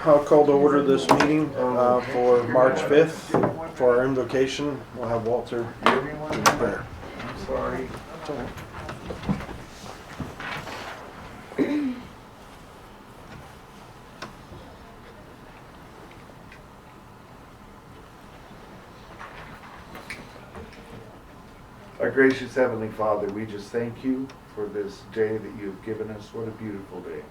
I'll call to order this meeting for March 5th. For our invocation, we'll have Walter do the prayer. I'm sorry. It's all right. Our gracious Heavenly Father, we just thank you for this day that you have given us. What a beautiful day.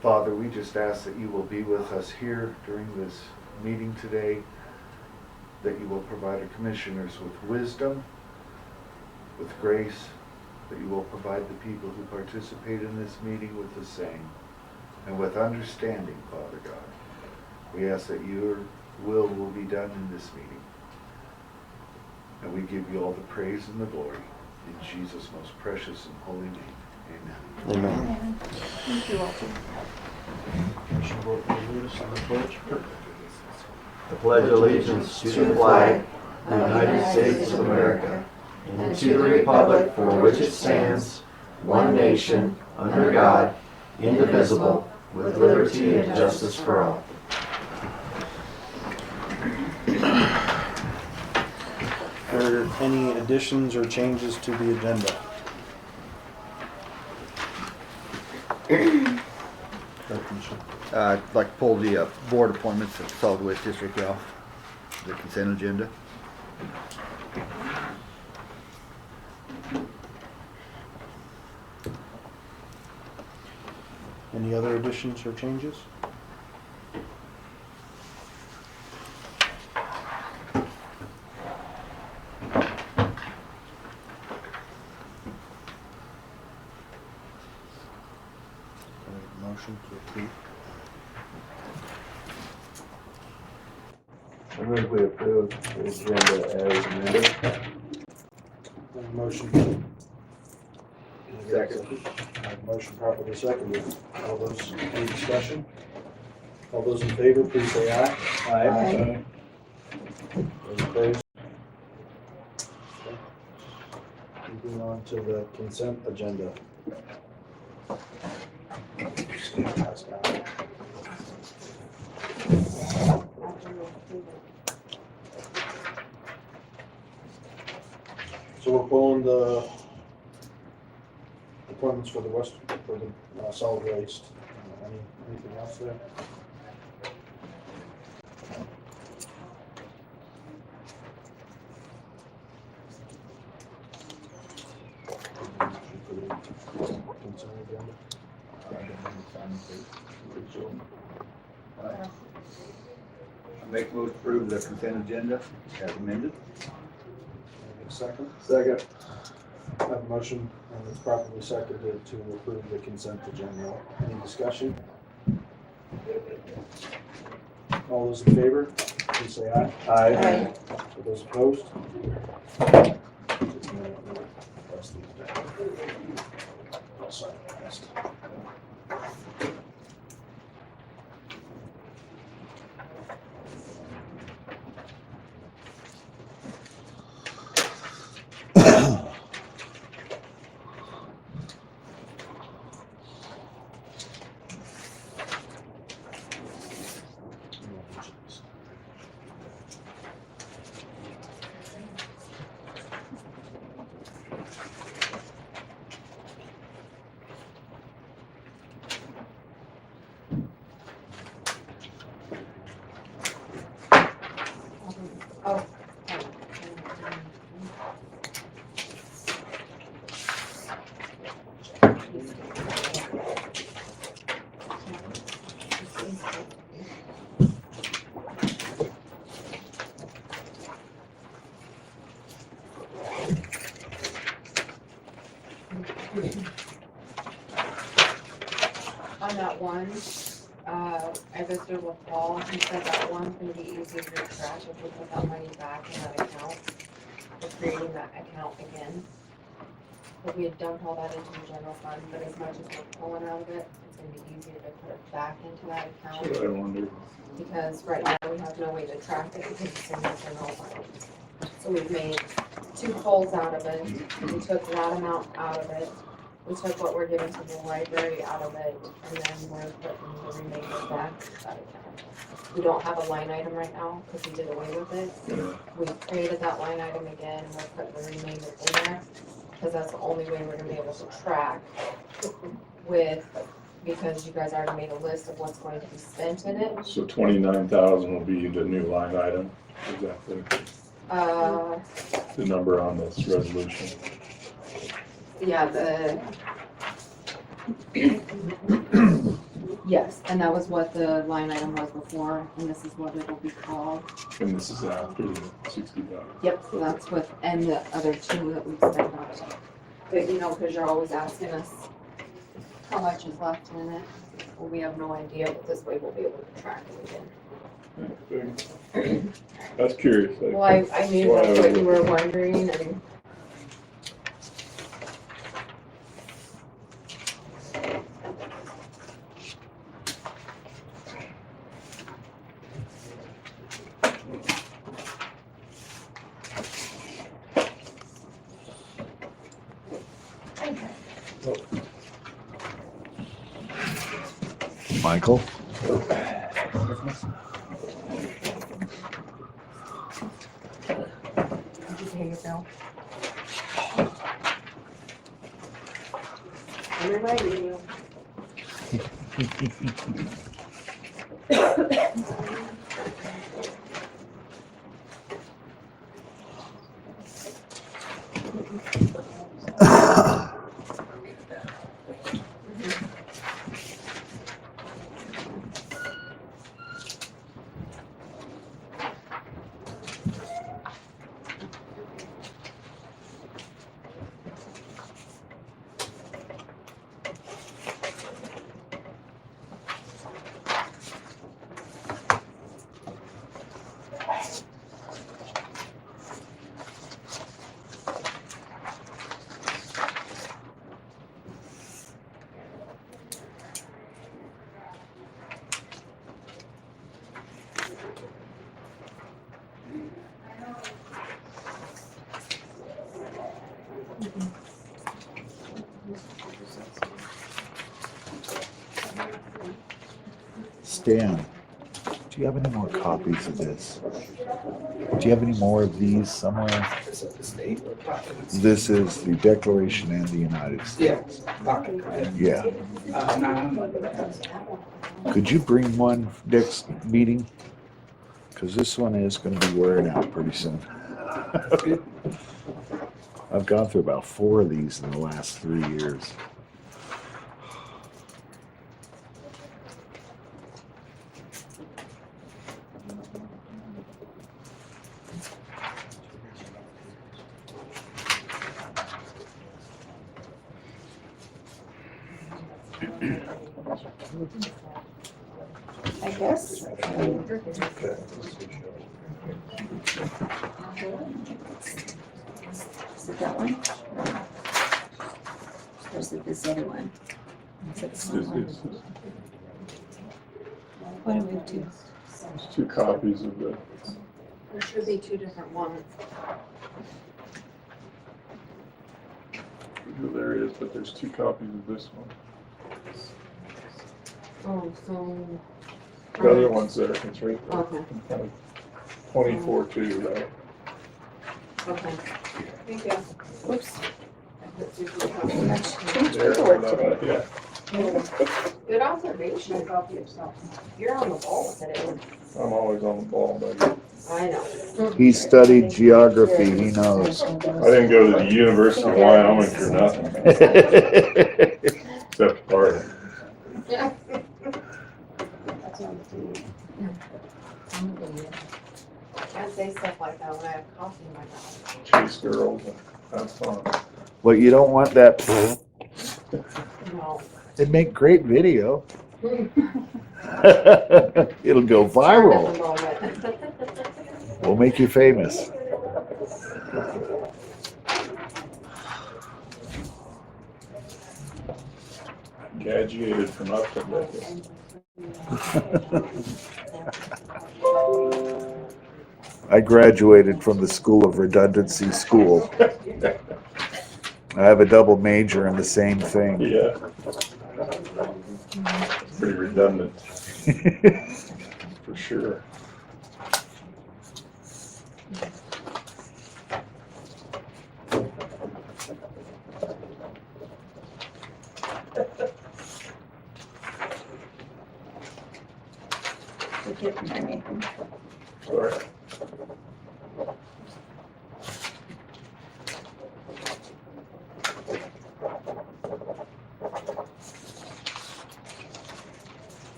Father, we just ask that you will be with us here during this meeting today, that you will provide our commissioners with wisdom, with grace, that you will provide the people who participate in this meeting with the same, and with understanding, Father God. We ask that your will be done in this meeting. And we give you all the praise and the glory in Jesus' most precious and holy name. Amen. Amen. Thank you, Walter. I pledge allegiance to the flag of the United States of America and to the republic for which it stands, one nation, under God, indivisible, with liberty and justice for all. Are there any additions or changes to the agenda? I'd like to pull the board appointments for the solid waste district off the consent agenda. Any other additions or changes? Motion to approve. I move we approve the agenda as amended. Motion. Second. Motion properly seconded. All those, any discussion? All those in favor, please say aye. Aye. Those opposed? Okay. Moving on to the consent agenda. Pass down. So we're pulling the appointments for the solid waste. Anything else there? Consent agenda. I make most approve the consent agenda as amended. Second. Second. I have a motion and it's properly seconded to approve the consent agenda. Any discussion? All those in favor, please say aye. Aye. For those opposed? Oh. On that one, I visited with Paul, he said that one's gonna be easier to track if we put that money back in that account. We're creating that account again. But we had dumped all that into the general fund, but as much as we're pulling out of it, it's gonna be easier to put it back into that account. I wonder. Because right now we have no way to track it because it's in the general fund. So we've made 2 pulls out of it, we took that amount out of it, We took what we're giving to the library out of it, and then we're putting the remainder back out of account. We don't have a line item right now, because we did away with it. We created that line item again, and we're putting the remainder in there, because that's the only way we're gonna be able to track with, because you guys already made a list of what's going to be spent in it. So 29,000 will be the new line item, exactly, the number on this resolution. Yeah, yes, and that was what the line item was before, and this is what it'll be called. And this is after the 60,000. Yep, so that's what, and the other two that we've spent on it. But you know, because you're always asking us how much is left in it, well, we have no idea, but this way we'll be able to track it again. That's curious. Well, I knew that's what you were wondering, and Michael? did you pay your bill? I'm reminding you. Stan, do you have any more copies of this? Do you have any more of these somewhere? This is the Declaration and the United States. Yeah. Could you bring one next meeting? Because this one is going to be wearing out pretty soon. I've gone through about 4 of these in the last 3 years. I guess. Is it that one? Or is it this other one? Is it the same one? What do we do? There's 2 copies of the, There should be 2 different ones. there it is, but there's 2 copies of this one. Oh, so. The other one's there, it's right there. Okay, 24-2, right? okay. Thank you. Whoops. That's There, yeah. good observation. You're on the ball today. I'm always on the ball, buddy. I know. He studied geography, he knows. I didn't go to the University of Wyoming for nothing, except part. Yeah. Can't say stuff like that when I have coffee in my mouth. Chase girls, and have fun. Well, you don't want that. No. It'd make great video. At It'll go the viral. moment. We'll make you famous. Graduated from Upton. I graduated from the School of Redundancy School. I have a double major in the same thing. Yeah. Pretty redundant, for sure. Forget my name. Sorry.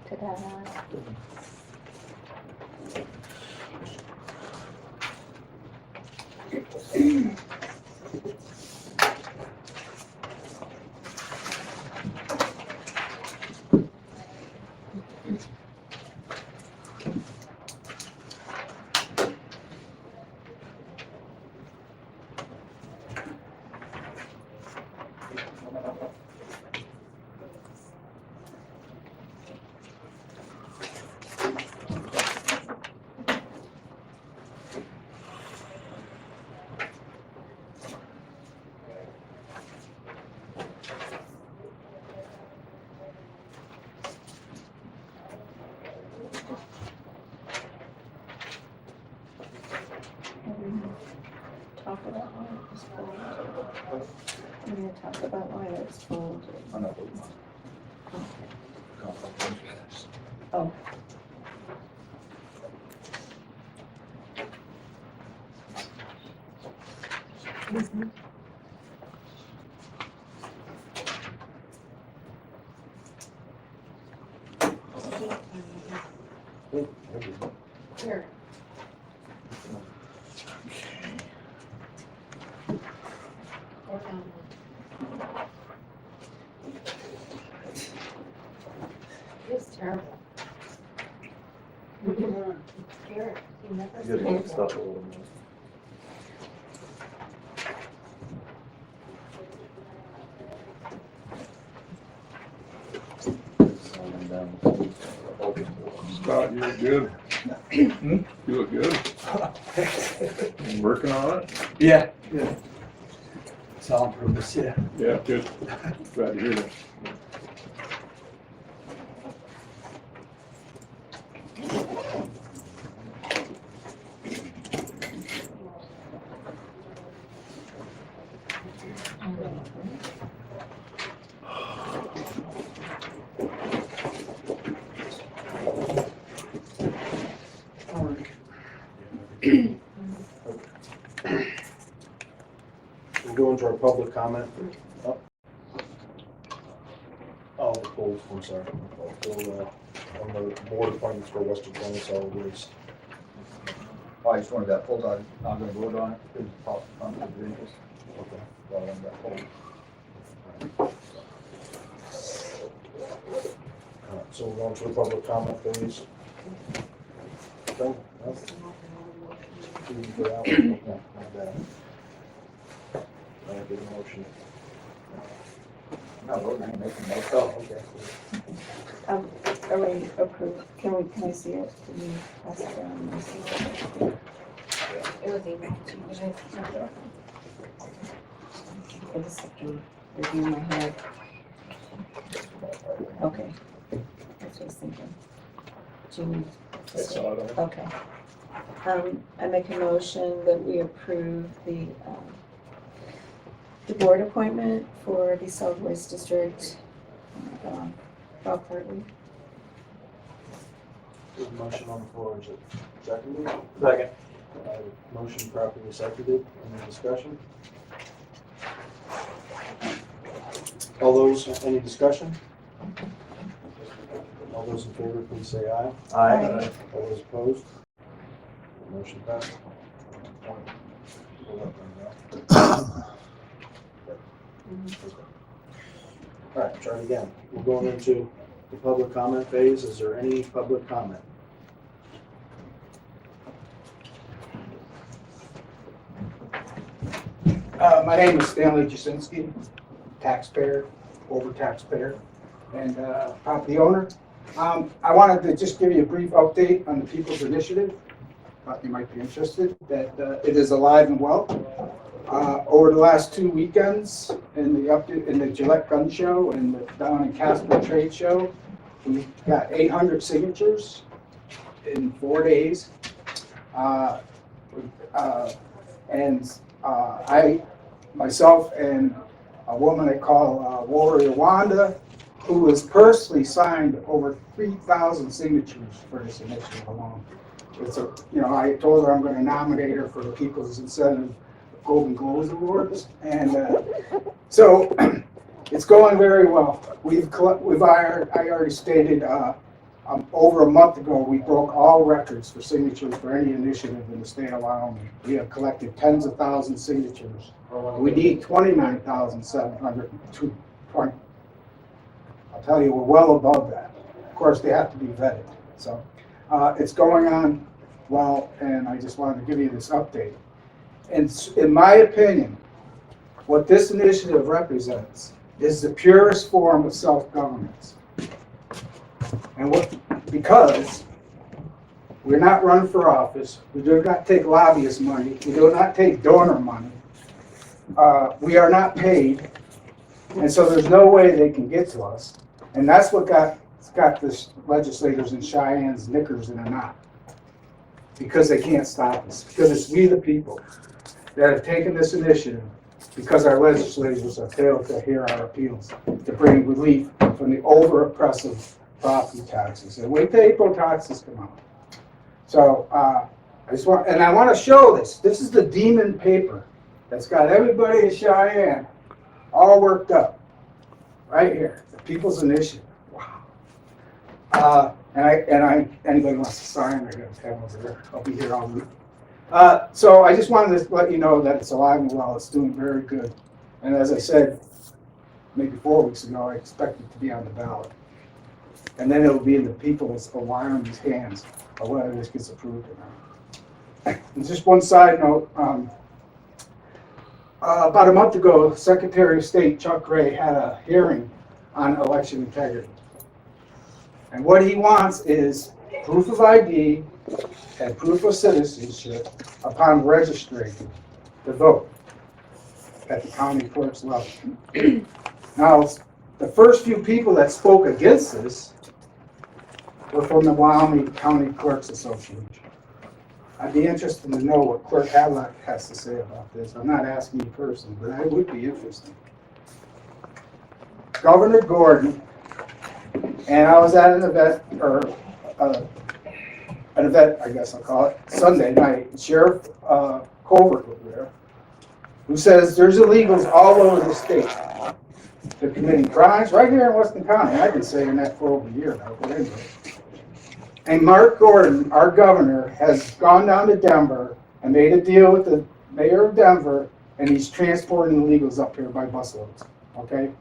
Ta-da. Talk about why it was pulled. We're gonna talk about why it was pulled. Oh. Here. Or down one. It's terrible. Garrett, you never You gotta get see stuff a little more. Scott, you look good. You look good. You working on it? Yeah. It's all on purpose, yeah. Yeah, good. Glad to hear that. We'll go into our public comment. Oh, the polls, I'm sorry. On the board appointments for Weston County Solid Waste. I just wanted that pulled out, I'm gonna vote on it, because it's possible conflict of interest. Okay. So I wanted that pulled. So we're going to the public comment, please. Okay. For that one. Yeah, not bad. I did a motion. No, vote, I ain't making no. Oh, okay. Are we approved? Can I see it? Can you pass it around and see it? It was emailed to you guys. I just have to review my head. Okay. That's what I was thinking. Do you need? I saw it. Okay. I make a motion that we approve the board appointment for the solid waste district. Bob Hartley. There's a motion on the floor, is it seconded? Second. Motion properly seconded, any discussion? All those, any discussion? All those in favor, please say aye. Aye. All those opposed? Motion passed. All right, try it again. We're going into the public comment phase. Is there any public comment? My name is Stanley Jasinski, taxpayer, over taxpayer, and property owner. I wanted to just give you a brief update on the People's Initiative. Thought you might be interested, that it is alive and well. Over the last 2 weekends, in the Gillette Gun Show and the down in Casper Trade Show, we got 800 signatures in 4 days. I, myself, and a woman I call Warrior Wanda, who has personally signed over 3,000 signatures for this initiative alone. It's I told her I'm going to nominate her for the People's Incentive Golden Globes Awards, and so it's going very well. I already stated over a month ago, we broke all records for signatures for any initiative in the state of Wyoming. We have collected tens of thousands of signatures. We need 29,720. I'll tell you, we're well above that. Of course, they have to be vetted. So it's going on well, and I just wanted to give you this update. And in my opinion, what this initiative represents is the purest form of self-governance. And because we're not running for office, we do not take lobbyist money, we do not take donor money, we are not paid, and so there's no way they can get to us. And that's what got the legislators in Cheyenne's knickers in a knot, because they can't stop us, because it's we the people that have taken this initiative, because our legislators have failed to hear our appeals to bring relief from the over-oppressive property taxes. And wait till April taxes come out. So I want to show this. This is the demon paper that's got everybody in Cheyenne all worked up. Right here, the People's Initiative. Wow. Anybody wants to sign, I got a pen over there. I'll be here all week. So I just wanted to let you know that it's alive and well. It's doing very good. And as I said, maybe 4 weeks ago, I expect it to be on the ballot. And then it'll be in the people's of Wyoming's hands of whether this gets approved or not. And just one side note, about a month ago, Secretary of State Chuck Gray had a hearing on election integrity. And what he wants is proof of ID and proof of citizenship upon registering to vote at the county clerk's level. Now, the first few people that spoke against this were from the Wyoming County Clerks Association. I'd be interested to know what Clerk Hadlock has to say about this. I'm not asking you personally, but I would be interested. Governor Gordon, and I was at an event, I guess I'll call it, Sunday night. Sheriff Colbert was there, who says there's illegals all over the state. They're committing crimes right here in Weston County. I've been saying that for over a year now, but anyway. And Mark Gordon, our governor, has gone down to Denver and made a deal with the mayor of Denver, and he's transporting illegals up here by busloads, okay?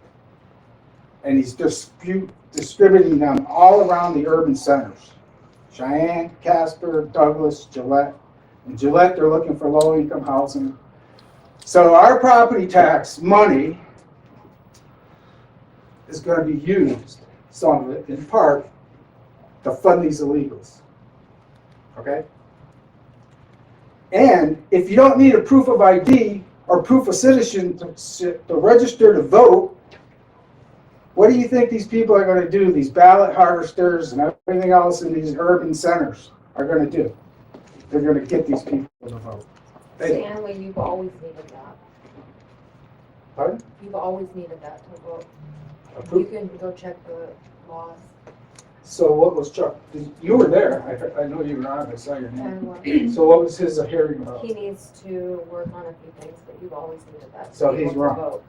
And he's distributing them all around the urban centers. Cheyenne, Casper, Douglas, Gillette. In Gillette, they're looking for low-income housing. So our property tax money is going to be used, some of it, in part, to fund these illegals, okay? And if you don't need a proof of ID or proof of citizenship to register to vote, what do you think these people are going to do, these ballot harvesters and everything else in these urban centers are going to do? They're going to get these people to vote. Stanley, you've always needed that. Pardon? You've always needed that to vote. A proof? You can go check the laws. So what was Chuck, you were there, I know you were on, I saw your name. So what was his hearing about? He needs to work on a few things, but you've always needed that. to So be he's able to wrong. vote.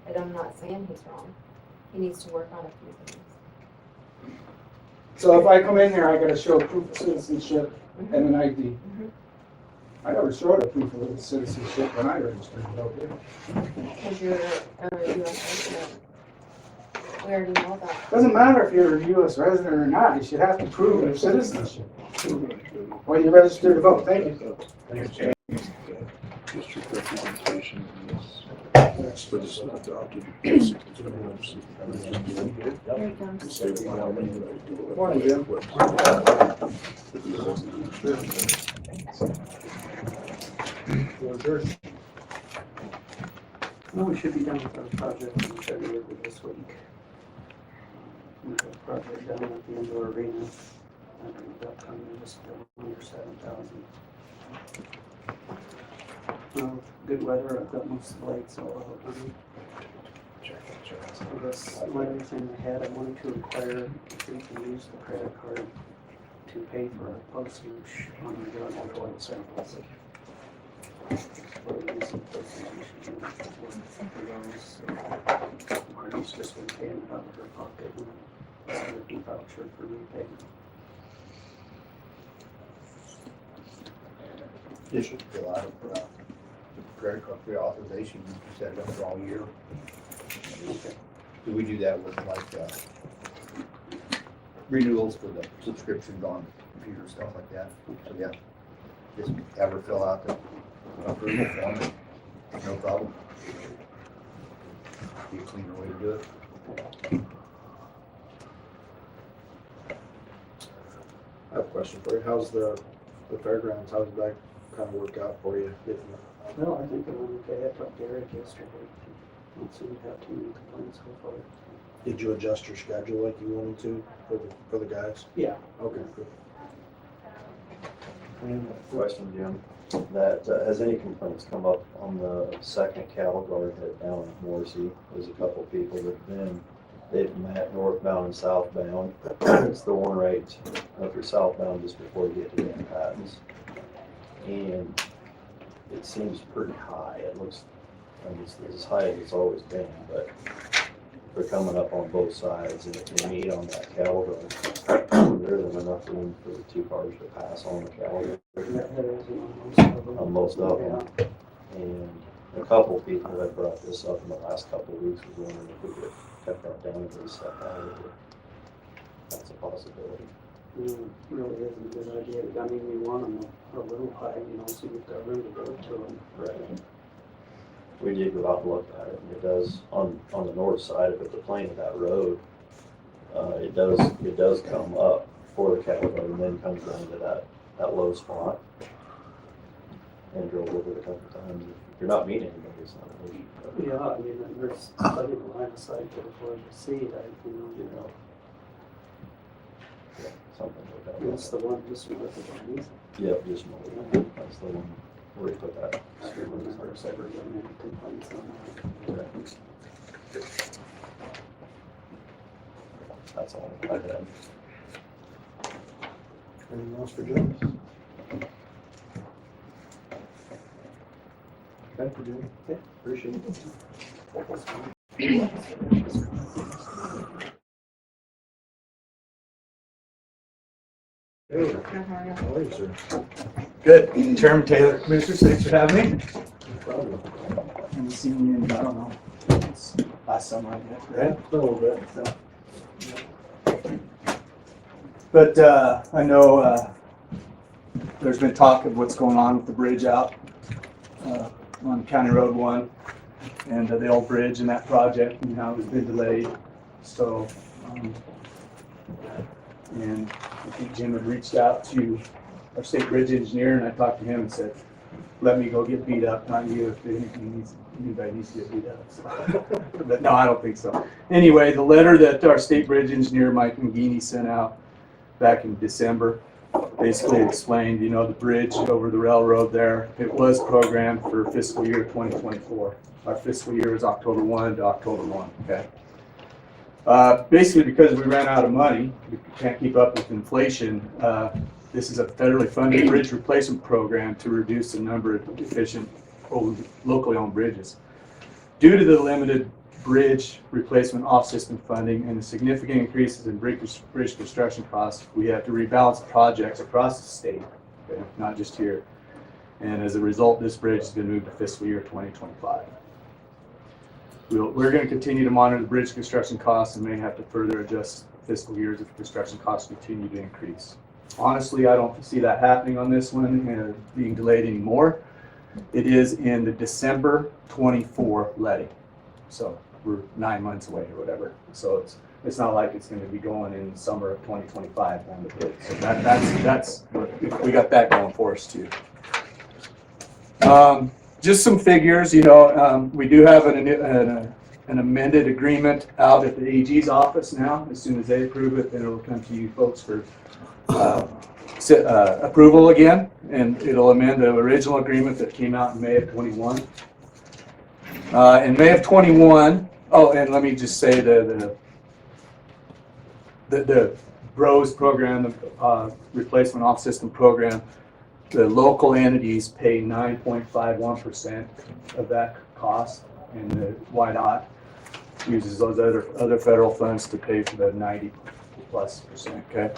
And I'm not saying he's wrong. He needs to work on a few things. So if I come in here, I gotta show proof of citizenship and an ID. Mhm. I never showed a proof of citizenship when I registered to vote here. Because you're a US resident. We already know that. Doesn't matter if you're a US resident or not, you should have to prove your citizenship when you register to vote. Thank you. District representation in this, but it's not adopted. State of Wyoming. Morning, Jim. Well, we should be done with our project in February of this week. We have a project down at the indoor arena. I think that coming in just under 7,000. Good weather, I've got most of the lights all out. So this letter thing I had, I wanted to inquire if we can use the credit card to pay for our postage on the government oil samples. Marty's just been paying it out of her pocket and it's a gift voucher for repayment. You should fill out a credit card pre-authorization, you set it up for all year. Okay. Do we do that with like renewals for the subscriptions on computer stuff like that? So yeah, just have her fill out the approval form, no problem. Be a cleaner way to do it. I have a question for you. How's the fairgrounds? How did that kind of work out for you? Well, I think it went okay. I talked to Eric yesterday. Don't seem to have too many complaints so far. Did you adjust your schedule like you wanted to for the guys? Yeah. Okay, good. Question, Jim, that, has any complaints come up on the second cattle guard hit down in Morrissey? There's a couple people that have been, they've met northbound and southbound. It's the one right, if you're southbound just before you get to Dan Patton's. And it seems pretty high. It looks, I mean, it's as high as it's always been, but they're coming up on both sides, and if they meet on that cattle guard, there isn't enough room for the two cars to pass on the cattle guard. On most of them. And a couple of people have brought this up in the last couple of weeks, was wondering if we could cut that down to a step out. That's a possibility. Really isn't a good idea. I mean, we want them a little high, you know, so you've got room to go to them. Right. We did go out and look at it, and it does, on the north side of it, the plane of that road, it does come up for the cattle guard and then comes down to that low spot. And drove over it a couple times. If you're not meeting anybody, it's not an issue. Yeah, I mean, there's plenty of line of sight to avoid the sea, you know. Yeah, something like that. That's the one just north of Chinese. Yep, just north. That's the one where we put that. There's ever been any complaints on that. That's all I had. Anything else for Jim? Thank you, Jim. Okay. Appreciate it. Hey, how are you, sir? Good. Chairman Taylor, Commissioners, thanks for having me. No problem. Haven't seen you in, I don't know, it's last summer, I guess, right? A little bit. So. But I know there's been talk of what's going on with the bridge out on County Road 1 and the old bridge and that project and how it's been delayed. So, and I think Jim had reached out to our state bridge engineer, and I talked to him and said, let me go get beat up, not you, if anybody needs to get beat up. So. But no, I don't think so. Anyway, the letter that our state bridge engineer, Mike McGeaney, sent out back in December basically explained, you know, the bridge over the railroad there, it was programmed for fiscal year 2024. Our fiscal year is October 1 to October 1, okay? Basically, because we ran out of money, we can't keep up with inflation. This is a federally funded bridge replacement program to reduce the number of deficient locally owned bridges. Due to the limited bridge replacement off-system funding and the significant increases in bridge construction costs, we have to rebalance projects across the state, okay, not just here. And as a result, this bridge has been moved to fiscal year 2025. We're going to continue to monitor the bridge construction costs and may have to further adjust fiscal years if construction costs continue to increase. Honestly, I don't see that happening on this one, being delayed anymore. It is in the December 24 letting. So we're 9 months away or whatever. So it's not like it's going to be going in summer of 2025 on the bid. So that's we got that going for us too. Just some figures, you know, we do have an amended agreement out at the AG's office now. As soon as they approve it, then it'll come to you folks for approval again, and it'll amend the original agreement that came out in May of 21. In May of 21, oh, and let me just say the BROS program, the replacement off-system program, the local entities pay 9.51% of that cost, and the YDOT uses those other federal funds to pay for the 90+%, okay?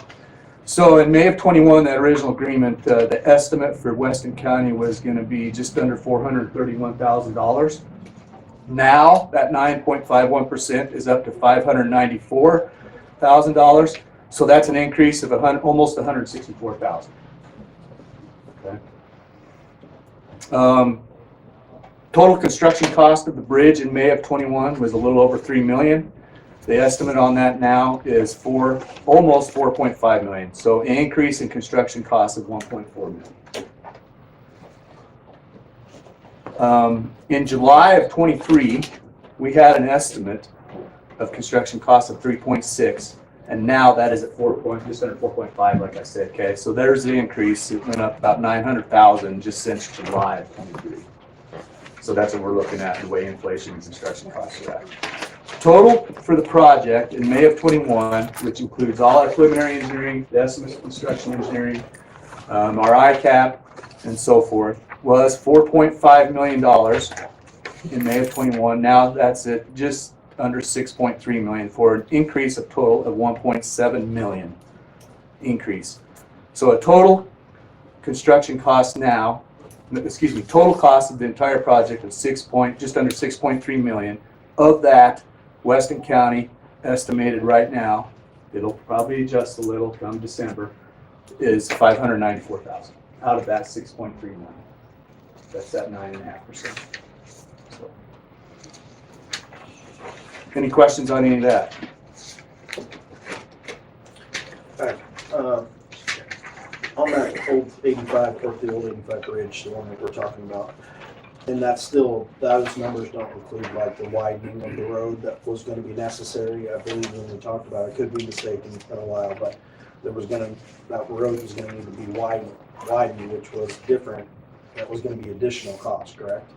So in May of 21, that original agreement, the estimate for Weston County was going to be just under $431,000. Now that 9.51% is up to $594,000. So that's an increase of almost $164,000. Okay. Total construction cost of the bridge in May of 21 was a little over $3 million. The estimate on that now is almost $4.5 million. So an increase in construction costs of $1.4 million. In July of 23, we had an estimate of construction costs of 3.6, and now that is at just under 4.5, like I said. Okay, so there's the increase. It went up about $900,000 just since July of 23. So that's what we're looking at, the way inflation and construction costs are at. Total for the project in May of 21, which includes all our preliminary engineering, the estimates of construction engineering, our ICAP, and so forth, was $4.5 million in May of 21. Now that's at just under $6.3 million for an increase of total of $1.7 million increase. So a total construction cost now, total cost of the entire project of just under $6.3 million. Of that, Weston County estimated right now, it'll probably adjust a little come December, is $594,000 out of that $6.3 million. That's that 9.5%. So, any questions on any of that? On that old 85, the old 85 bridge, the one that we're talking about, and those numbers don't include like the widening of the road that was going to be necessary. I believe when we talked about it, could be mistaken, it's been a while, but that road was going to need to be widened, which was different. That was going to be additional cost, correct?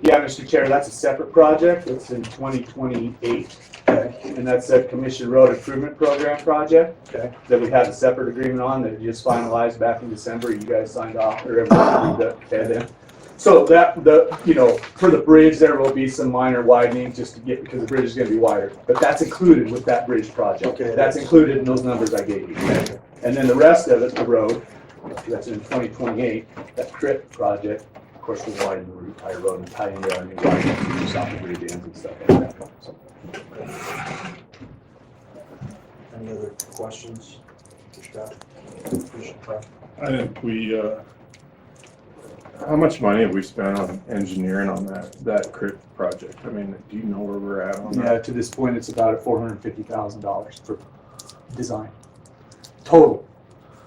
Yeah, Mr. Chair, that's a separate project. It's in 2028. Okay. And that's a Commission Road Improvement Program project. Okay. That we had a separate agreement on that just finalized back in December. You guys signed off, or everyone agreed then. So for the bridge, there will be some minor widening just to because the bridge is going to be wider. But that's included with that bridge project. Okay. That's included in those numbers I gave you. Okay. And then the rest of it, the road, that's in 2028, that CRIP project, of course, we'll widen the entire road and tie into our new line south of bridge ends and stuff like that. So. Any other questions for Scott? I think how much money have we spent on engineering on that CRIP project? I mean, do you know where we're at on that? Yeah, to this point, it's about $450,000 for design. Total.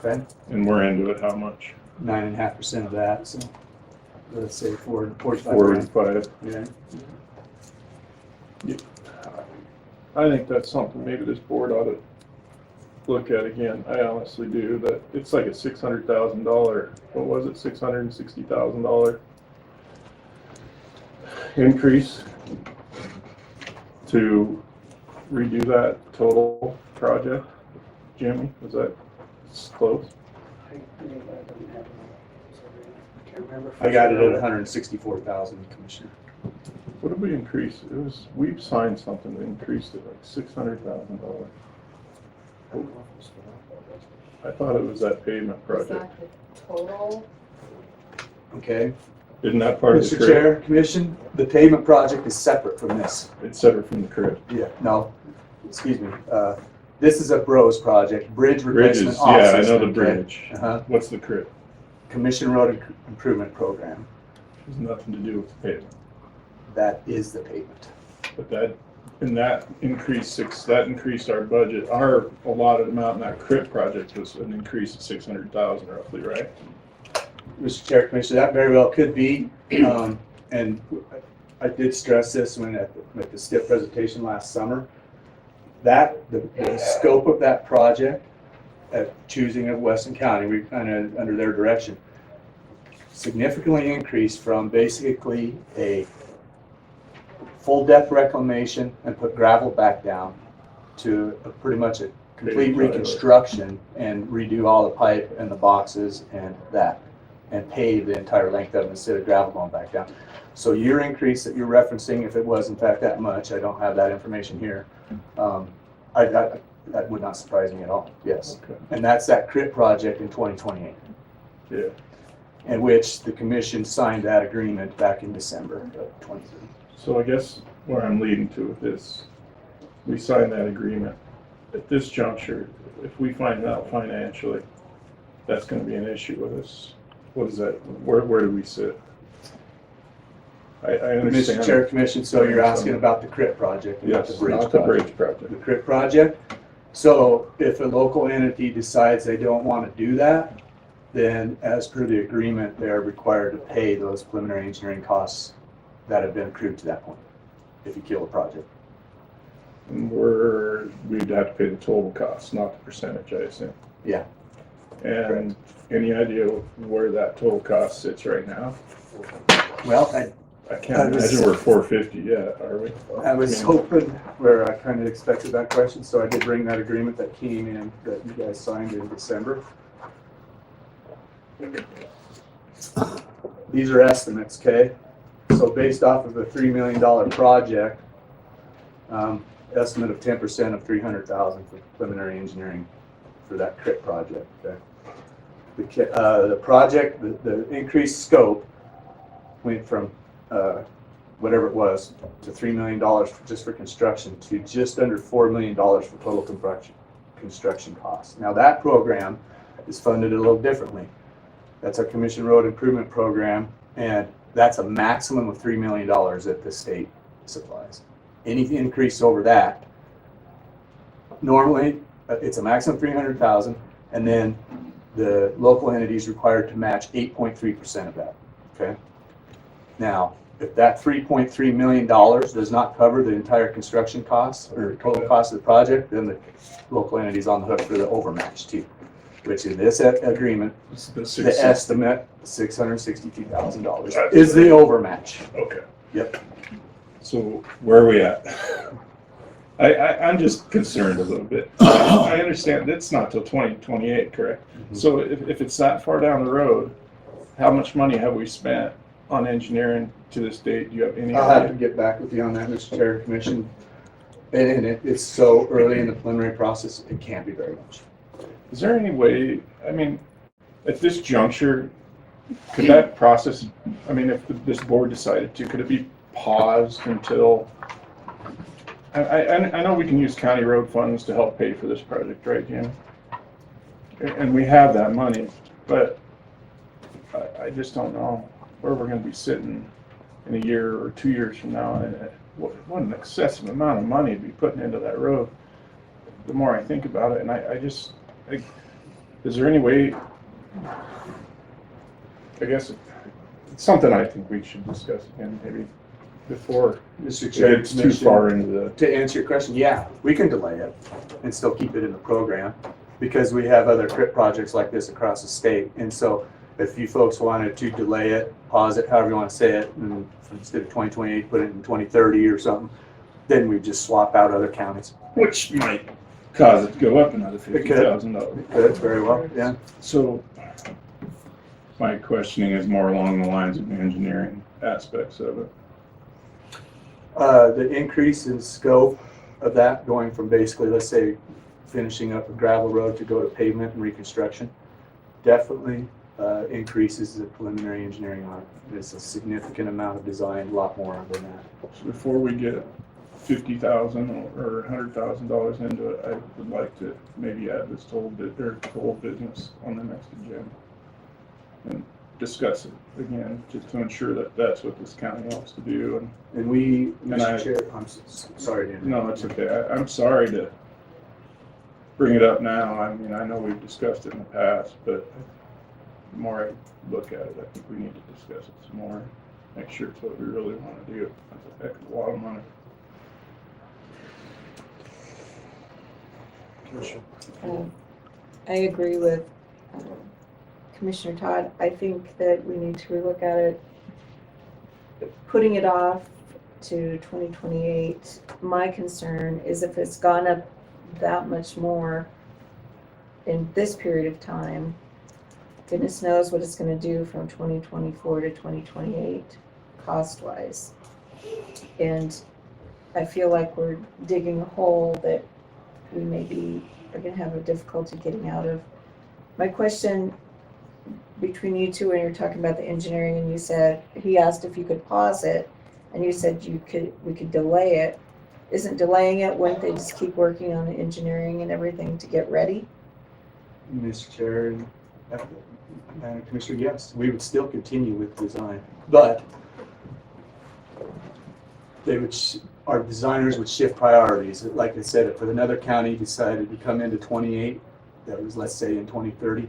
Okay. And we're into it how much? 9.5% of that, so let's say 45. 45. Yeah. I think that's something maybe this board ought to look at again. I honestly do. That it's like a $600,000. What was it? $660,000 increase to redo that total project? Jimmy, was that close? I don't have it. I can't remember. I got it at 164,000, Commissioner. What did we increase? We've signed something that increased it like $600,000. I thought it was that pavement Is project. that the total? Okay. Isn't that part of the Mr. CRIP? Chair, Commission, the pavement project is separate from this. It's separate from the CRIP. Yeah, no, excuse me. This is a BROS project, Bridge Replacement Bridges, yeah, I Off know the System, bridge. Uh-huh. What's the CRIP? Commission Road Improvement Program. Has nothing to do with the pavement. That is the pavement. But that increased our budget. Our allotted amount in that CRIP project was an increase of 600,000 roughly, right? Mr. Chair, Commissioner, that very well could be. And I did stress this when at the STIP presentation last summer. The scope of that project, at choosing of Weston County, we kind of under their direction, significantly increased from basically a full depth reclamation and put gravel back down to pretty much a complete reconstruction and redo all the pipe and the boxes and that, and pave the entire length of it instead of gravel going back down. So your increase that you're referencing, if it was in fact that much, I don't have that information here, that would not surprise me at all, yes. Okay. And that's that CRIP project in 2028. Yeah. In which the commission signed that agreement back in December of 23. So I guess where I'm leading to with this, we signed that agreement. At this juncture, if we find out financially, that's gonna be an issue with us. What is that, where do we sit? I understand. Mr. Chair, Commission, so you're asking about the CRIP project, not the Yes, bridge not the project. bridge project. The CRIP project. So if a local entity decides they don't want to do that, then as per the agreement, they're required to pay those preliminary engineering costs that have been accrued to that point, if you kill the project. And we'd have to pay the total cost, not the percentage, I assume. Yeah. And any idea where that total cost sits right now? Well, I can't imagine we're 450 yet, are we? I was hoping where I kind of expected that question, so I did bring that agreement that came in that you guys signed in December. These are estimates, okay? So based off of the $3 million project, estimate of 10% of $300,000 for preliminary engineering for that CRIP project, okay? The project, the increased scope went from whatever it was to $3 million just for construction to just under $4 million for total construction costs. Now that program is funded a little differently. That's our Commission Road Improvement Program, and that's a maximum of $3 million that the state supplies. Any increase over that, normally it's a maximum of $300,000, and then the local entity is required to match 8.3% of that. Okay. Now, if that $3.3 million does not cover the entire construction costs or total cost of the project, then the local entity is on the hook for the overmatch too, which in this agreement, the estimate $662,000 is the overmatch. Okay. Yep. So where are we at? I'm just concerned a little bit. I understand it's not till 2028, correct? Mm-hmm. So if it's that far down the road, how much money have we spent on engineering to this date? Do you have any I'll have to idea? get back with you on that, Mr. Chair and Commission. And it's so early in the preliminary process, it can't be very much. Is there any way, I mean, at this juncture, could that process, I mean, if this board decided to, could it be paused until, I know we can use county road funds to help pay for this project, right, Jim? And we have that money, but I just don't know where we're gonna be sitting in a year or 2 years from now. And what an excessive amount of money to be putting into that road. The more I think about it, and is there any way, I guess it's something I think we should discuss again, maybe before Mr. it Chair, gets too far into the, to answer your question, yeah, we can delay it and still keep it in the program because we have other CRIP projects like this across the state. And so if you folks wanted to delay it, pause it, however you want to say it, and instead of 2028, put it in 2030 or something, then we just swap out other counties. Which might cause it to go up another $50,000. Good, very well, yeah. So my questioning is more along the lines of the engineering aspects of it. The increase in scope of that, going from basically, let's say, finishing up a gravel road to go to pavement and reconstruction, definitely increases the preliminary engineering on it. It's a significant amount of design, a lot more than that. So before we get $50,000 or $100,000 into it, I would like to maybe add this to whole business on the next agenda and discuss it again, just to ensure that that's what this county wants to do. And we, And Mr. Chair, I'm sorry to interrupt. No, it's okay. I'm sorry to bring it up now. I mean, I know we've discussed it in the past, but the more I look at it, I think we need to discuss it some more. Make sure it's what we really want to do. That's a heck of a lot of money. Commissioner. I agree with Commissioner Todd. I think that we need to relook at it. Putting it off to 2028, my concern is if it's gone up that much more in this period of time, goodness knows what it's going to do from 2024 to 2028 cost-wise. And I feel like we're digging a hole that we maybe are going to have a difficulty getting out of. My question between you two, when you're talking about the engineering, and you said, he asked if you could pause it, and you said we could delay it. Isn't delaying it, wouldn't they just keep working on the engineering and everything to get ready? Mr. Chair and Madam Commissioner, yes, we would still continue with design, but they would, our designers would shift priorities. Like I said, if another county decided to come into 28, that was, let's say, in 2030,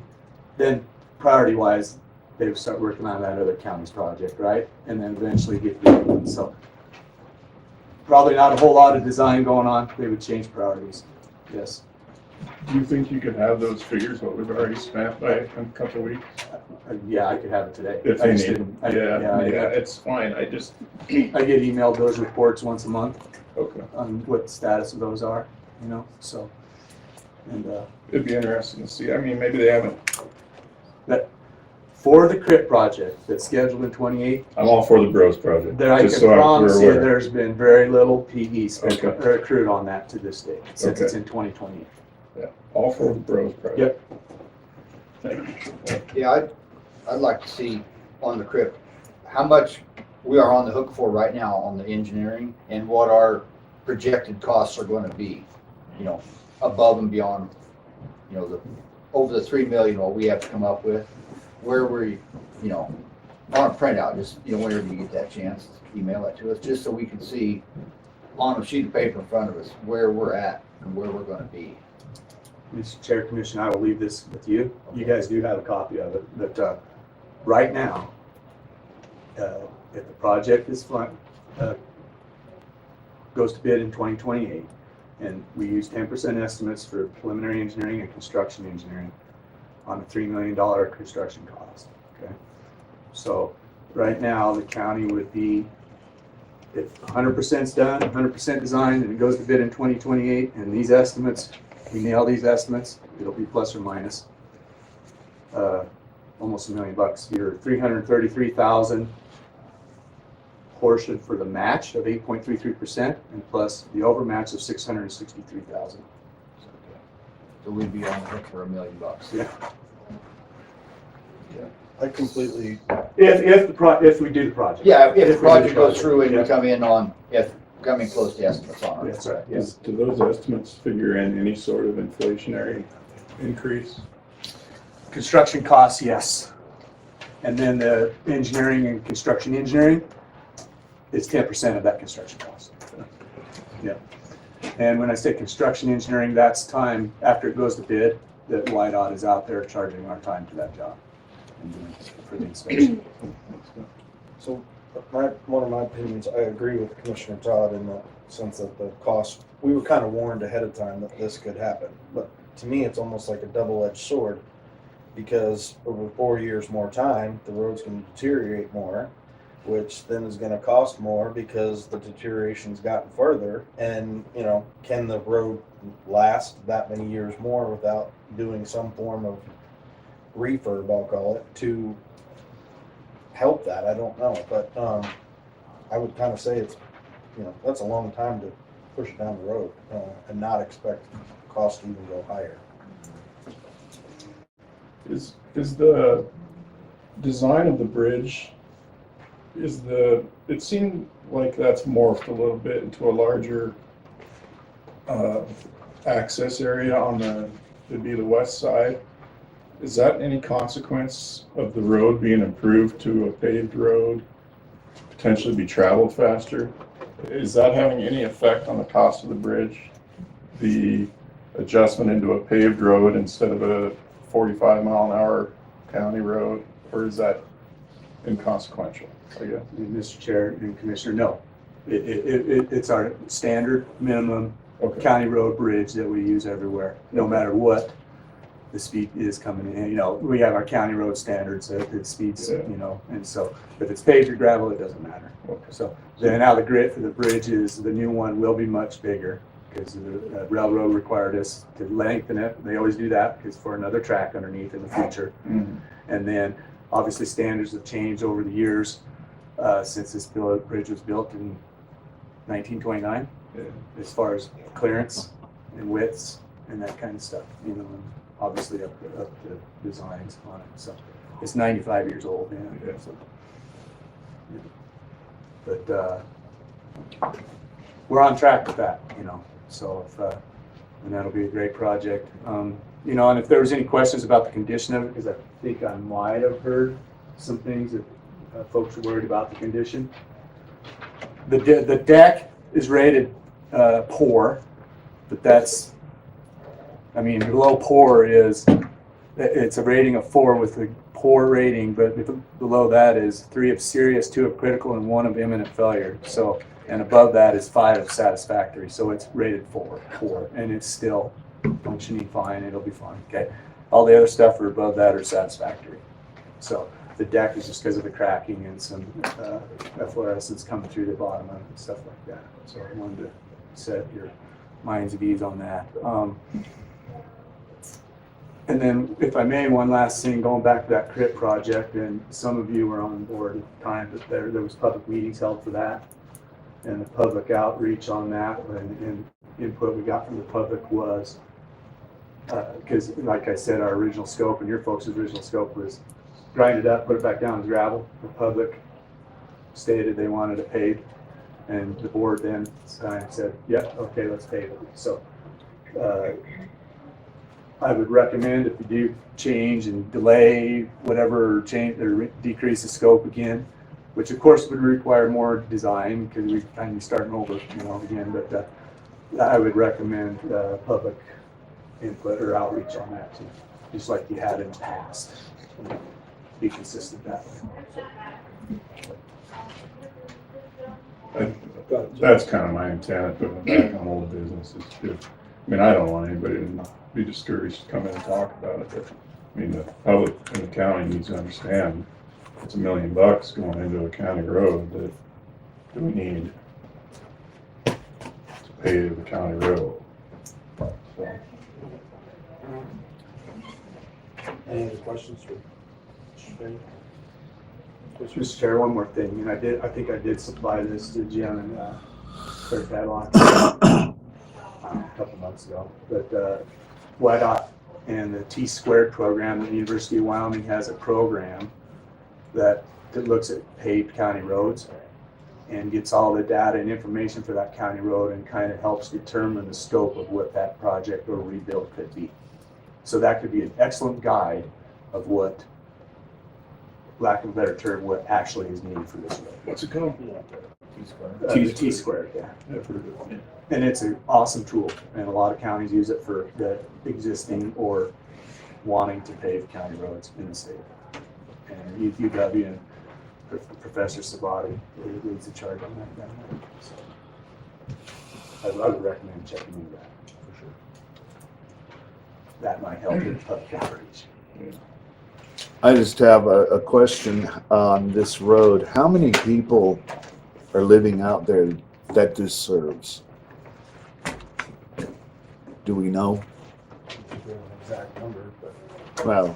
then priority-wise, they would start working on that other county's project, right? And then eventually get the other one. So probably not a whole lot of design going on. They would change priorities, yes. Do you think you could have those figures, what we've already spent by a couple of weeks? Yeah, I could have it today. If I you just need didn't. Yeah, it's fine. I just, I get emailed those reports once a month okay. on what the status of those are, you know, so. And It'd be interesting to see. I mean, maybe they haven't. for the CRIP project that's scheduled in 28, I'm all for the Bros project. there I can just so promise we're you aware. there's been very little PE spent Okay. or accrued on that to this date, since Okay. it's in 2028. All for the Bros project. Yep. Thank you. Yeah, I'd like to see on the CRIP, how much we are on the hook for right now on the engineering and what our projected costs are gonna be, you know, above and beyond, you know, over the 3 million, what we have to come up with, where we, you know, on a printout, just, you know, whenever you get that chance, email that to us, just so we can see on a sheet of paper in front of us where we're at and where we're gonna be. Mr. Chair, Commission, I will leave this with you. You guys do have a copy of it, but right now, if the project is goes to bid in 2028, and we use 10% estimates for preliminary engineering and construction engineering on a $3 million construction cost, okay? So right now, the county would be, if 100% is done, 100% designed, and it goes to bid in 2028, and these estimates, we nail these estimates, it'll be plus or minus almost $1 million. Your $333,000 portion for the match of 8.33%, and plus the overmatch of $663,000. So we'd be on the hook for $1 million. Yeah. I completely, If we do the project. Yeah, if we the do project goes through and we Yeah. come in on, if coming close to estimates on it. That's right, yes. Do those estimates figure in any sort of inflationary increase? Construction costs, yes. And then the engineering and construction engineering is 10% of that construction cost. Yeah. And when I say construction engineering, that's time after it goes to bid, that YDOT is out there charging our time to that job and doing for the inspection. so one of my opinions, I agree with Commissioner Todd in the sense that the cost, we were kind of warned ahead of time that this could happen. But to me, it's almost like a double-edged sword, because over 4 years more time, the road's going to deteriorate more. which then is gonna cost more because the deterioration's gotten further. And, you know, can the road last that many years more without doing some form of refurb, I'll call it, to help that? I don't know, but, I would kind of say it's, you know, that's a long time to push it down the road, and not expect cost to even go higher. Is the design of the bridge, it seemed like that's morphed a little bit into a larger access area on it'd be the west side. Is that any consequence of the road being improved to a paved road, potentially be traveled faster? Is that having any effect on the cost of the bridge? The adjustment into a paved road instead of a 45-mile-an-hour county road, or is that inconsequential, I guess? Mr. Chair and Commissioner, no. It's our standard minimum Okay. county road bridge that we use everywhere, no matter what the speed is coming in. You know, we have our county road standards that it speeds, Yeah. you know, and so if it's paved or gravel, it doesn't matter. Okay. So then now the grid for the bridge is, the new one will be much bigger because the railroad required us to lengthen it. They always do that because for another track underneath in the future. Mhm. And then obviously standards have changed over the years since this bridge was built in 1929. Yeah. As far as clearance and widths and that kind of stuff, you know, and obviously up to designs on it. So it's 95 years old, yeah. So, yeah. But we're on track with that, you know. So if, and that'll be a great project. You know, and if there was any questions about the condition of it, because I think I might have heard some things that folks are worried about the condition. The deck is rated poor, but that's, I mean, below poor is, it's a rating of 4 with a poor rating, but below that is 3 of serious, 2 of critical, and 1 of imminent failure. So, and above that is 5 of satisfactory. So it's rated 4, and it's still functioning fine. It'll be fine. Okay. All the other stuff are above that are satisfactory. So the deck is just because of the cracking and some efflorescence coming through the bottom of it and stuff like that. So I wanted to set your minds at ease on that. And then, if I may, one last thing, going back to that CRIP project, and some of you were on board at the time, but there was public meetings held for that, and the public outreach on that, and input we got from the public was, because like I said, our original scope and your folks' original scope was grind it up, put it back down as gravel. The public stated they wanted it paved, and the board then said, yeah, okay, let's pave it. So I would recommend if you do change and delay whatever, change or decrease the scope again, which of course would require more design because we're kind of starting over, you know, again. But I would recommend public input or outreach on that too, just like you had in the past. Be consistent that way. That's kind of my intent of putting it back on old businesses too. I mean, I don't want anybody to be discouraged to come in and talk about it, but I mean, the public in the county needs to understand it's $1 million going into a county road that we need to pave the county road. So. Any other questions for Mr. Payne? Mr. Chair, one more thing, and I think I did supply this to Jim and Clerk Padlock a couple months ago, but WIDOT and the T-Squared program at the University of Wyoming has a program that looks at paved county roads and gets all the data and information for that county road and kind of helps determine the scope of what that project or rebuild could be. So that could be an excellent guide of what, lack of a better term, what actually is needed for this road. What's it called? T-Squared, yeah. And it's an awesome tool, and a lot of counties use it for the existing or wanting to pave county roads in the state. And UW and Professor Sabati leads the charge on that down there. So I would recommend checking into that for sure. That might help in public outreach. Yeah. I just have a question on this road. How many people are living out there that this serves? Do we know? I don't know an exact number, but Well,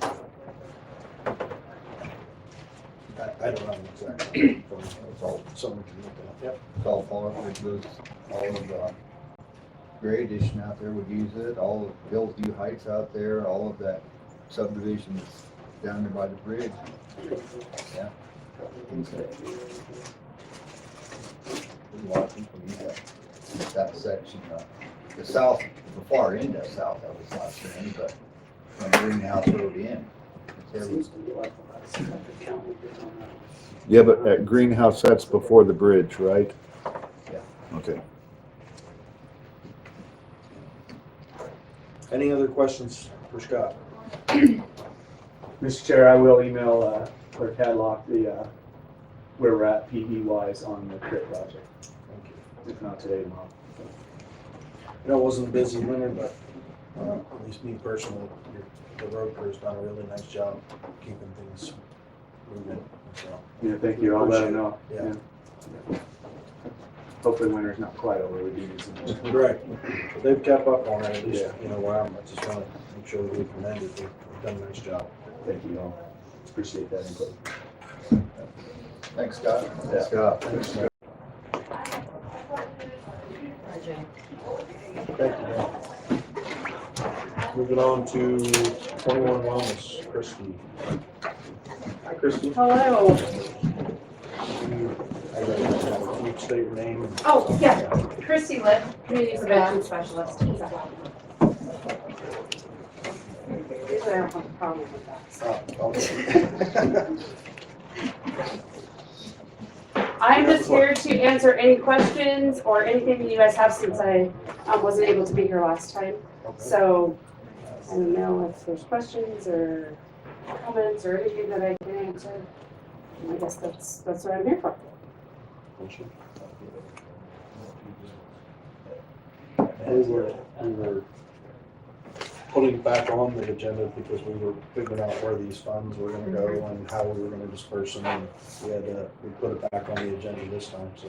I don't know an exact number. It's all something we can look at. Yep. It's all farmers, all of the Gray Edition out there would use it, all of Hillview Heights out there, all of that subdivision down there by the bridge. Yeah. There's a lot of people use that section, the south, the far end of south, that was last thing, but from Greenhouse Road in. it's every- Seems to be like a lot of stuff the county gets on that. yeah, but that greenhouse, that's before the bridge, right? Yeah. Okay. Any other questions for Scott? Mr. Chair, I will email Clerk Hadlock the where we're at PE wise on the CRIP project, Thank you. if not today, tomorrow. I know it wasn't a busy winter, but at least me personally, the road crew's done a really nice job keeping things moving. So, Yeah, thank you. I'll let them know. Yeah. Yeah. Hopefully winter's not quite over with these. right. They've kept up on it, at least, Yeah. you know, where I'm, I just want to make sure that we commend it. They've done a nice job. Thank you all. Appreciate that input. Thanks, Scott. Yeah. Scott. Thanks, man. Thank you, man. Moving on to 21 Wellness, Christie. Hi, Christie. Hello. Can you state your name? Oh, yeah, Chrissy Litt, Community Prevention Specialist. Usually I don't have a problem with that. Okay. I'm just here to answer any questions or anything that you guys have since I wasn't able to be here last time. So I don't know if there's questions or comments or anything that I can answer. I guess that's what I'm here for. We were putting it back on the agenda because we were figuring out where these funds were gonna go and how we were gonna disperse them, and we put it back on the agenda this time, so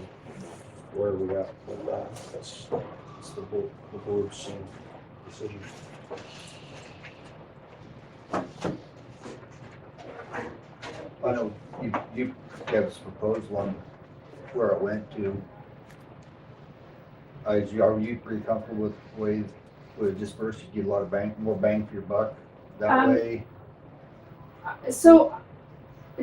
where we got with that, that's the board's decision. I know you gave us a proposal on where it went to. Are you pretty comfortable with the way with dispersed, you get a lot of more bang for your buck that way? So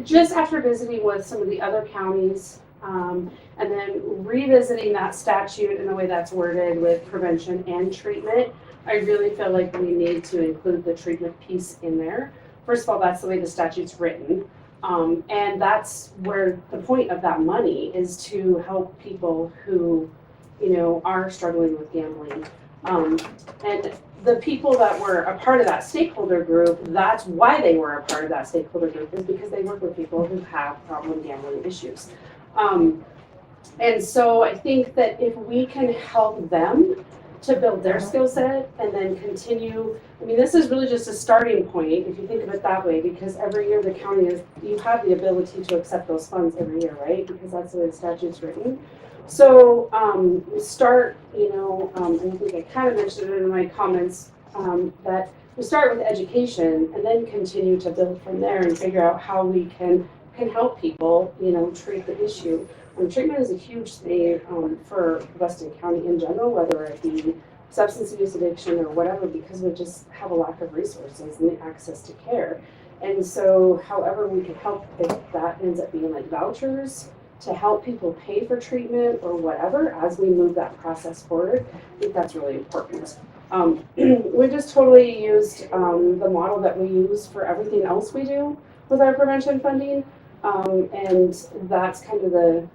just after visiting with some of the other counties, and then revisiting that statute and the way that's worded with prevention and treatment, I really feel like we need to include the treatment piece in there. First of all, that's the way the statute's written. And that's where the point of that money is, to help people who, are struggling with gambling. And the people that were a part of that stakeholder group, that's why they were a part of that stakeholder group, is because they work with people who have problem gambling issues. And so I think that if we can help them to build their skill set and then continue, this is really just a starting point, if you think of it that way, because every year the county you have the ability to accept those funds every year, right? Because that's the way the statute's written. So we start, and I think I kind of mentioned it in my comments, that we start with education and then continue to build from there and figure out how we can help people, treat the issue. Treatment is a huge thing for Weston County in general, whether it be substance abuse addiction or whatever, because we just have a lack of resources and access to care. And so however we can help, if that ends up being like vouchers to help people pay for treatment or whatever, as we move that process forward, I think that's really important. We just totally used the model that we use for everything else we do with our prevention funding. And that's kind of the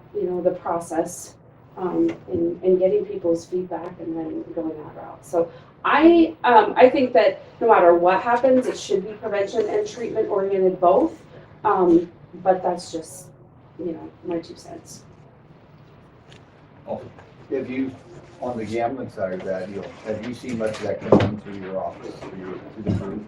process in getting people's feedback and then going that route. So I think that no matter what happens, it should be prevention and treatment oriented both. But that's just, my 2 cents. Have you, on the gambling side of that deal, have you seen much of that coming through your office, through the group?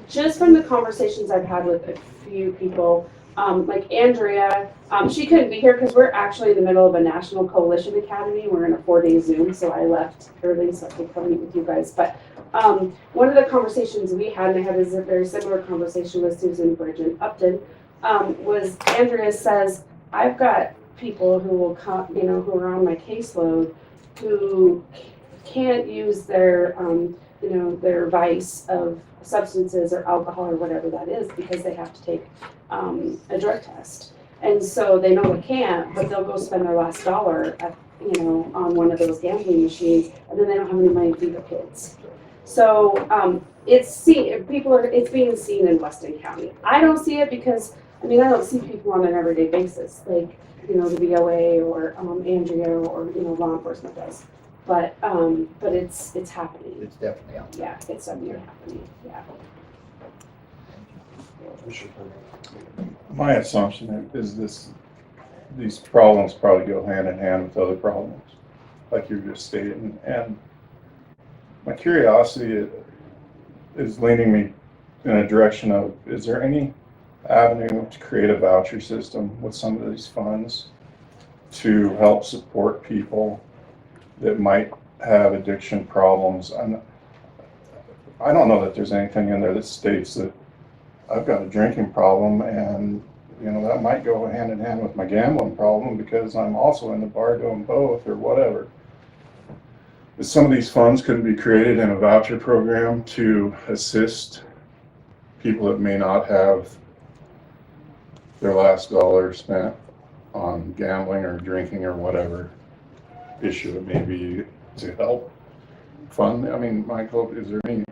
just from the conversations I've had with a few people, like Andrea, she couldn't be here because we're actually in the middle of a National Coalition Academy. We're in a 4-day Zoom, so I left early so I could come meet with you guys. But one of the conversations we had, and I had a very similar conversation with Susan Bridge in Upton, was Andrea says, I've got people who will come, you know, who are on my caseload who can't use their, you know, their vice of substances or alcohol or whatever that is because they have to take a drug test. And so they know they can't, but they'll go spend their last dollar at, you know, on one of those gambling machines, and then they don't have any money to feed their kids. So it's being seen in Weston County. I don't see it because, I mean, I don't see people on an everyday basis, like, you know, the BOA or Andrea or, you know, law enforcement does. But it's happening. It's definitely out. Yeah, it's definitely happening, yeah. My assumption is these problems probably go hand in hand with other problems, like you just stated. And my curiosity is leading me in a direction of, is there any avenue to create a voucher system with some of these funds to help support people that might have addiction problems? I don't know that there's anything in there that states that I've got a drinking problem, and you know that might go hand in hand with my gambling problem because I'm also in the bar doing both or whatever. But some of these funds could be created in a voucher program to assist people that may not have their last dollar spent on gambling or drinking or whatever issue it may be, to help fund. I mean, Michael, is there any, do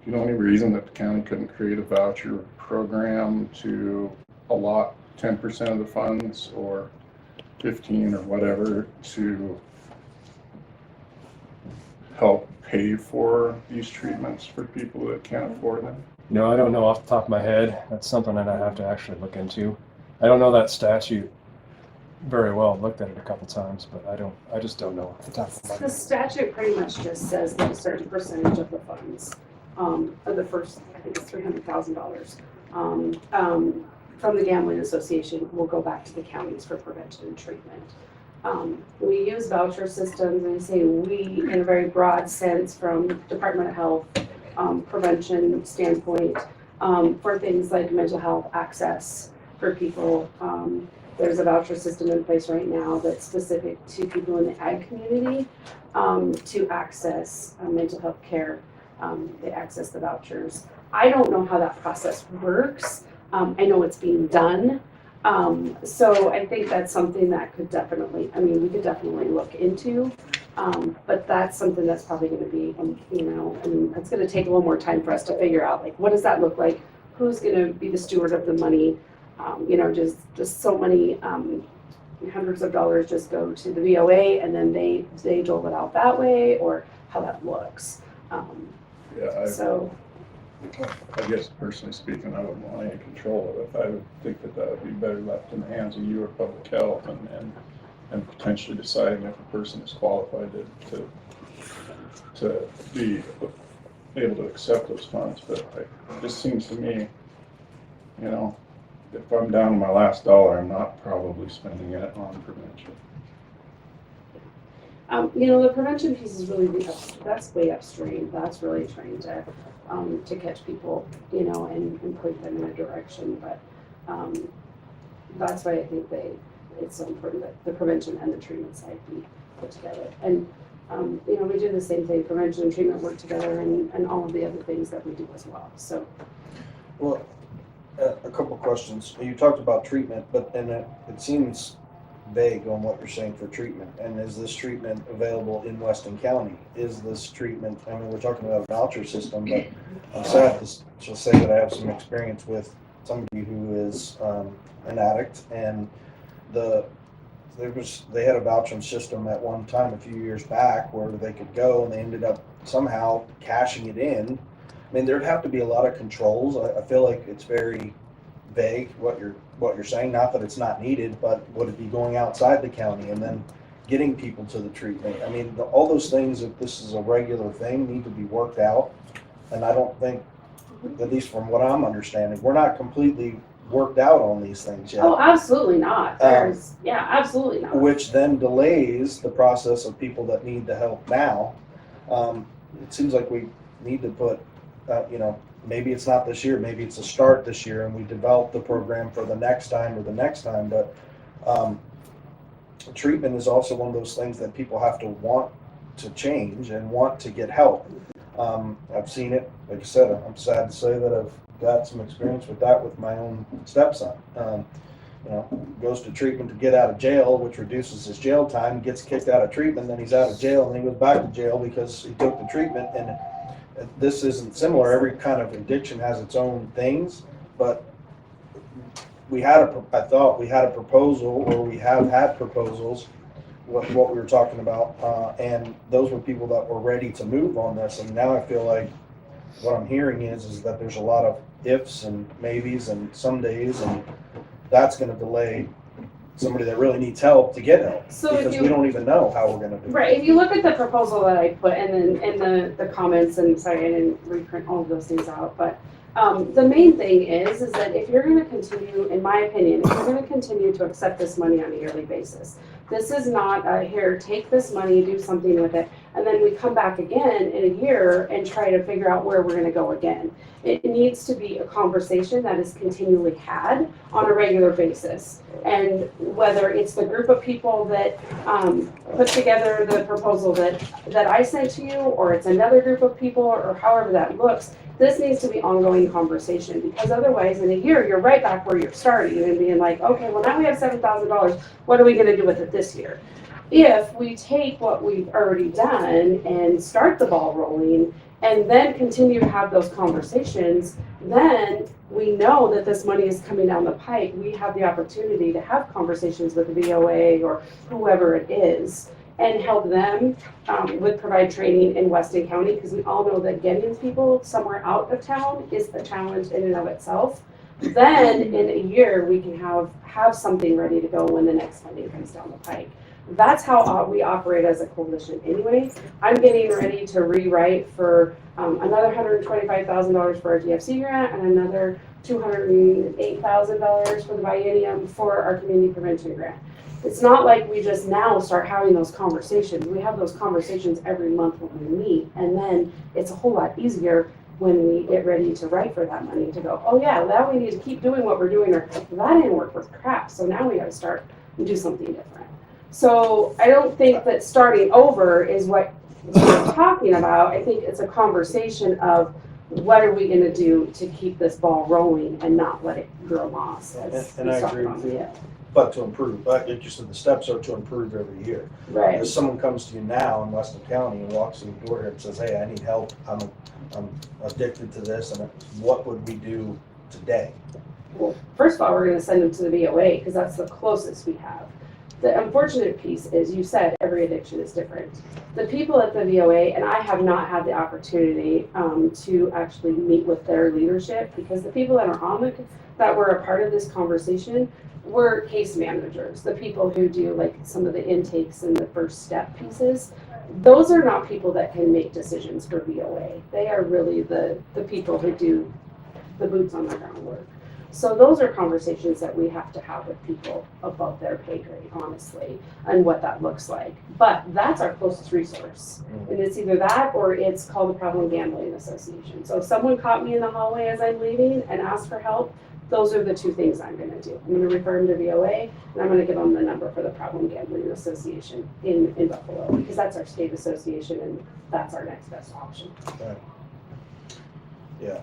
you know any reason that the county couldn't create a voucher program to allot 10% of the funds or 15 or whatever to help pay for these treatments for people that can't afford them? No, I don't know off the top of my head. That's something that I have to actually look into. I don't know that statute very well. I've looked at it a couple times, but I just don't know off the top of my The head. statute pretty much just says that a certain percentage of the funds, of the first, I think it's $300,000, from the Gambling Association will go back to the counties for prevention and treatment. We use voucher systems, and I say we in a very broad sense from Department of Health, prevention standpoint, for things like mental health access for people. There's a voucher system in place right now that's specific to people in the ag community to access mental health care. They access the vouchers. I don't know how that process works. I know it's being done. So I think that's something that could definitely, I mean, we could definitely look into. But that's something that's probably going to be, you know, and it's going to take a little more time for us to figure out, like, what does that look like? Who's going to be the steward of the money? You know, just so many hundreds of dollars just go to the VOA and then they dole it out that way, or how that looks. So I guess personally speaking, I wouldn't want any control of it. I would think that would be better left in the hands of you or public health and potentially deciding if a person is qualified to be able to accept those funds. But it just seems to me, you know, if I'm down to my last dollar, I'm not probably spending it on prevention. you know, the prevention piece is really that's way upstream. That's really trying to catch people, you know, and point them in a direction. But that's why I think it's so important that the prevention and the treatment side be put together. And you know, we do the same thing, prevention and treatment work together, and all of the other things that we do as well. So, Well, a couple questions. You talked about treatment, but it seems vague on what you're saying for treatment. And is this treatment available in Weston County? Is this treatment, I mean, we're talking about a voucher system, but I'm sad to say that I have some experience with somebody who is an addict, and they had a voucher system at one time a few years back where they could go, and they ended up somehow cashing it in. I mean, there'd have to be a lot of controls. I feel like it's very vague what you're saying. Not that it's not needed, but would it be going outside the county and then getting people to the treatment? I mean, all those things, if this is a regular thing, need to be worked out. And I don't think at least from what I'm understanding. We're not completely worked out on these things yet. Oh, absolutely not. There's, yeah, absolutely not. Which then delays the process of people that need the help now. It seems like we need to put, maybe it's not this year, maybe it's a start this year, and we develop the program for the next time or the next time, but treatment is also one of those things that people have to want to change and want to get help. I've seen it, like I said, I'm sad to say that I've got some experience with that with my own stepson. Goes to treatment to get out of jail, which reduces his jail time, gets kicked out of treatment, then he's out of jail, and then he goes back to jail because he took the treatment. And this isn't similar. Every kind of addiction has its own things, but I thought we had a proposal, or we have had proposals, what we were talking about, and those were people that were ready to move on this. And now I feel like what I'm hearing is that there's a lot of ifs and maybes and some days, and that's going to delay somebody that really needs help to get help, So because we don't even know how we're going to do it. Right, if you look at the proposal that I put and then the comments, and sorry, I didn't reprint all of those things out, but the main thing is that if you're gonna continue, in my opinion, if you're gonna continue to accept this money on a yearly basis, this is not a, here, take this money, do something with it, and then we come back again in a year and try to figure out where we're gonna go again. It needs to be a conversation that is continually had on a regular basis. And whether it's the group of people that put together the proposal that I sent to you, or it's another group of people, or however that looks, this needs to be ongoing conversation, because otherwise in a year, you're right back where you're starting and being like, okay, well now we have $7,000, what are we gonna do with it this year? If we take what we've already done and start the ball rolling, and then continue to have those conversations, then we know that this money is coming down the pike. We have the opportunity to have conversations with the VOA or whoever it is, and help them with provide training in Weston County, because we all know that getting people somewhere out of town is a challenge in and of itself. Then in a year, we can have something ready to go when the next funding comes down the pike. That's how we operate as a coalition anyway. I'm getting ready to rewrite for another $125,000 for our GFC grant and another $208,000 for the biennium for our community prevention grant. It's not like we just now start having those conversations. We have those conversations every month when we meet, and then it's a whole lot easier when we get ready to write for that money to go, oh yeah, now we need to keep doing what we're doing, or that didn't work with crap, so now we gotta start and do something different. So I don't think that starting over is what we're talking about. I think it's a conversation of what are we gonna do to keep this ball rolling and not let it grow moss. And I agree with you, but to improve, but like you said, the steps are to improve every year. Right. If someone comes to you now in Weston County and walks in the door here and says, hey, I need help, I'm addicted to this, and what would we do today? Well, first of all, we're gonna send them to the VOA, because that's the closest we have. The unfortunate piece is, you said every addiction is different. The people at the VOA, and I have not had the opportunity to actually meet with their leadership, because the people that are that were a part of this conversation were case managers, the people who do like some of the intakes and the first step pieces. Those are not people that can make decisions for VOA. They are really the people who do the boots on the ground work. So those are conversations that we have to have with people above their pay grade, honestly, and what that looks like. But that's our closest resource. And it's either that or it's called the Problem Gambling Association. So if someone caught me in the hallway as I'm leaving and asked for help, those are the two things I'm gonna do. I'm gonna refer them to VOA, and I'm gonna give them the number for the Problem Gambling Association in Buffalo, because that's our state association and that's our next best option. Right. Yeah,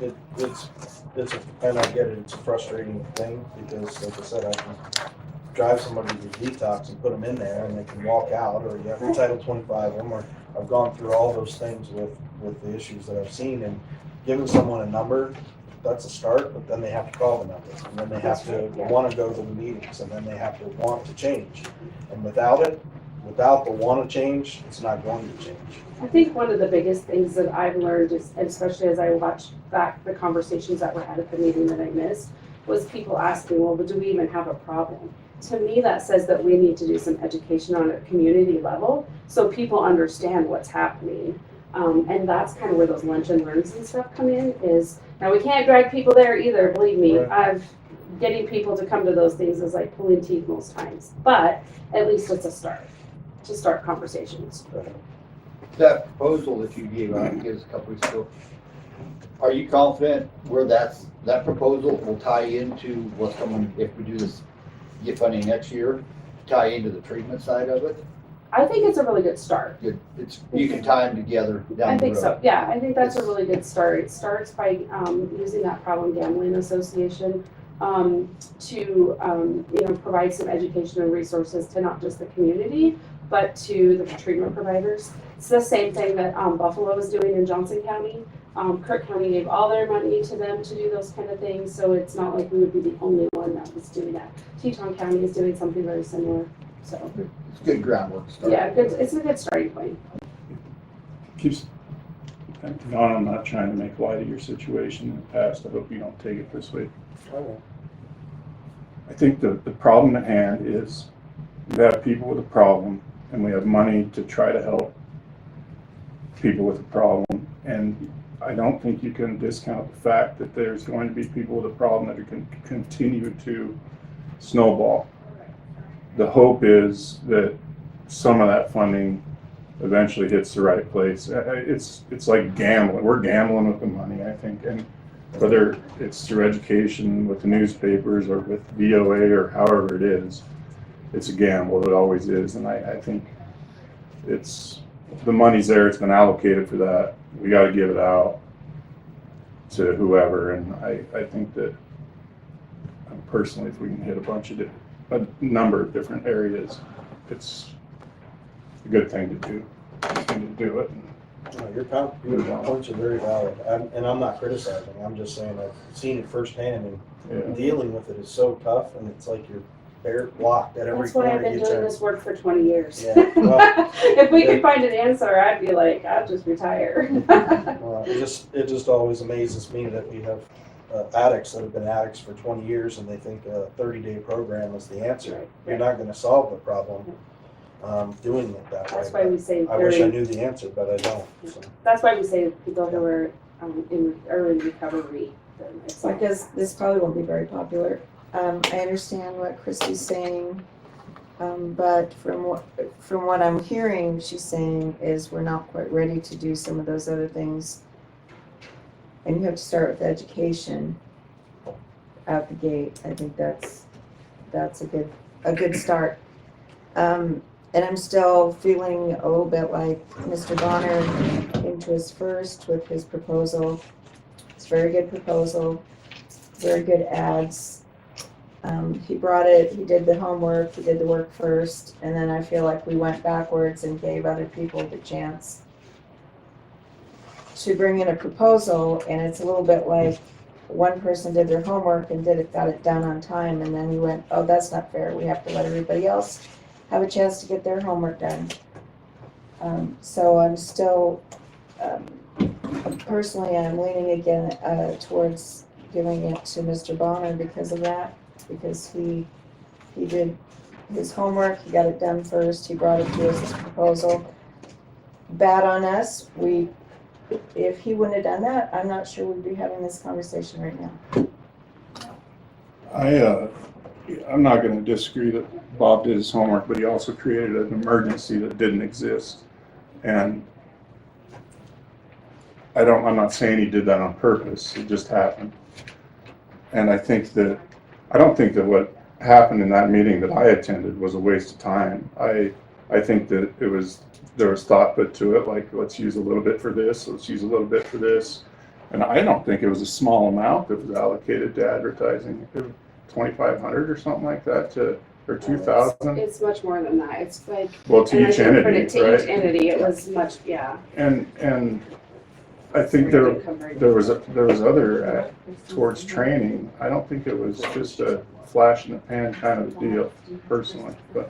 and I get it, it's a frustrating thing, because like I said, I can drive somebody to detox and put them in there and they can walk out, or you have to Title 25 them, or I've gone through all those things with the issues that I've seen, and giving someone a number, that's a start, but then they have to call the number, and then they have to want to go to the meetings, and then they have to want to change. And without the want to change, it's not going to change. I think one of the biggest things that I've learned is, especially as I watched back the conversations that were had at the meeting that I missed, was people asking, well, but do we even have a problem? To me, that says that we need to do some education on a community level so people understand what's happening. And that's kind of where those lunch and learns and stuff come in is, now we can't drag people there either, believe me. Right. Getting people to come to those things is like pulling teeth most times, but at least it's a start, to start conversations. That proposal that you gave out, give us a couple weeks ago, are you confident where that proposal will tie into what's coming if we do this, get funding next year, tie into the treatment side of it? I think it's a really good start. You can tie them together down the road. I think so, yeah, I think that's a really good start. It starts by using that Problem Gambling Association to provide some education and resources to not just the community, but to the treatment providers. It's the same thing that Buffalo is doing in Johnson County. Kirk County gave all their money to them to do those kind of things, so it's not like we would be the only one that was doing that. Teton County is doing something very similar, so. It's good groundwork to start. Yeah, it's a good starting point. Keeps, Don, I'm not trying to make light of your situation in the past. I hope you don't take it this way. I think the problem at hand is we have people with a problem and we have money to try to help people with a problem. And I don't think you can discount the fact that there's going to be people with a problem that are going to continue to snowball. The hope is that some of that funding eventually hits the right place. It's like gambling. We're gambling with the money, I think, and whether it's through education with the newspapers or with VOA or however it is, it's a gamble. It always is, and I think the money's there. It's been allocated for that. We got to give it out to whoever, and I think that personally, if we can hit a number of different areas, it's a good thing to do. Good thing to do it. No, your points are very valid, and I'm not criticizing. I'm just saying I've seen it firsthand, and dealing with it is so tough, and it's like you're blocked at every That's why corner I've been you doing turn. this work for 20 years. Yeah, well, If we could find an answer, I'd be like, I'll just retire. it just always amazes me that we have addicts that have been addicts for 20 years, and they think a 30-day program is the answer. Right. You're not going to solve the problem doing it that way. That's why we say I wish I knew the answer, but I don't. So. That's why we say people who are in early recovery. It's like, Because this probably won't be very popular. I understand what Christy's saying, but from what I'm hearing, she's saying is we're not quite ready to do some of those other things. And you have to start with education out the gate. I think that's a good start. And I'm still feeling a little bit like Mr. Bonner came to us first with his proposal. It's a very good proposal, very good ads. He brought it, he did the homework, he did the work first, and then I feel like we went backwards and gave other people the chance to bring in a proposal, and it's a little bit like one person did their homework and got it done on time, and then we went, oh, that's not fair, we have to let everybody else have a chance to get their homework done. So I'm still, personally, I'm leaning again towards giving it to Mr. Bonner because of that, because he did his homework, he got it done first, he brought it to us as a proposal. Bad on us, if he wouldn't have done that, I'm not sure we'd be having this conversation right now. I'm not going to disagree that Bob did his homework, but he also created an emergency that didn't exist. And I'm not saying he did that on purpose, it just happened. And I don't think that what happened in that meeting that I attended was a waste of time. I think that there was thought put to it, like, let's use a little bit for this, let's use a little bit for this. And I don't think it was a small amount that was allocated to advertising. It was $2,500 or something like that, or $2,000. it's much more than that. It's like, Well, to and I each think for entity, to right? each entity, it was much, yeah. And I think there was other towards training. I don't think it was just a flash in the pan kind of deal, personally. But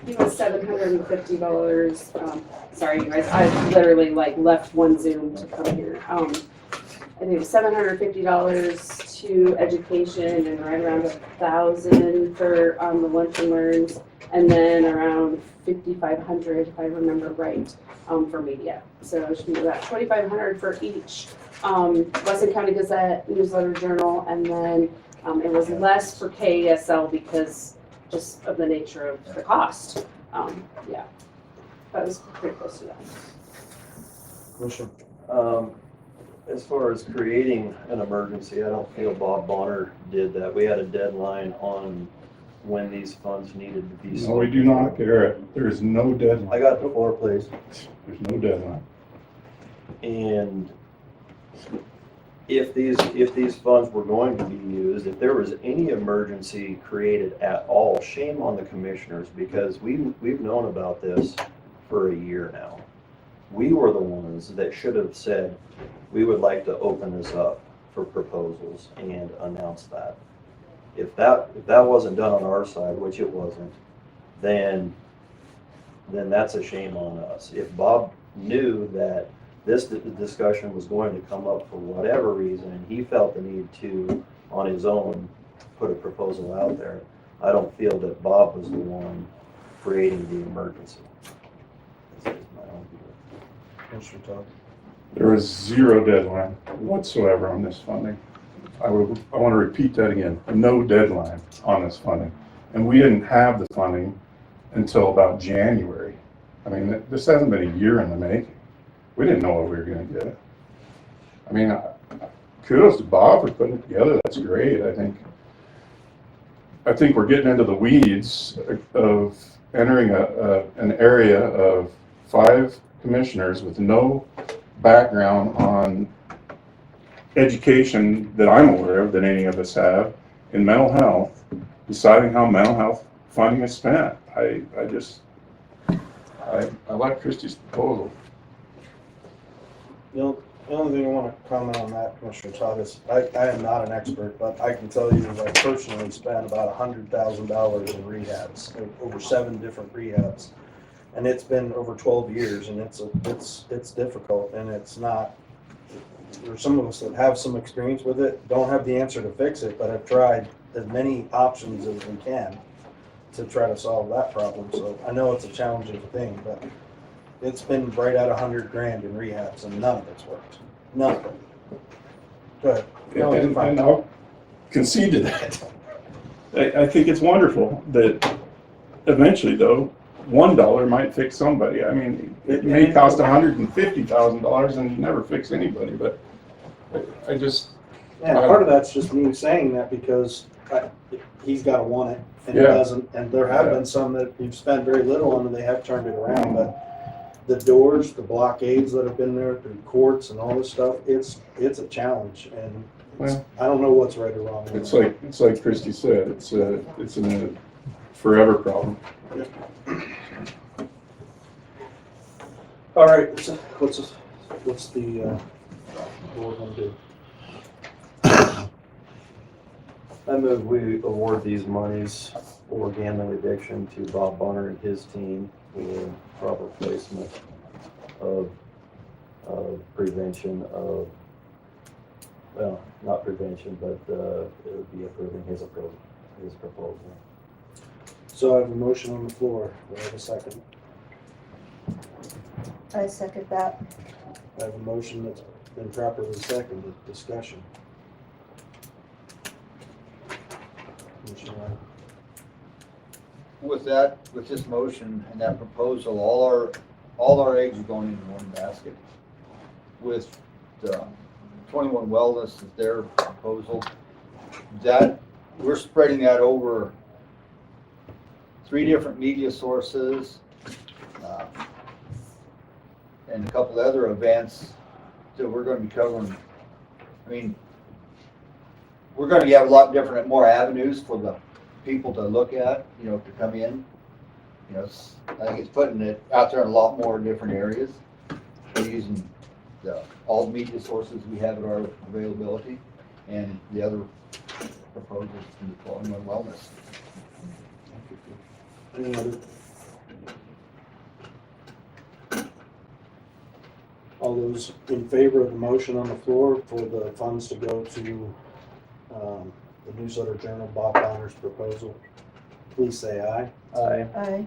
It was $750. Sorry, you guys, I literally left one Zoom to come here. I think it was $750 to education and right around $1,000 for the lunch and learns, and then around $5,500, if I remember right, for media. So it should be about $2,500 for each Weston County Gazette, Newsletter Journal, and then it was less for KESL because just of the nature of the cost. Yeah, that was pretty close to that. Commissioner, As far as creating an emergency, I don't feel Bob Bonner did that. We had a deadline on when these funds needed to be. No, we do not, Garrett. There's no I deadline. got the floor, please. There's no deadline. And if these funds were going to be used, if there was any emergency created at all, shame on the commissioners, because we've known about this for a year now. We were the ones that should have said, we would like to open this up for proposals and announce that. If that wasn't done on our side, which it wasn't, then that's a shame on us. If Bob knew that this discussion was going to come up for whatever reason, and he felt the need to, on his own, put a proposal out there, I don't feel that Bob was the one creating the emergency. That's my own view. Commissioner Todd. There is zero deadline whatsoever on this funding. I want to repeat that again. No deadline on this funding. And we didn't have the funding until about January. I mean, this hasn't been a year in the making. We didn't know what we were going to get. I mean, kudos to Bob for putting it together. That's great. I think we're getting into the weeds of entering an area of 5 commissioners with no background on education that I'm aware of, that any of us have, in mental health, deciding how mental health funding is spent. I like Christie's proposal. The only thing I want to comment on that, Commissioner Todd, is I am not an expert, but I can tell you that I personally spent about $100,000 in rehabs, over 7 different rehabs. And it's been over 12 years, and it's difficult, and it's not, there's some of us that have some experience with it, don't have the answer to fix it, but have tried as many options as we can to try to solve that problem. So I know it's a challenging thing, but it's been right at $100,000 in rehabs, and none of it's worked. None of it. Go ahead. No, you're fine. And I'll concede to that. I think it's wonderful that eventually, though, $1 might fix somebody. I mean, it may cost $150,000 and never fix anybody, but I just. Yeah, part of that's just me saying that because he's got to want it, and he doesn't. And there have been some that we've spent very little on, and they have turned it around. But the doors, the blockades that have been there through courts and all this stuff, it's a challenge, and I don't know what's right or wrong. It's like Christy said, it's a forever problem. All right, so what's the board want to do? I move we award these monies for gambling addiction to Bob Bonner and his team for proper placement of prevention of, well, not prevention, but it would be approving his proposal. So I have a motion on the floor. Do I have a second? I second that. I have a motion that's been properly seconded. Discussion. Commissioner Ryan. With this motion and that proposal, all our eggs are going into one basket. With the 21 Wellness is their proposal, that we're spreading that over 3 different media sources, and a couple other events that we're going to be covering. I mean, we're going to have a lot different, more avenues for the people to look at, to come in. I think it's putting it out there in a lot more different areas. We're using all the media sources we have at our availability, and the other proposals from the 21 Wellness. Any other? All those in favor of the motion on the floor for the funds to go to the Newsletter Journal, Bob Bonner's proposal, please say aye. Aye. Aye.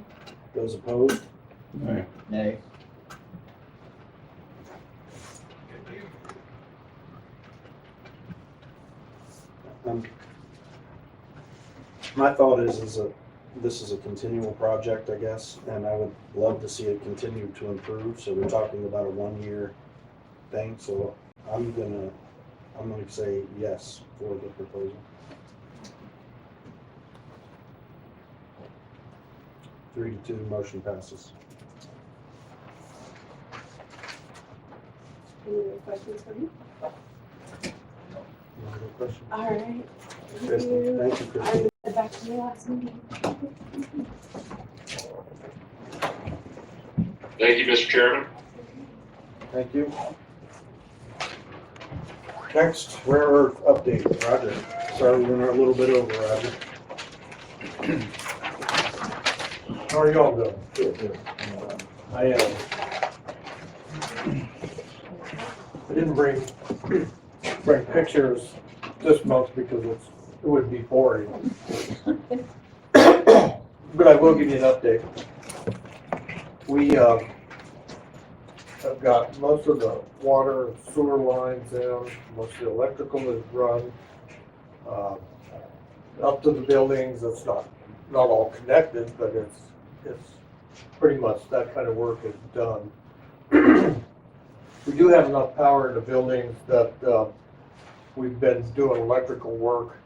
Those opposed? Nay. Um, My thought is this is a continual project, I guess, and I would love to see it continue to improve. So we're talking about a 1-year thing, so I'm gonna say yes for the proposal. 3-2, motion passes. Any other questions for me? Any other questions? All right. Thank Kristen, you. thank you, I'm Kristen. gonna head back to the last meeting. Thank you, Mr. Chairman. Thank you. Next, rare earth update, Roger. Sorry, we went a little bit over, Roger. How are y'all doing? Good. I didn't bring pictures this month because it would be boring. But I will give you an update. We have got most of the water and sewer lines in, most of the electrical is run. Up to the buildings, it's not all connected, but it's pretty much that kind of work is done. We do have enough power in the buildings that we've been doing electrical work,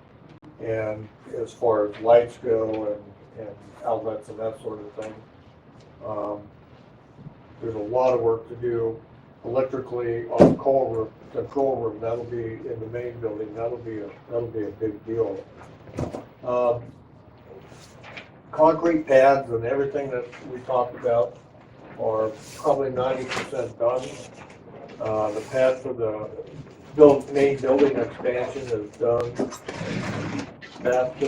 and as far as lights go and outlets and that sort of thing. There's a lot of work to do electrically on the control room. That'll be in the main building. That'll be a big deal. Concrete pads and everything that we talked about are probably 90% done. The pad for the main building expansion is done. That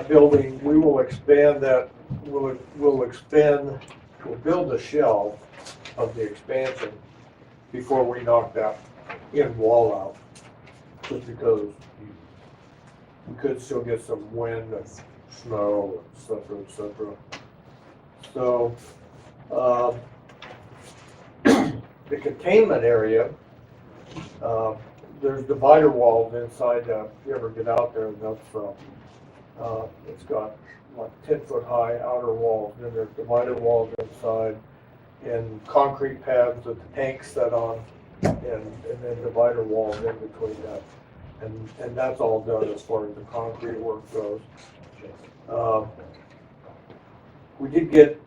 building, we will expand that. We'll build the shell of the expansion before we knock that in wall out, just because we could still get some wind and snow, et cetera, et cetera. So, the containment area, there's divider walls inside that. If you ever get out there, it's got like 10-foot high outer walls, and then there's divider walls inside, and concrete pads that the tanks set on, and then divider walls in between that. And that's all done as far as the concrete work goes. We did get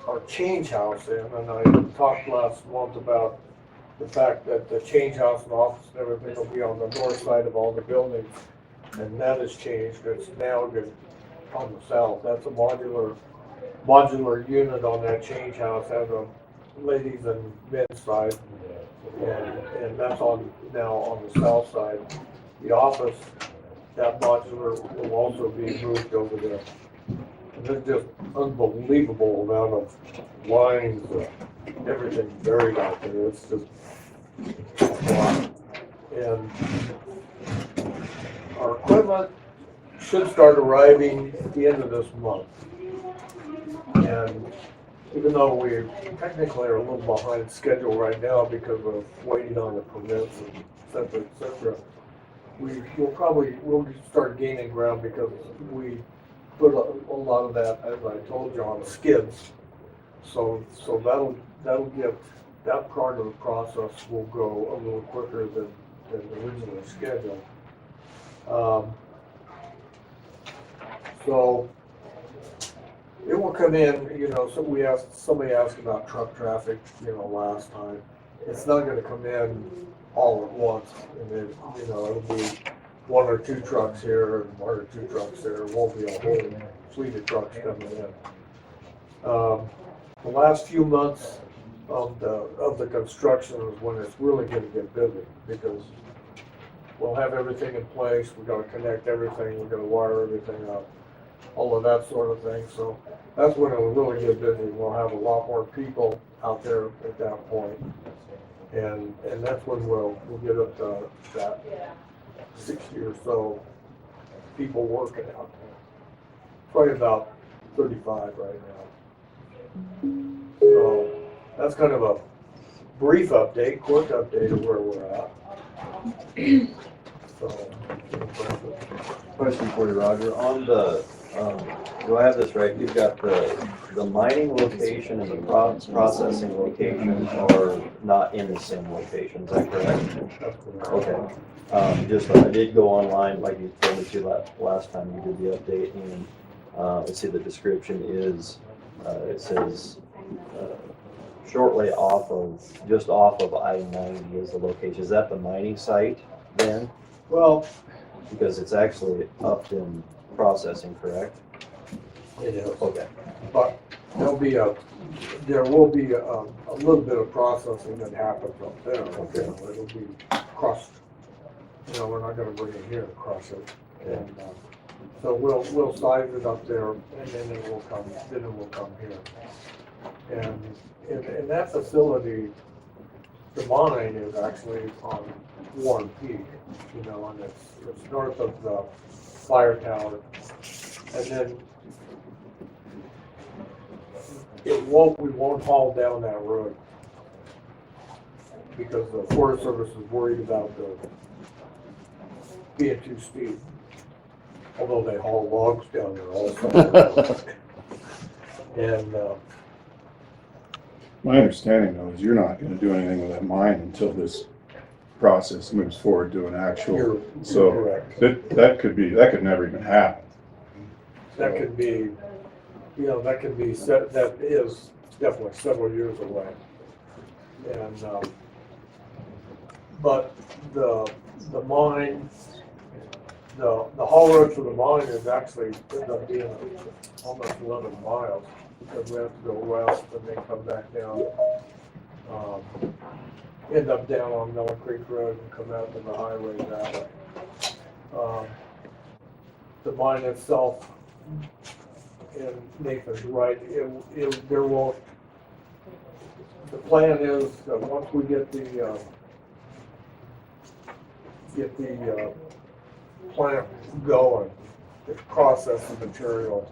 our change house in, and I talked last month about the fact that the change house and office and everything will be on the north side of all the buildings, and that has changed. It's now on the south. That's a modular unit on that change house, has a ladies and men's side, and that's now on the south side. The office, that modular will also be moved over there. And there's just unbelievable amount of lines, everything buried out there. It's just a lot. And our equipment should start arriving at the end of this month. And even though we technically are a little behind schedule right now because of waiting on the permits and et cetera, we'll start gaining ground because we put a lot of that, as I told you, on skids. So that'll get, that part of the process will go a little quicker than originally scheduled. So it will come in, so somebody asked about truck traffic, last time. It's not gonna come in all at once, and then, it'll be 1 or 2 trucks here and 1 or 2 trucks there. It won't be a whole fleet of trucks coming in. The last few months of the construction is when it's really gonna get busy, because we'll have everything in place, we're gonna connect everything, we're gonna wire everything up, all of that sort of thing. So that's when it'll really get busy. We'll have a lot more people out there at that point. And that's when we'll get up to that 60 or so people working out there. Probably about 35 right now. So that's kind of a brief update, quick update of where we're at. So, Question for you, Roger. On the, do I have this right? You've got the mining location and the processing location are not in the same location, is that correct? Okay. Just, I did go online, like you told me to last time you did the update, and let's see, the description is, it says, shortly off of, just off of I-90 is the location. Is that the mining site then? well, Because it's actually up in processing, correct? it is. Okay. But there will be a little bit of processing that happens up there. Okay. It'll be crushed. We're not gonna bring it here and crush it. And, so we'll size it up there and then it will come here. And in that facility, the mine is actually on Warren Peak, and it's north of the fire tower. And then we won't haul down that road because the Forest Service is worried about being too steep. Although they haul logs down there also. And, My understanding though is you're not gonna do anything with that mine until this process moves forward to an actual, you're so correct. that could never even happen. That could be, that is definitely several years away. And, but the mine, the haul road for the mine is actually, ends up being almost 11 miles because we have to go west and then come back down. End up down on Mill Creek Road and come out to the highway that way. The mine itself, and Nathan's right, there won't, the plan is that once we get the plant going, to process the material,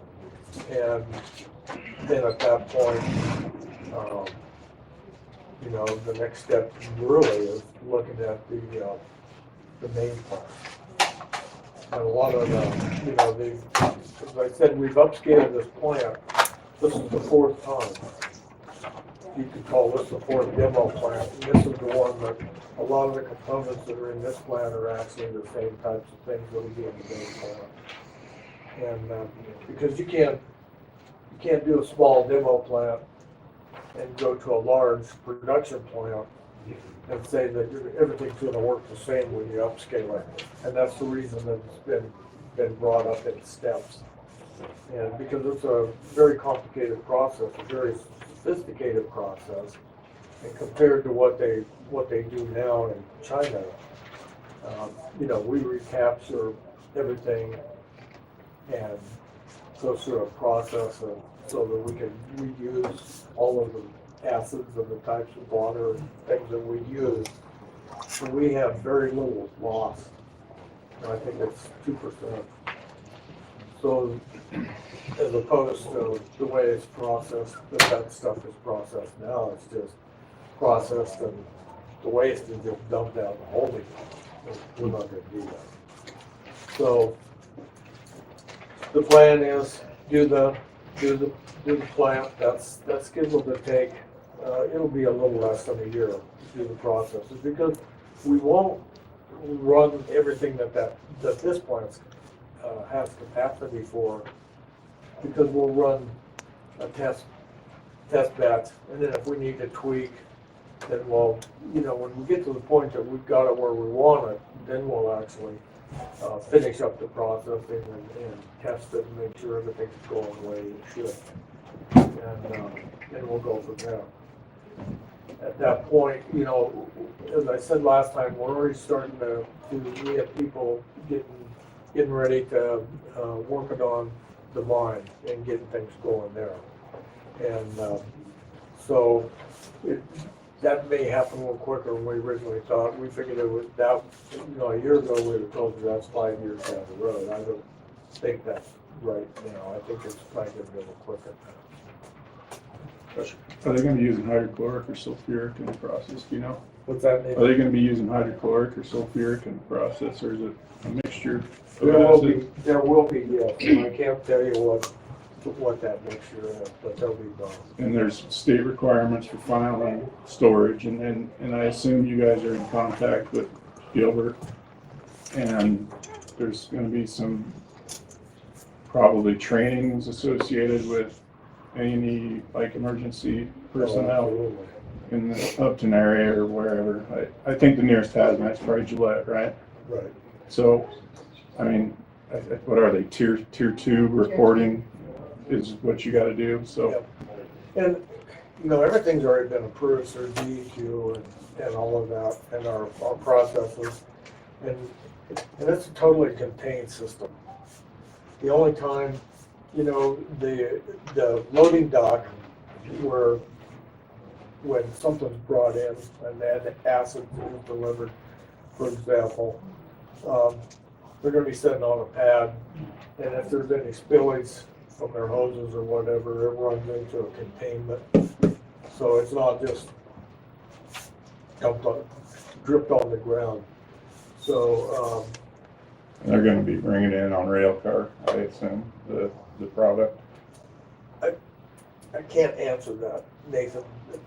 and then at that point, the next step really is looking at the main plant. And a lot of as I said, we've upscaled this plant. This is the fourth time. You could call this the fourth demo plant. And this is the one that a lot of the components that are in this plant are actually the same types of things that will be in the main plant. And because you can't do a small demo plant and go to a large production plant and say that everything's going to work the same when you upscale it. And that's the reason that it's been brought up in steps. And because it's a very complicated process, a very sophisticated process, and compared to what they do now in China, we recapture everything and go through a process so that we can reuse all of the acids and the types of water and things that we use. So we have very little loss. I think it's 2%. So as opposed to the way it's processed, that stuff is processed now, it's just processed and the waste is just dumped out the holding. We're not going to do that. So the plan is do the plant. That's scheduled to take. It'll be a little less than a year to do the processes because we won't run everything that this plant has capacity for, because we'll run a test batch, and then if we need to tweak, then we'll, when we get to the point that we've got it where we want it, then we'll actually finish up the processing and test it and make sure everything's going the way it should. And we'll go from there. At that point, as I said last time, we're already starting to we have people getting ready to working on the mine and getting things going there. And so that may happen a little quicker than we originally thought. We figured it was a year ago we were told you that's 5 years down the road. I don't think that's right now. I think it's probably gonna be a little quicker. Are they gonna be using hydrochloric or sulfuric in the process, do you know? What's that name? Are they gonna be using hydrochloric or sulfuric in the process, or is it a mixture of There will be, acids? yes, and I can't tell you what that mixture is, but there'll be both. And there's state requirements for filing storage, and I assume you guys are in contact with Gilbert, and there's gonna be some probably trainings associated with any, like, emergency personnel Absolutely. in the Upton area or wherever. I think the nearest hazmat's probably Gillette, right? Right. So, I mean, what are they, tier 2 reporting is what you gotta do, so. Yep. And, you know, everything's already been approved through DEQ and all of that, and our processes. And it's a totally contained system. The only time, you know, the loading dock when something's brought in and then acid is delivered, for example, they're gonna be sitting on a pad, and if there's any spillage from their hoses or whatever, it runs into a containment. So it's not just dripped on the ground. So, They're gonna be bringing it in on rail car, I assume, the product. I can't answer that, Nathan,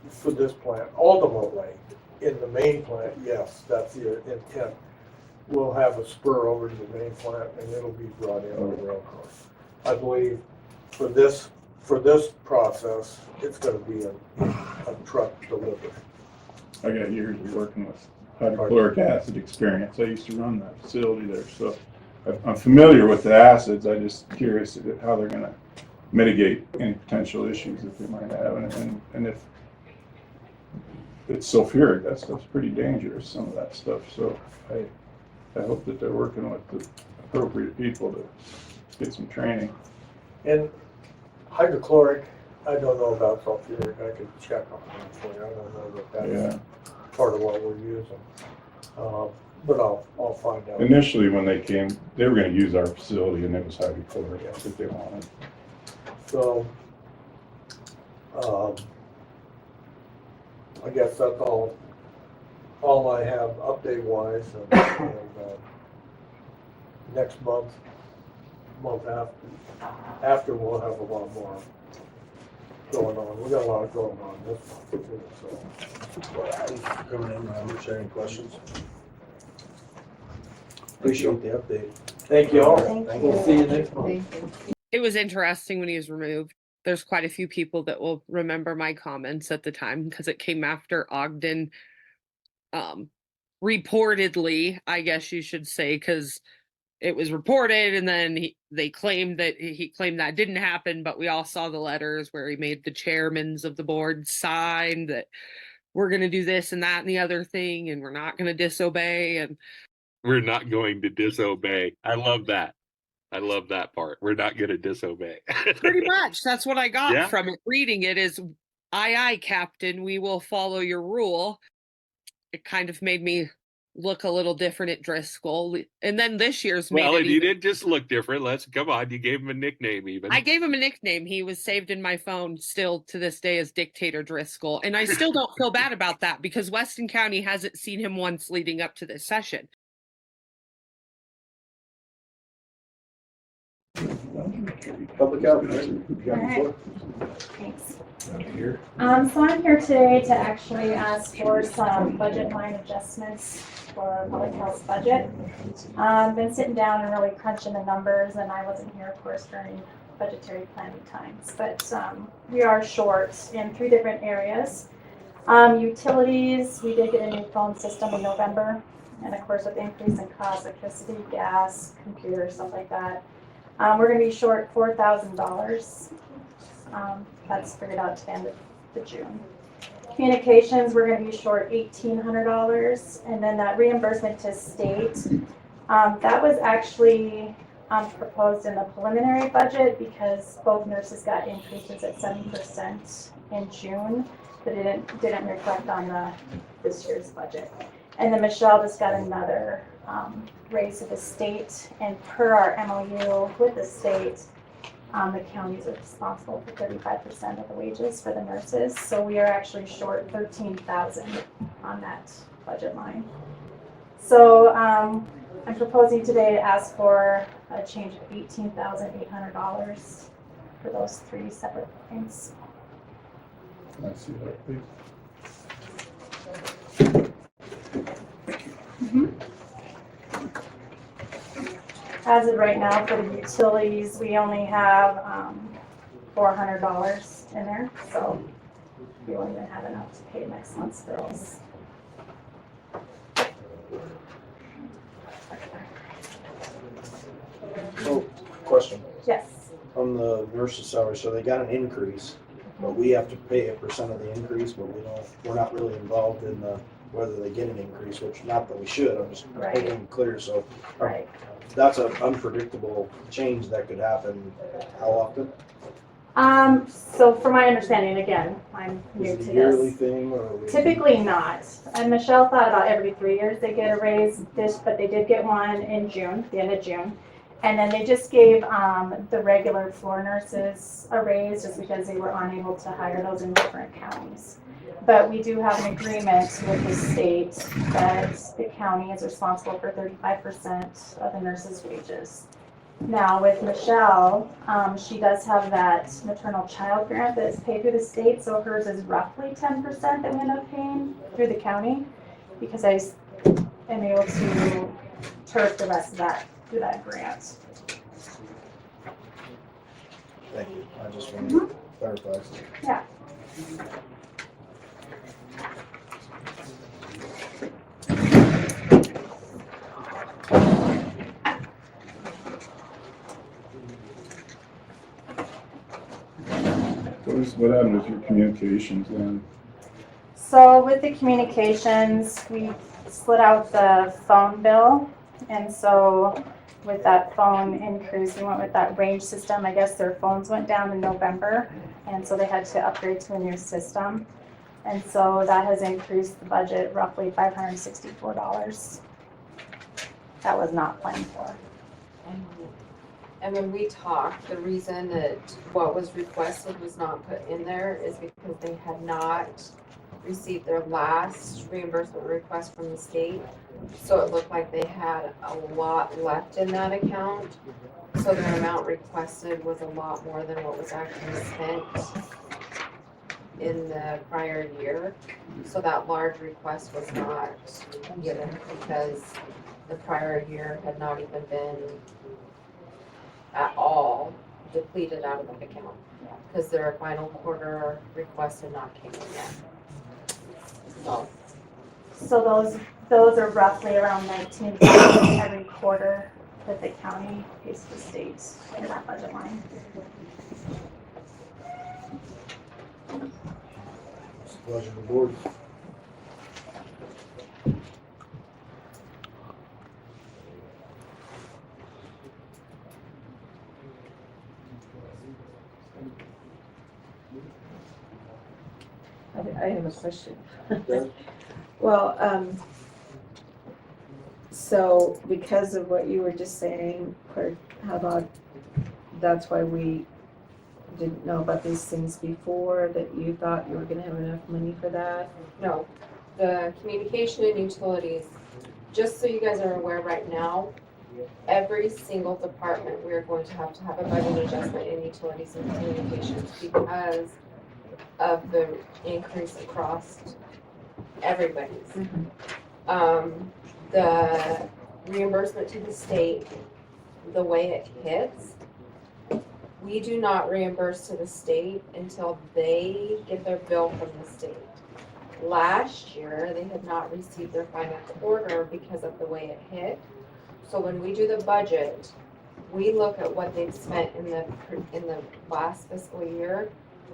for this plant. Ultimately, in the main plant, yes, that's the intent. We'll have a spur over to the main plant and it'll be brought in on a rail car. I believe for this process, it's gonna be a truck delivery. I got years of working with hydrochloric acid experience. I used to run that facility there, so I'm familiar with the acids. I'm just curious how they're gonna mitigate any potential issues that they might have. And if it's sulfuric, that stuff's pretty dangerous, some of that stuff. So I hope that they're working with the appropriate people to get some training. And hydrochloric, I don't know about sulfuric. I could check on that for you. I don't know that that's part of what we're using. But I'll find out. Initially, when they came, they were gonna use our facility and it was hydrochloric that they wanted. So, I guess that's all I have update wise, and next month after we'll have a lot more going on. We got a lot going on this month too, so. Thanks for coming in, Robert, sharing questions. Appreciate the update. Thank you all. Thank We'll you. see you next month. It was interesting when he was removed. There's quite a few people that will remember my comments at the time because it came after Ogden, reportedly, I guess you should say, because it was reported and then he claimed that didn't happen, but we all saw the letters where he made the chairmans of the board sign that we're going to do this and that and the other thing, and we're not going to disobey. And we're not going to disobey. I love that. I love that part. We're not going to disobey. pretty much that's what I got Yeah. from it. Reading it is, aye, Captain, we will follow your rule. It kind of made me look a little different at Driscoll. And then this year's made Well, it and you even. didn't just look different. Come on. You gave him a nickname even. I gave him a nickname. He was saved in my phone still to this day as Dictator Driscoll. And I still don't feel bad about that because Weston County hasn't seen him once leading up to this session. Public outreach. Alright. Thanks. So I'm here today to actually ask for some budget line adjustments for public health's budget. Been sitting down and really crunching the numbers, and I wasn't here, of course, during budgetary planning times, but we are short in 3 different areas. Utilities, we did get a new phone system in November, and of course with the increase in cost, electricity, gas, computers, stuff like that. We're going to be short $4,000. That's figured out to the end of the June. Communications, we're going to be short $1,800, and then that reimbursement to state, that was actually proposed in the preliminary budget because both nurses got increases at 7% in June, but it didn't reflect on this year's budget. And then Michelle just got another raise to the state, and per our MOU with the state, The counties are responsible for 35% of the wages for the nurses, so we are actually short 13,000 on that budget line. So I'm proposing today to ask for a change of $18,800 for those three separate things. Can I see that, please? As of right now, for the utilities, we only have $400 in there, so we won't even have enough to pay next month's bills. So, question, Yes. on the nurse's salary, so they got an increase, but we have to pay a percent of the increase, but we're not really involved in whether they get an increase, which, not that we should, I'm just Right. making it clear, so. Right. That's an unpredictable change that could happen, how often? So from my understanding, again, I'm new Is to it a yearly this. thing, or? Typically not. And Michelle thought about every 3 years they get a raise, but they did get one in June, the end of June. And then they just gave the regular floor nurses a raise just because they were unable to hire those in different counties. But we do have an agreement with the state that the county is responsible for 35% of the nurses' wages. Now with Michelle, she does have that maternal child grant that is paid through the state, so hers is roughly 10% that we end up paying through the county, because I am able to turf the rest of that through that grant. Thank you, I just wanted to clarify. Yeah. What happened with your communications then? So with the communications, we split out the phone bill, and so with that phone increase, we went with that range system. I guess their phones went down in November, and so they had to upgrade to a new system. And so that has increased the budget roughly $564. That was not planned for. And when we talked, the reason that what was requested was not put in there is because they had not received their last reimbursement request from the state. So it looked like they had a lot left in that account. So their amount requested was a lot more than what was actually spent in the prior year. So that large request was not given because the prior year had not even been at all depleted out of the account because their final quarter request had not came in yet. So those are roughly around $19,000 every quarter that the county pays the state in that budget line. It's a pleasure to board. I have a question. Okay. Well, so because of what you were just saying, or how about, that's why we didn't know about these things before, that you thought you were gonna have enough money for that? No, the communication and utilities, just so you guys are aware right now, every single department, we're going to have a budget adjustment in utilities and communications because of the increase across everybody's. The reimbursement to the state, the way it hits, we do not reimburse to the state until they get their bill from the state. Last year, they had not received their final quarter because of the way it hit. So when we do the budget, we look at what they've spent in the last fiscal year.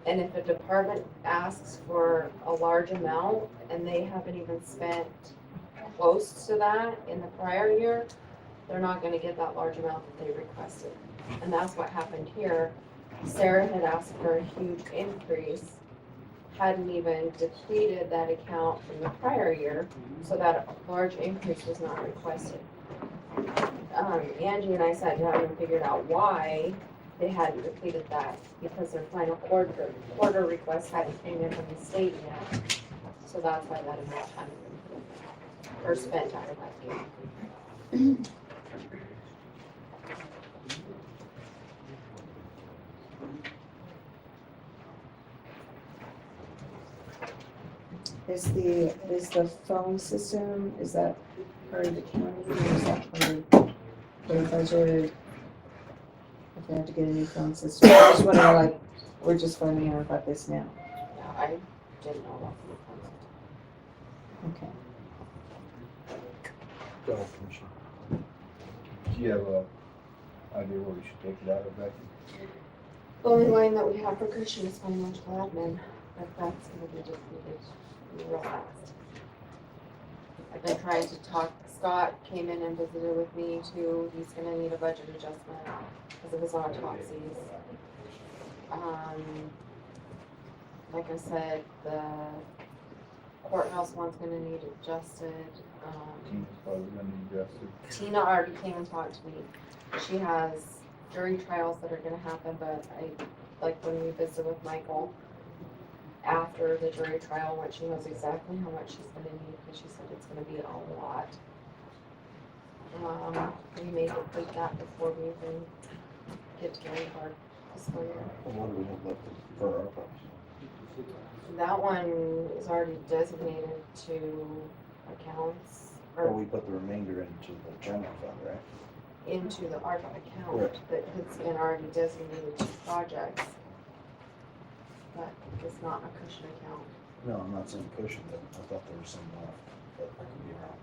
And if a department asks for a large amount and they haven't even spent close to that in the prior year, they're not gonna get that large amount that they requested. And that's what happened here. Sarah had asked for a huge increase, hadn't even depleted that account from the prior year, so that large increase was not requested. Angie and I sat down and figured out why, they hadn't depleted that because their final order request hadn't came in from the state yet. So that's why that amount hadn't been or spent out of that game. Is the phone system, is that part of the county or is that part of their budget? If they have to get a new phone system, I just wonder, like, we're just finding out about this now. Yeah, I didn't know about the Okay. Go ahead, Commissioner. Do you have a idea where we should take it out of, Becky? The only line that we have for cushion is financial admin, but that's gonna be depleted real fast. I've been trying to talk, Scott came in and visited with me too, he's gonna need a budget adjustment because of his autopsies. Like I said, the courthouse one's gonna need adjusted. Tina's probably gonna need adjusted. Tina already came and talked to me. She has jury trials that are gonna happen, but like when we visited with Michael, after the jury trial, when she knows exactly how much she's gonna need, because she said it's gonna be a lot. We may complete that before we even get to the end of our fiscal year. What do we have left for our ARPA? That one is already designated to accounts, Or or we put the remainder into the general fund, right? into the ARPA account, Right. but it's been already designated to projects. But it's not a cushion account. No, I'm not saying cushion, but I thought there was some left, but I could be wrong.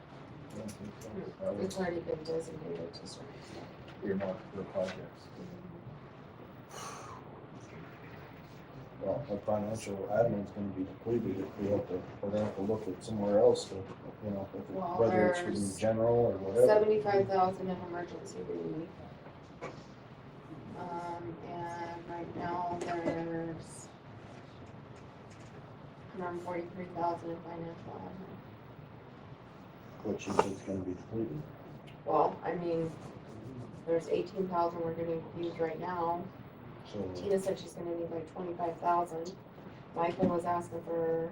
I don't think so. That was It's already been designated to certain stuff. earmarked for projects. Well, the financial admin's gonna be depleted if we're gonna have to look at somewhere else to, you know, Well, whether it's from there's general or whatever. 75,000 in emergency relief. And right now there's 143,000 in financial admin. Which you think is gonna be depleted. Well, I mean, there's 18,000 we're gonna use right now. So, Tina said she's gonna need like 25,000. Michael was asking for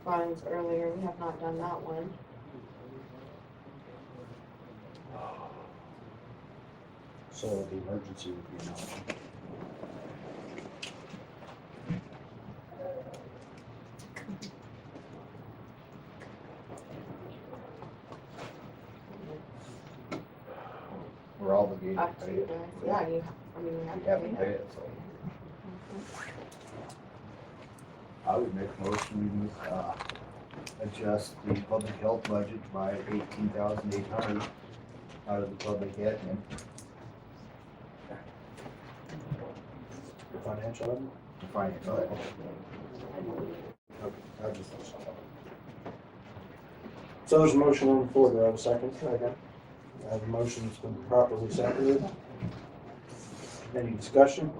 funds earlier, we have not done that one. so the emergency would be an option. We're obligated to Up to pay you it. guys, yeah, you, I mean, we We have have to to pay pay it. it, so. I would make a motion, we adjust the public health budget by 18,800 out of the public admin. The financial admin? The financial admin. Okay, I just. So there's a motion on the floor, do I have a second? Second. I have a motion that's been properly seconded. Any discussion?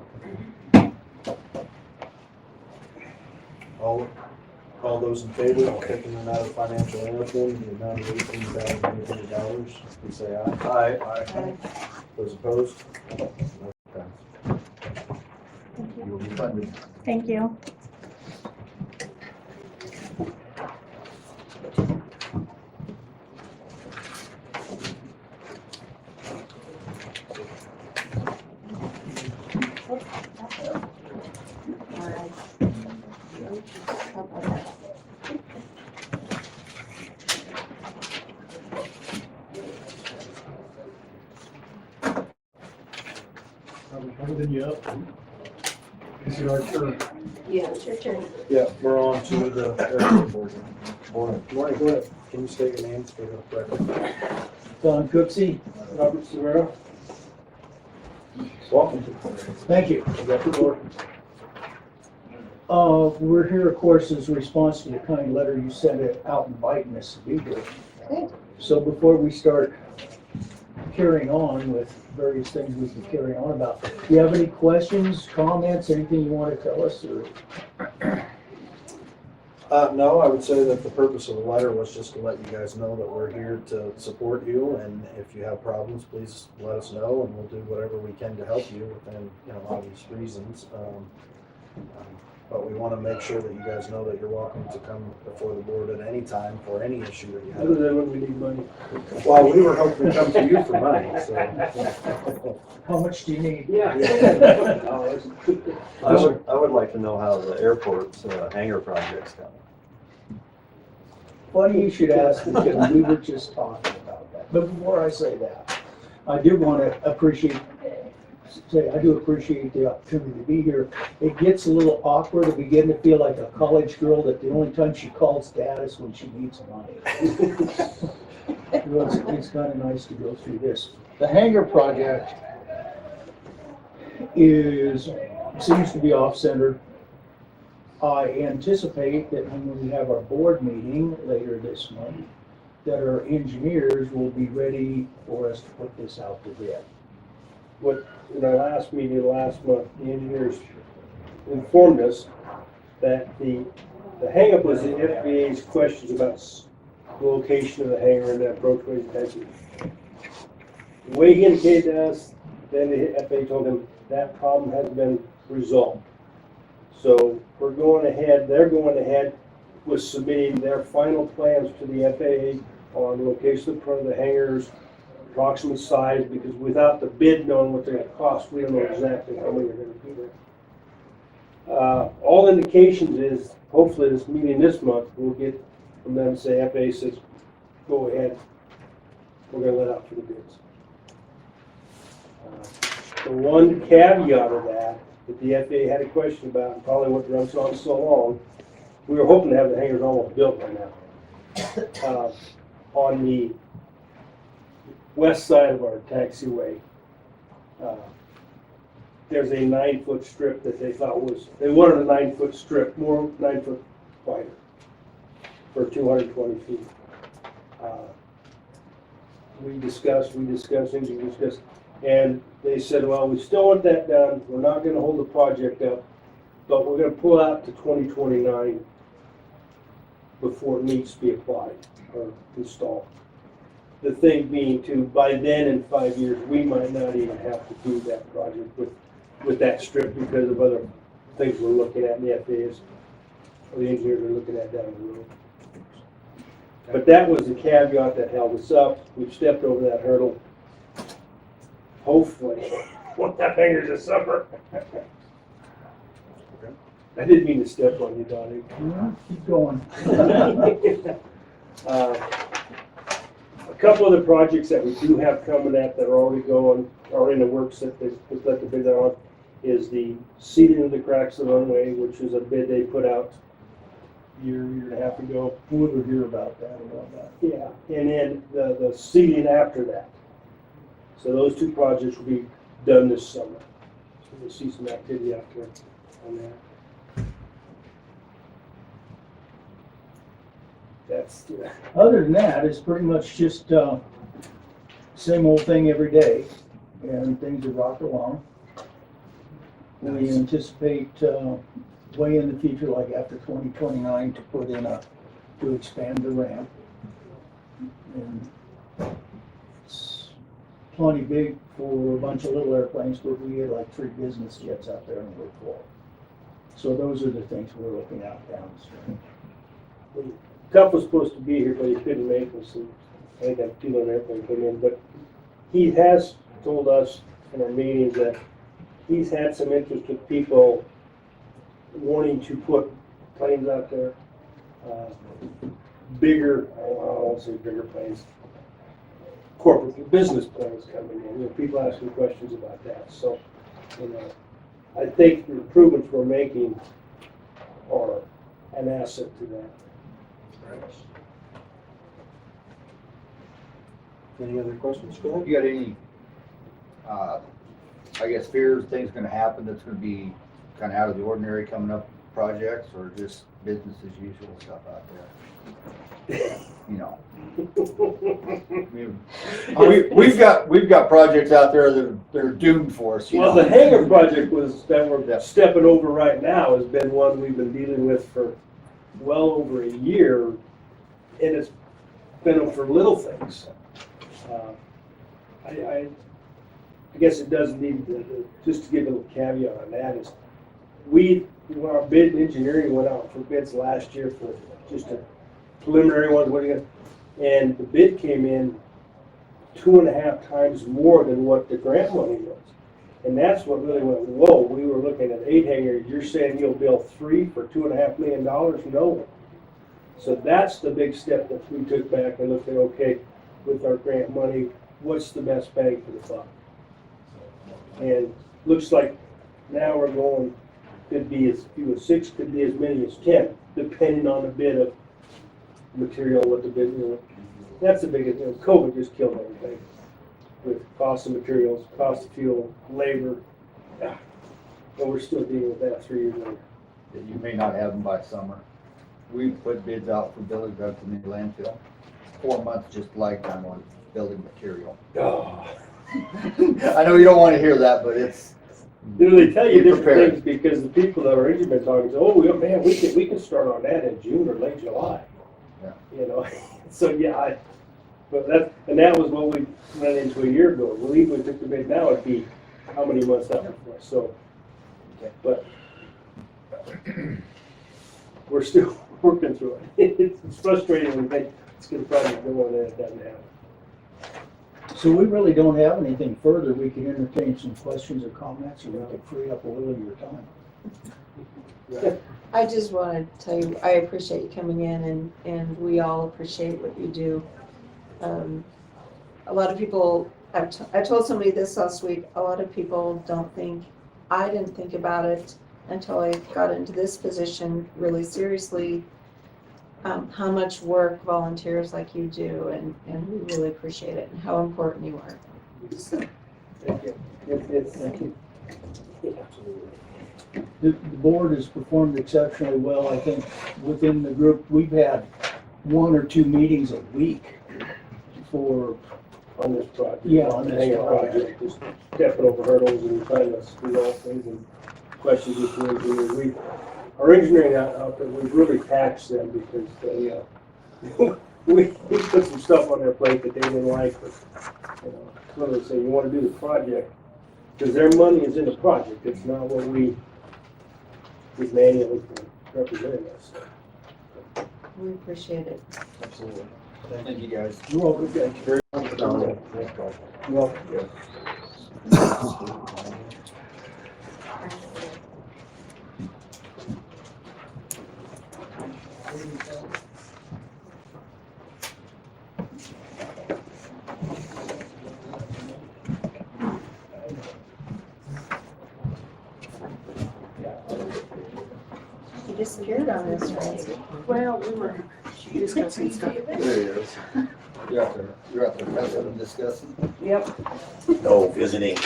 All those in favor of taking it out of financial admin, the amount of $18,800, please say aye. Aye. Those opposed? Motion passed. You will be funded. Thank you. Are we holding you up? Is it our turn? Yeah, it's your turn. Yeah, we're on to the airport board. Morning, go ahead. Can you state your name for the record? Don Cooksey, Robert Severo. Welcome. Thank you. You got the floor. We're here, of course, as a response to the kind letter you sent out inviting us to be here. Good. So before we start carrying on with various things we can carry on about, do you have any questions, comments, anything you want to tell us? Or No, I would say that the purpose of the letter was just to let you guys know that we're here to support you, and if you have problems, please let us know, and we'll do whatever we can to help you within, obvious reasons. But we want to make sure that you guys know that you're welcome to come before the board at any time for any issue that you have. Other than when we need money. Well, we were hoping to come to you for money, so. How much do you need? Yeah. I would like to know how the airport's hangar project's coming. Funny you should ask, because we were just talking about that. But before I say that, I do want to appreciate the opportunity to be here. It gets a little awkward to begin to feel like a college girl that the only time she calls dad is when she needs money. It's kind of nice to go through this. The hangar project seems to be off-center. I anticipate that when we have our board meeting later this month, that our engineers will be ready for us to put this out to bid. What, in our last meeting last month, the engineers informed us that the hangup was the FAA's questions about the location of the hangar and the approachways and exits. The way he indicated to us, then the FAA told him that problem has been resolved. So they're going ahead with submitting their final plans to the FAA on the location of the front of the hangars, approximate size, because without the bid knowing what they're going to cost, we don't know exactly how many are going to be there. All indications is, hopefully this meeting this month, we'll get from them, say FAA says, go ahead, we're going to let out for the bids. The one caveat of that the FAA had a question about, and probably what runs on so long, we were hoping to have the hangars almost built by now. On the west side of our taxiway, there's a 9-foot strip that they thought they wanted a 9-foot strip, more 9 foot wider, for 220 feet. We discussed, and they said, well, we still want that done, we're not gonna hold the project up, but we're gonna pull out to 2029 before it needs to be applied or installed. The thing being too, by then in 5 years, we might not even have to do that project with that strip because of other things we're looking at in the FAA's, or the engineers are looking at down the road. But that was the caveat that held us up. We've stepped over that hurdle. Hopefully, we'll have hangers this summer. I didn't mean to step on you, Donnie. Keep going. A couple of the projects that we do have coming up that are already going, are in the works that they let the bid on, is the seating of the cracks of the runway, which is a bid they put out a year and a half ago. We would hear about that. Yeah, and then the seating after that. So those two projects will be done this summer. So we'll see some activity out there on that. That's, Other than that, it's pretty much just same old thing every day, and things are rocked along. We anticipate way in the future, like after 2029, to put in to expand the ramp. And it's plenty big for a bunch of little airplanes, but we had like 3 business jets out there and we're full. So those are the things we're looking at downstream. Cup was supposed to be here, but he couldn't make it, so I think that 2 on airplane came in, but he has told us in our meetings that he's had some interest with people wanting to put planes out there, bigger, I won't say bigger planes, corporate business planes coming in, people asking questions about that, so, I think the improvements we're making are an asset to that. Any other questions? Go ahead. You got any, I guess, fears, things gonna happen that's gonna be kind of out of the ordinary coming up projects, or just business as usual stuff out there? We've got projects out there that are doomed for us. Well, the hangar project that we're stepping over right now has been one we've been dealing with for well over a year, and it's been for little things. I guess it does need, just to give a little caveat on that is, when our bid and engineering went out for bids last year for just a preliminary one, and the bid came in 2.5 times more than what the grant money was. And that's what really went, whoa, we were looking at 8 hangars, you're saying you'll build 3 for $2.5 million? No. So that's the big step that we took back and looked at, okay, with our grant money, what's the best bang for the buck? And looks like now we're going, could be as few as 6, could be as many as 10, depending on the bit of material, what the bid, that's the biggest, COVID just killed everything. With cost of materials, cost of fuel, labor, yeah. But we're still dealing with that 3 years later. You may not have them by summer. We put bids out for building drugs in the landfill. 4 months just lifetime on building material. Oh. I know you don't want to hear that, but it's. They tell you Be different prepared. things because the people that are injured been talking, say, oh, man, we can start on that in June or late July. Yeah. You know, so yeah, that was what we ran into a year ago. Well, even if we took the bid now, it'd be how many months out before, so. Okay. But we're still working through it. It's frustrating when you think it's get a project going and it doesn't happen. So we really don't have anything further. We can entertain some questions or comments, or we could free up a little of your time. I just want to tell you, I appreciate you coming in, and we all appreciate what you do. A lot of people, I told somebody this last week, a lot of people I didn't think about it until I got into this position really seriously, how much work volunteers like you do, and we really appreciate it, and how important you are. So, Thank you. Thank you. Absolutely. The board has performed exceptionally well. I think within the group, we've had 1 or 2 meetings a week for, On this project. Yeah, on this Hang-up project. Just stepping over hurdles and trying to resolve things and questions with the engineers. Our engineering outfit, we've really taxed them because they, we put some stuff on their plate that they didn't like, but, when they say you want to do the project, because their money is in the project, it's not what we is manually representing us. we appreciate it. Absolutely. Thank you, guys. you're all good. Thank you very much. You disappeared on us, right? Well, we were discussing stuff. There he is. You're out there messing and discussing. Yep. No, visiting.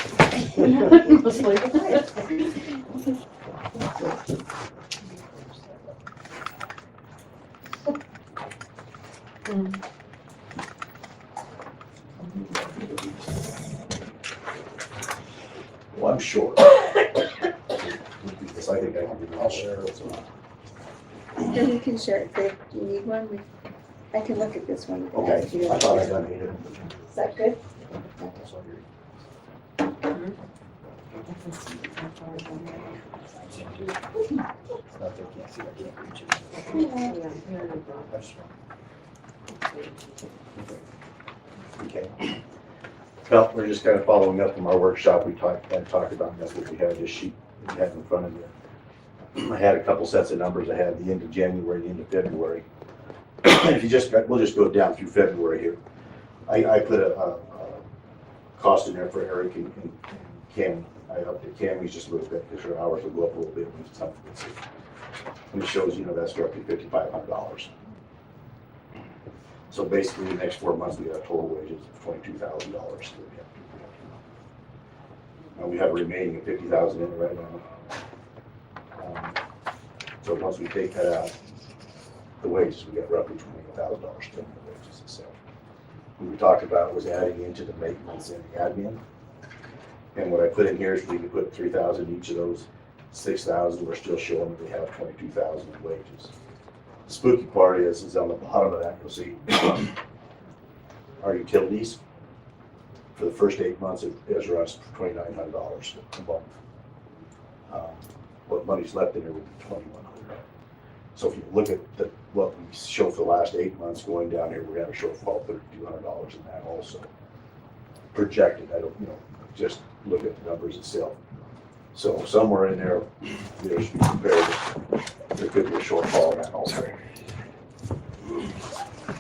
Well, I'm short. Because I think I can do I'll share it. And we can share it, Greg. Do you need one? I can look at this one. Okay, I thought I done needed. Is that good? It's not that I can't see, I can't reach it. Okay. Well, we're just kind of following up from our workshop. We talked about that's what we had, this sheet that you had in front of you. I had a couple sets of numbers. I had the end of January, the end of February. If you we'll just go down through February here. I put a cost in there for Eric and Cam. I updated Cammy's just a little bit because her hours will go up a little bit when it's time to get sick. And it shows, that's roughly $5,500. So basically, the next 4 months, we have total wages of $22,000. And we have a remaining of $50,000 in it right now. So once we take that out, the wages, we got roughly $28,000 still in the wages itself. What we talked about was adding into the maintenance and the admin. And what I put in here is we can put 3,000 each of those, 6,000. We're still showing that we have 22,000 in wages. spooky part is on the bottom of that, you'll see our utilities for the first 8 months is runs $2,900 a month. What money's left in there would be $2,100. So if you look at what we show for the last 8 months going down here, we're gonna have a shortfall of $3,200 in that also. Projected, I don't, just look at the numbers itself. So somewhere in there, there should be prepared. There could be a shortfall in that also.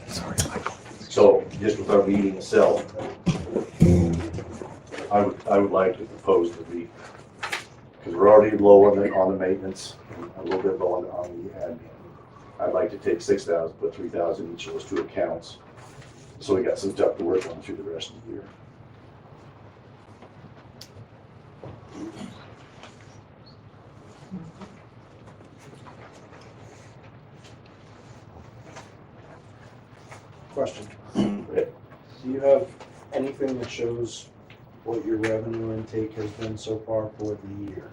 Sorry, Michael. So just with our meeting itself, I would like to propose to be, because we're already low on the maintenance, a little bit low on the admin. I'd like to take 6,000, put 3,000 each of those two accounts, so we got some stuff to work on through the rest of the year. Question. Do you have anything that shows what your revenue intake has been so far for the year?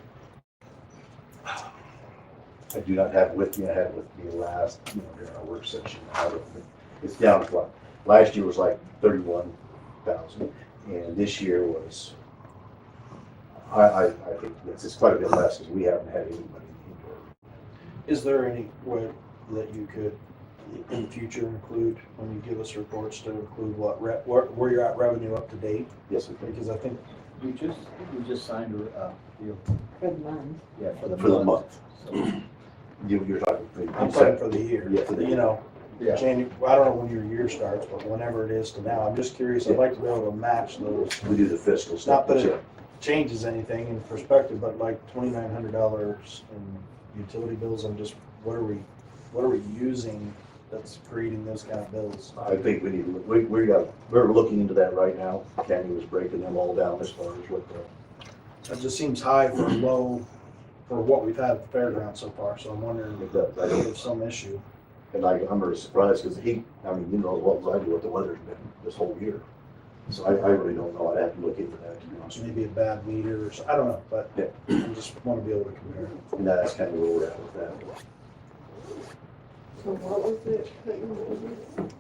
I do not have it with me. I had it with me last, during our work session. It's down to what? Last year was like 31,000, and this year was, I think it's quite a bit less because we haven't had anybody indoor. Is there any way that you could, in the future, include, when you give us reports, to include where you're at revenue up to date? Yes, we can. Because I think We just signed a deal. For the month. Yeah, for the month. So, You're talking. I'm talking for the year. Yeah, for the year. yeah. I don't know when your year starts, but whenever it is to now, I'm just curious. I'd like to be able to match those. We do the fiscal Not stuff. that it changes anything in perspective, but like $2,900 in utility bills, I'm just, what are we using that's creating those kind of bills? I think we need to, we're looking into that right now. Candy was breaking them all down as far as what the. It just seems high for low, for what we've had at the fairground so far, so I'm wondering if there's some issue. And I'm really surprised because the heat, what I do, what the weather's been this whole year. So I really don't know. I'd have to look into that, to be honest. Maybe a bad meter or I don't know, but Yeah. I just want to be able to compare. And that's kind of where we're at with that. So what was it that you were doing?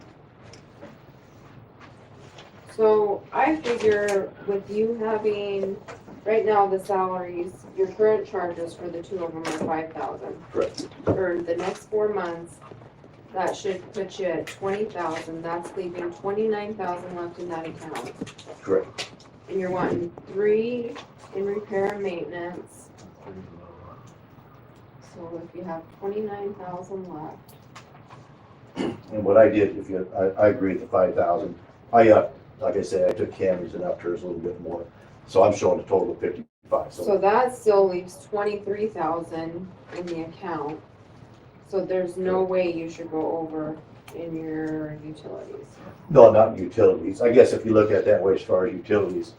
So I figure with you having, right now the salaries, your current charges for the two of them are 5,000. Correct. For the next 4 months, that should put you at 20,000. That's leaving 29,000 left in that account. Correct. And you're wanting 3 in repair and maintenance. So if you have 29,000 left. And what I did, I agree with the 5,000. Like I said, I took Cammy's and upped hers a little bit more. So I'm showing a total of 55. So that still leaves 23,000 in the account. So there's no way you should go over in your utilities. No, not utilities. I guess if you look at it that way as far as utilities,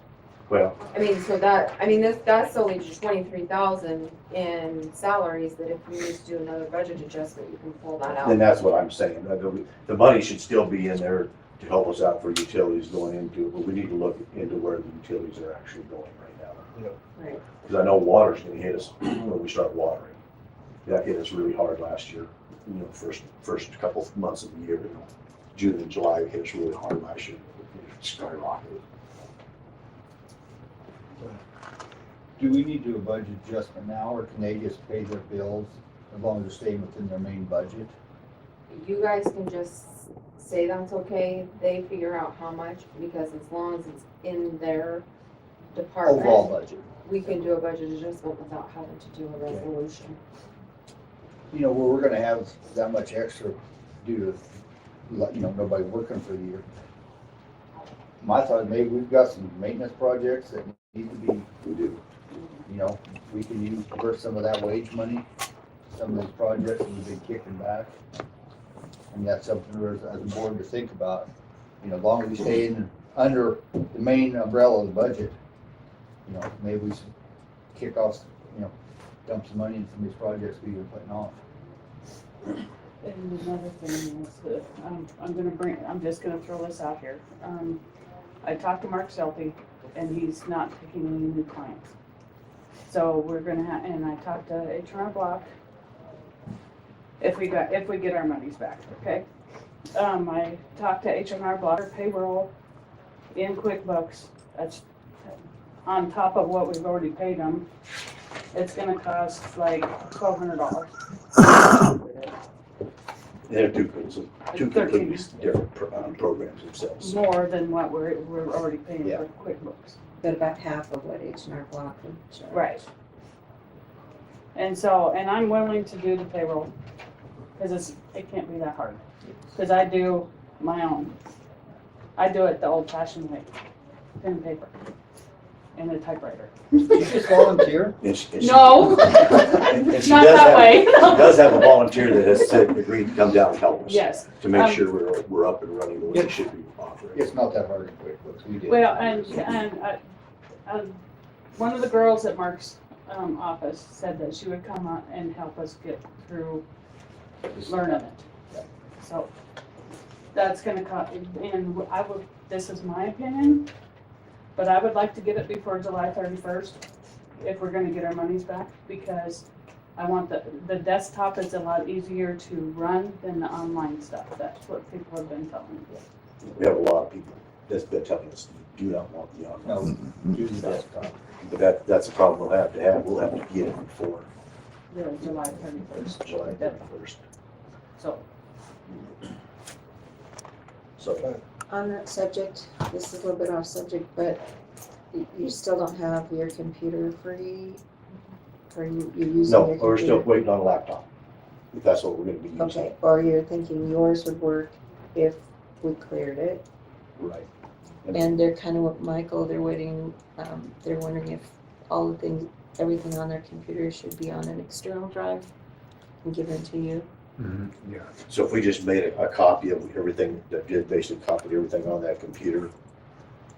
well, That still leaves you 23,000 in salaries, that if you need to do another budget adjustment, you can pull that then out. that's what I'm saying. The money should still be in there to help us out for utilities going into it, but we need to look into where the utilities are actually going right now. Right. Because I know water's gonna hit us when we start watering. That hit us really hard last year, first couple of months of the year, June and July hit us really hard last year. It skyrocketed. Do we need to do a budget adjustment now, or can they just pay their bills as long as they're staying within their main budget? You guys can just say that's okay, they figure out how much, because as long as it's in their Overall department, budget. we can do a budget adjustment without having to do a resolution. Where we're gonna have that much extra due to, nobody working for the year. My thought, maybe we've got some maintenance projects that need to be, We do. we can use for some of that wage money, some of these projects that we've been kicking back. And that's something as a board to think about, as long as we stay under the main umbrella of the budget, maybe we should kick off, dump some money in some of these projects we've been putting off. And another thing is that, I'm just gonna throw this out here. I talked to Mark Selby, and he's not taking any new clients. So we're gonna and I talked to H&R Block, if we get our monies back, okay? I talked to H&R Block payroll in QuickBooks. That's on top of what we've already paid them. It's gonna cost like $1,200. They're two completely different programs themselves. More than what we're already paying Yeah. for QuickBooks. But about half of what H&R Block would charge. Right. And I'm willing to do the payroll, because it can't be that hard. Because I do my own. I do it the old-fashioned way, pen and paper, and a typewriter. You just volunteer? No, And she not does that have- way. She does have a volunteer that has agreed to come down and help us. Yes. To make sure we're up and running the way it should be operating. It's not that hard in QuickBooks. We did. Well, and one of the girls at Mark's office said that she would come out and help us get through learning it. So that's gonna cost, and this is my opinion, but I would like to get it before July 31st, if we're gonna get our monies back, because I want the desktop is a lot easier to run than the online stuff. That's what people have been telling me. We have a lot of people that's been telling us, do not want the online. No, do the desktop. But that's a problem we'll have to have. We'll have to get it before The July 31st. July 31st. So, On that subject, this is a little bit off subject, but you still don't have your computer free? Or you using your No, computer? we're still waiting on a laptop. If that's what we're gonna be using. Okay, or you're thinking yours would work if we cleared it? Right. And they're kind of what Michael, they're waiting, they're wondering if all the things, everything on their computer should be on an external drive and given to you. Yeah. So if we just made a copy of everything, that did basically copied everything on that computer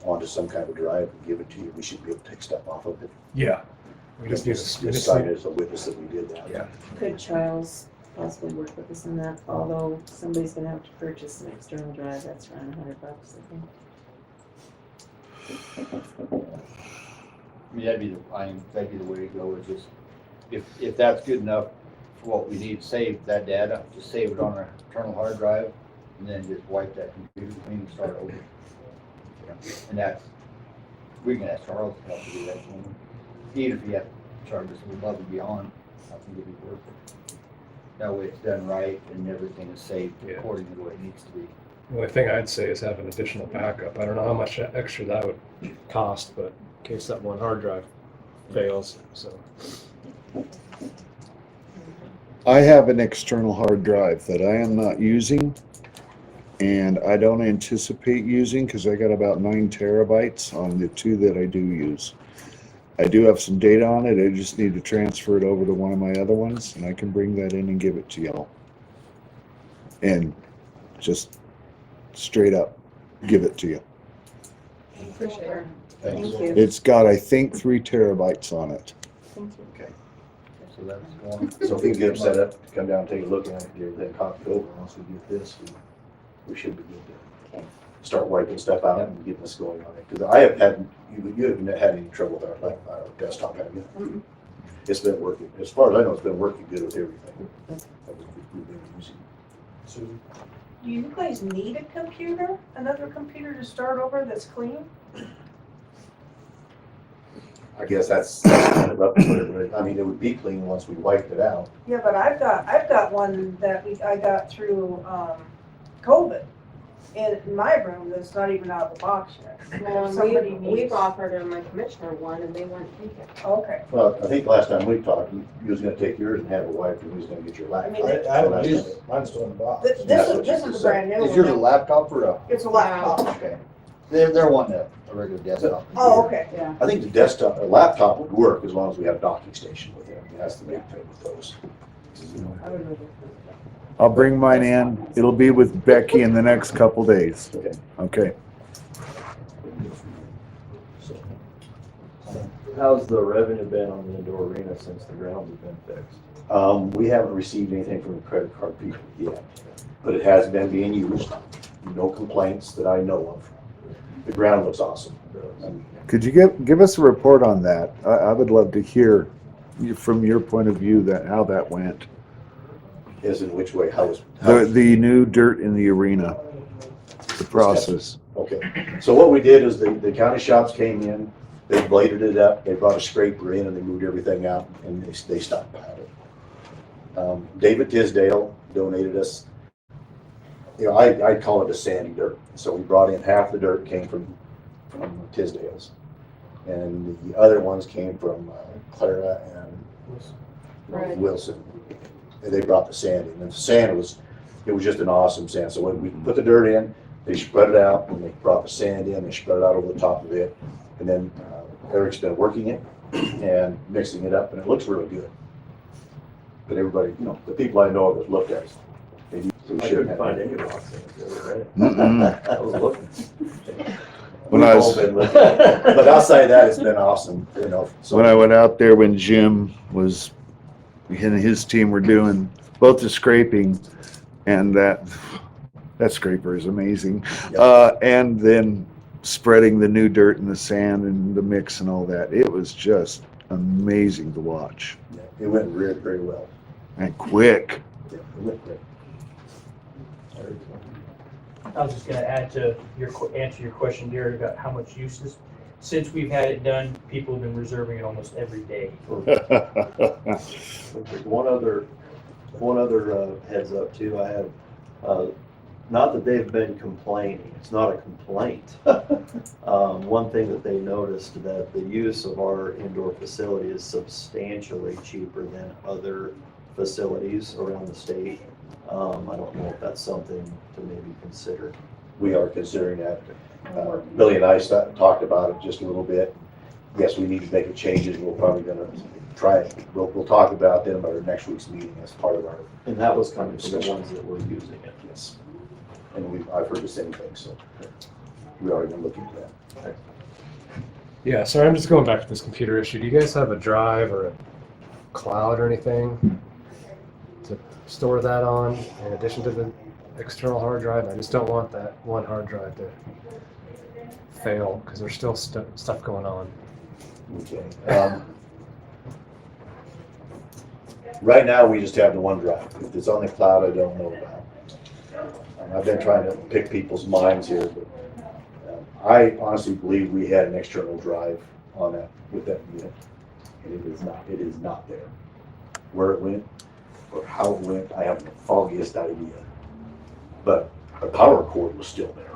onto some kind of drive and give it to you, we should be able to take stuff off of it. Yeah. We Just just need sign it as a witness that we did that. Yeah. Could Charles possibly work with us on that? Although somebody's gonna have to purchase an external drive, that's around $100, I think. I mean, that'd be the way to go, is just, if that's good enough for what we need to save that data, just save it on an internal hard drive, and then just wipe that computer clean and start over. And we can ask Charles to help do that, even if he has to charge us above and beyond, I think it'd be worth it. That way it's done right and everything is saved according to the way it needs to be. The only thing I'd say is have an additional backup. I don't know how much extra that would cost, but in case that one hard drive fails, so. I have an external hard drive that I am not using, and I don't anticipate using because I got about 9 terabytes on the 2 that I do use. I do have some data on it. I just need to transfer it over to one of my other ones, and I can bring that in and give it to y'all. And just straight up give it to you. For sure. Thank Thank you. you. It's got, I think, 3 terabytes on it. Thank you. Okay. So that's one. So if we can get them set up, to come down and take a look at it, get everything copied over, once we get this, we should be good to start wiping stuff out and getting this going on it. Because I have had, you haven't had any trouble with our desktop, have you? It's been working, as far as I know, it's been working good with everything that we've been using. Do you guys need a computer, another computer to start over that's clean? I guess that's kind of up to it, I mean, it would be clean once we wiped it out. Yeah, but I've got one that I got through, COVID in my room that's not even out of the box yet. Well, If somebody we've needs. offered them my commissioner one and they wouldn't take it. Okay. Well, I think last time we talked, you was gonna take yours and have it wiped, and you was gonna get your laptop. I haven't used it. Mine's still in the box. This is a brand new one. Is yours a laptop or a? It's a laptop. Okay. They're wanting a regular desktop. Oh, okay. Yeah. I think the desktop, or laptop would work as long as we have docking station with it. That's the big thing with those. I'll bring mine in. It'll be with Becky in the next couple days. Okay. How's the revenue been on the indoor arena since the grounds have been fixed? We haven't received anything from the credit card people yet, but it has been being used. No complaints that I know of. The ground looks awesome. Could you give us a report on that? I would love to hear from your point of view how that went. As in which way, how is? The new dirt in the arena, the process. Okay, so what we did is the county shops came in, they bladed it up, they brought a scraper in and they moved everything out and they stockpiled it. David Tisdale donated us, you know, I call it a sandy dirt. So we brought in half the dirt came from Tisdale's. And the other ones came from Clara and Wilson. And they brought the sand in. And the sand it was just an awesome sand. So when we put the dirt in, they spread it out, and they brought the sand in, they spread it out over the top of it. And then Eric's been working it and mixing it up, and it looks really good. But everybody, you know, the people I know that looked at it, they I couldn't find any rocks in it, Mm-mm. I was looking. When I was, but outside that, it's been awesome, you know. So when I went out there when Jim was, he and his team were doing both the scraping and that scraper is amazing. And then spreading the new dirt and the sand and the mix and all that. It was just amazing to watch. yeah, it went very, very well. And quick. Yeah, it went quick. I was just gonna add to answer your question, Derek, about how much uses. Since we've had it done, people have been reserving it almost every day. One other heads up too, I have, not that they've been complaining, it's not a complaint. One thing that they noticed that the use of our indoor facility is substantially cheaper than other facilities around the state. I don't know if that's something to maybe consider. We are considering that. Billy and I talked about it just a little bit. Yes, we need to make changes. We're probably gonna try it. We'll talk about them at our next week's meeting as part of our. And that was coming from the ones that were using it. Yes. And I've heard the same thing, so we are gonna look into that. Yeah, sorry, I'm just going back to this computer issue. Do you guys have a drive or a cloud or anything to store that on in addition to the external hard drive? I just don't want that one hard drive to fail because there's still stuff going on. Okay. Right now, we just have the one drive. If it's on the cloud, I don't know about. I've been trying to pick people's minds here, but I honestly believe we had an external drive on that with that unit, and it is not there. Where it went or how it went, I have the foggiest idea. But the power cord was still there.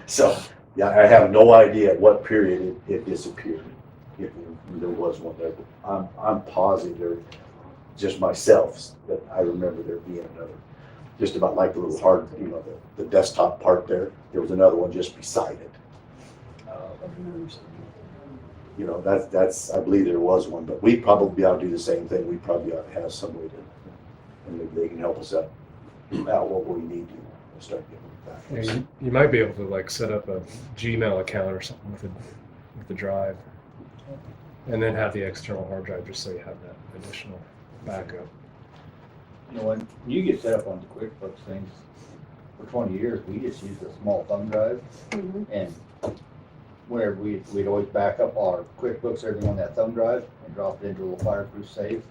So yeah, I have no idea at what period it disappeared. If there was one there, but I'm positive there, just myself, that I remember there being another. Just about like the little hard, you know, the desktop part there. There was another one just beside it. You know, that's I believe there was one, but we probably ought to do the same thing. We probably ought to have some way to, and maybe they can help us out what we need to start getting back. Yeah, you might be able to like set up a Gmail account or something with the drive, and then have the external hard drive just so you have that additional backup. You know, when you get set up on the QuickBooks things, for 20 years, we just used a small thumb drive. And where we'd always back up our QuickBooks, everything on that thumb drive, and drop it into a little fireproof safe.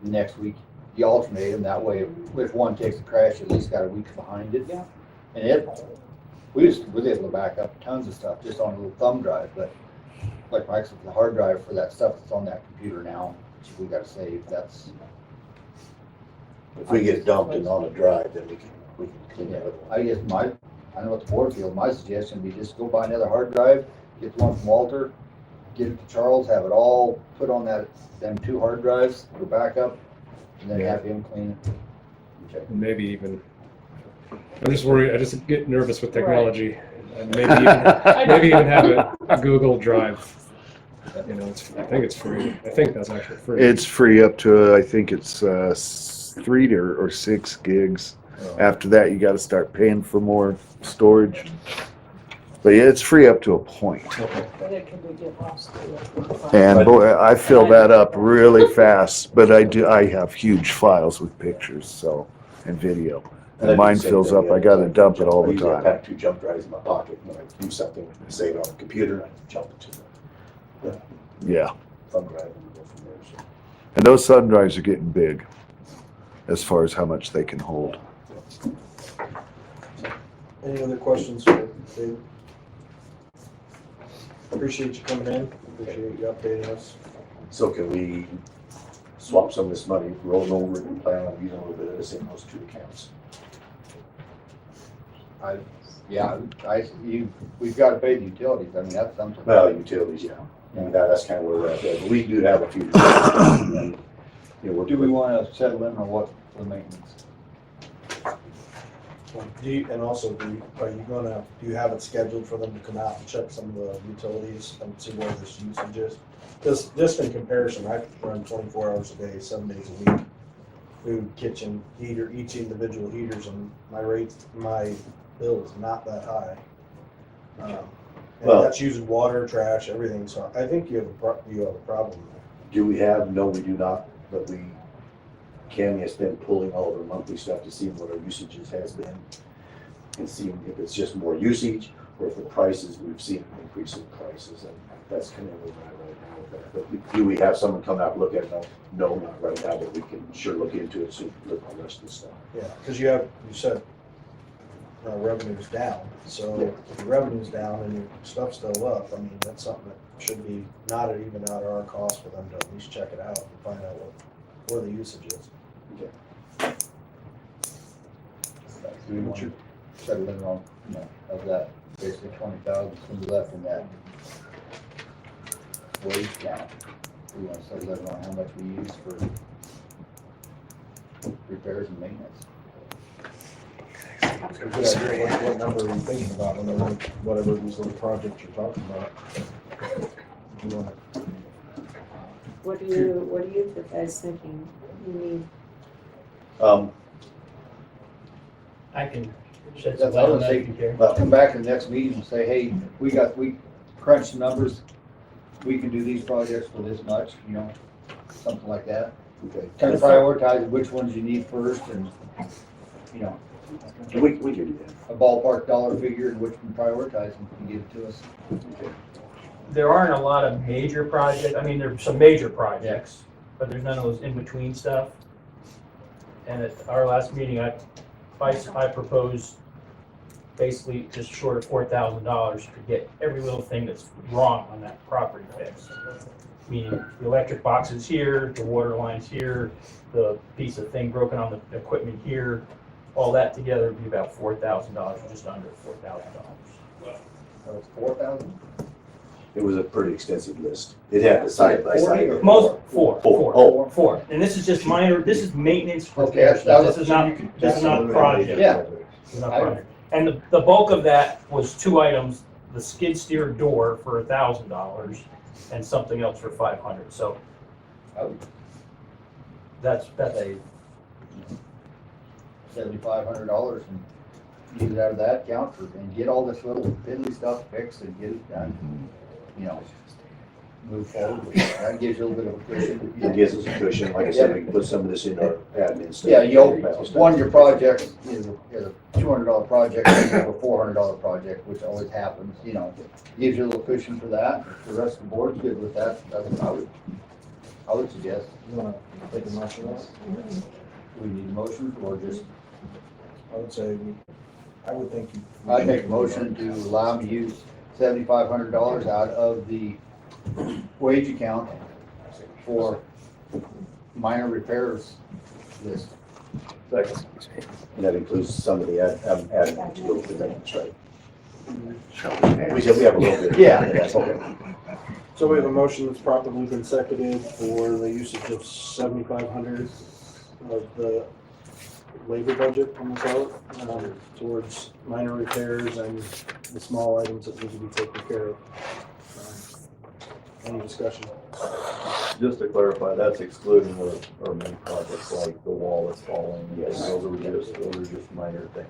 Next week, you alternate them. That way, if one takes a crash, at least got a week behind it. Yeah. And we was able to back up tons of stuff just on a little thumb drive. But like Mike said, the hard drive for that stuff that's on that computer now, which we got to save. That's. If we get dumped and on a drive, then we can clean that up. I guess I know what the board feels. My suggestion would be just go buy another hard drive, get the one from Walter, get it to Charles, have it all put on them 2 hard drives for backup, and then have him clean it. Okay. Maybe even. I'm just worried. I just get nervous with technology. And maybe even have a Google Drive. You know, I think it's free. I think that's actually free. It's free up to, I think it's 3 or 6 gigs. After that, you got to start paying for more storage. But yeah, it's free up to a point. But it can get lost too. And boy, I fill that up really fast. But I have huge files with pictures, and video. And mine fills up. I got to dump it all the time. I pack 2 jump drives in my pocket when I do something, save it on the computer, I jump it to the Yeah. thumb drive and go from there. So. And those thumb drives are getting big. as far as how much they can hold. Any other questions for David? Appreciate you coming in, appreciate you updating us. So can we swap some of this money, roll it over and plan on using a little bit of this in those two accounts? We've got to pay the utilities. I mean, that's something. Well, utilities, yeah. I mean, that's kind of where we're at there, but we do have a few. And, you know, Do we want to settle in on what the maintenance? And also, do you have it scheduled for them to come out and check some of the utilities and see where this usage is? Just in comparison, I run 24 hours a day, 7 days a week. Food, kitchen, heater, each individual heaters, and my bill is not that high. And Well, that's using water, trash, everything, so I think you have a problem. do we have? No, we do not, but Cammy has been pulling all of our monthly stuff to see what our usages has been and seeing if it's just more usage or if the prices, we've seen an increase in prices, and that's kind of where we're at right now with that. But do we have someone come out and look at it? No, not right now, but we can sure look into it, so look at the rest of the stuff. Yeah, because you said revenue's down, so if your revenue's down and your stuff's still up, I mean, that's something that should be not even out of our cost for them to at least check it out and find out where the usage is. Okay. Do we want to settle in on, of that, basically 20,000 is going to be left in that wage count? Do we want to settle in on how much we use for repairs and maintenance? What number are you thinking about, whatever these little projects you're talking about? You wanna- What are you guys thinking? You need, I can shed That's some light all on I'm that if you saying. care. Well, come back to the next meeting and say, hey, we crunched the numbers, we can do these projects for this much, something like that. Okay. Kind of prioritize which ones you need first and, We can do that. a ballpark dollar figure and which one prioritize and give it to us. Okay. There aren't a lot of major projects, I mean, there's some major projects, but there's none of those in-between stuff. And at our last meeting, I proposed basically just short of $4,000 to get every little thing that's wrong on that property fixed. Meaning the electric box is here, the water line's here, the piece of thing broken on the equipment here, all that together would be about $4,000, or just under $4,000. So it's 4,000? It was a pretty extensive list. It had the side by side. Most, Four. Four. And this is just minor, this is maintenance Okay, repairs. that's- This is not project. Yeah. This is not project. And the bulk of that was two items, the skid steer door for $1,000 and something else for $500. So that's Say $7,500 and use it out of that account and get all this little piddly stuff fixed and get it done. Move forward. That gives you a little bit of a cushion. It gives us a cushion. Like I said, we can put some of this in our admin stuff. Yeah, one of your projects is a $200 project, and you have a $400 project, which always happens, gives you a little cushion for that. If the rest of the board's good with that, that's what I would suggest. You wanna take a motion on it? We need a motion or just, I would say, I would think. I'd make a motion to allow them to use $7,500 out of the wage account for minor repairs list. Second. And that includes some of the admin to go with that, that's right. We said we have a little bit. Yeah. Okay. So we have a motion that's properly been seconded for the usage of 7,500 of the labor budget, I'm gonna call it, towards minor repairs and the small items that need to be taken care of. Any discussion? Just to clarify, that's excluding our main projects like the wall that's falling. Yes. Those are just minor things.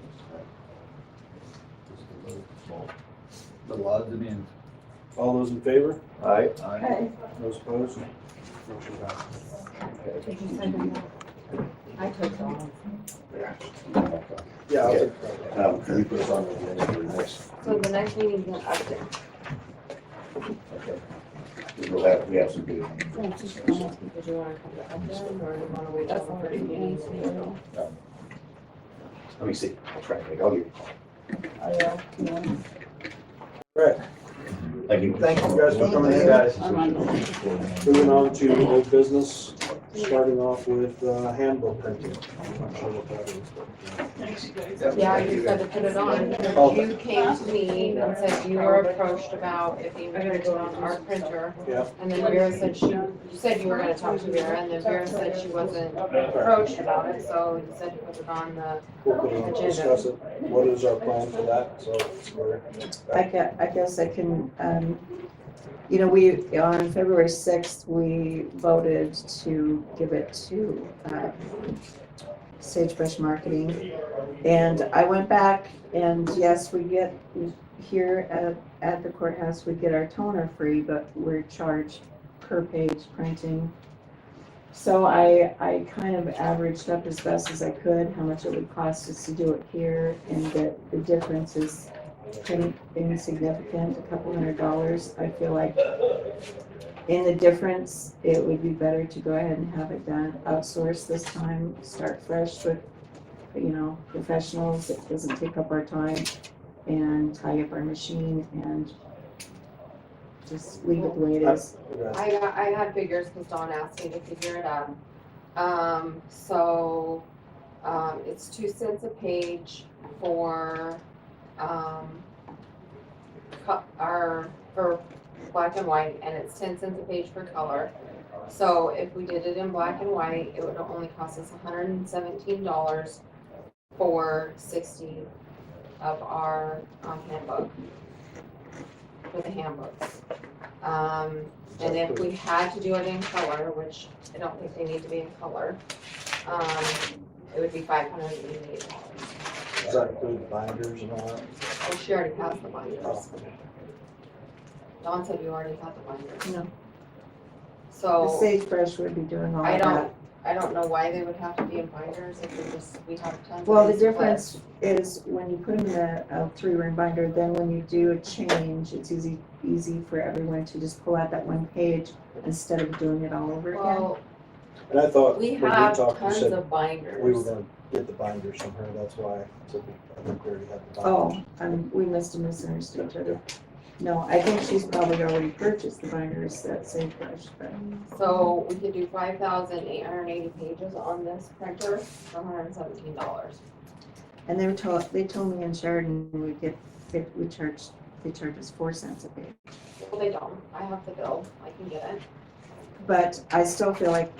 The odds and ends. All those in favor? Aye. okay. Those opposed? Motion passes. Did you send them that? I took all. Yeah, I'll Okay. take that. Can you put us on the agenda for the next? So the next meeting's in Upton. Okay. We have some good. Did you wanna come back then, or do you wanna wait till the first meeting? Let me see, I'll try to make, I'll give you. Right. Thank you. Thank you guys for coming in. guys. Moving on to old business, starting off with handbook printing. I'm not sure what that is, but, Yeah, you said to put it on, Oh. because you came to me and said you were approached about it being printed on our printer. Yeah. And then Vera said you said you were gonna talk to Vera, and then Vera said she wasn't approached about it, so you said to put it on the we'll put it on, discuss it. What is our plan for that? So we're. I guess I can, you know, we, on February 6th, we voted to give it to Sagebrush Marketing. And I went back and yes, we get here at the courthouse, we get our toner free, but we're charged per page printing. So I kind of averaged up as best as I could how much it would cost us to do it here, and that the difference is pretty insignificant, a couple $100. I feel like in the difference, it would be better to go ahead and have it done outsourced this time, start fresh with, you know, professionals. It doesn't take up our time and tie up our machine and just leave it the way it is. I had figures because Dawn asked me to figure it out. It's 2 cents a page for, for black and white, and it's 10 cents a page for color. So if we did it in black and white, it would only cost us $117 for 60 of our handbook, for the handbooks. And if we had to do it in color, which I don't think they need to be in color, it would be $588. Does that include binders and all that? Well, she already has the binders. Dawn said you already had the binders. No. The So, Sagebrush would be doing all of that. I don't know why they would have to be in binders if we have tons of. Well, the these difference is when you put them in a 3-ring binder, then when you do a change, it's easy for everyone to just pull out that one page instead of doing it all over again. Well, And I thought we when we have talked, we tons said of binders. we were gonna get the binders from her, that's why I said I think we already had the binders. Oh, we must have misunderstood each other. No, I think she's probably already purchased the binders that Sagebrush, but. So we could do 5,880 pages on this printer for $117. And they told me in Sheridan they charge us 4 cents a page. Well, they don't. I have the bill. I can get it. But I still feel like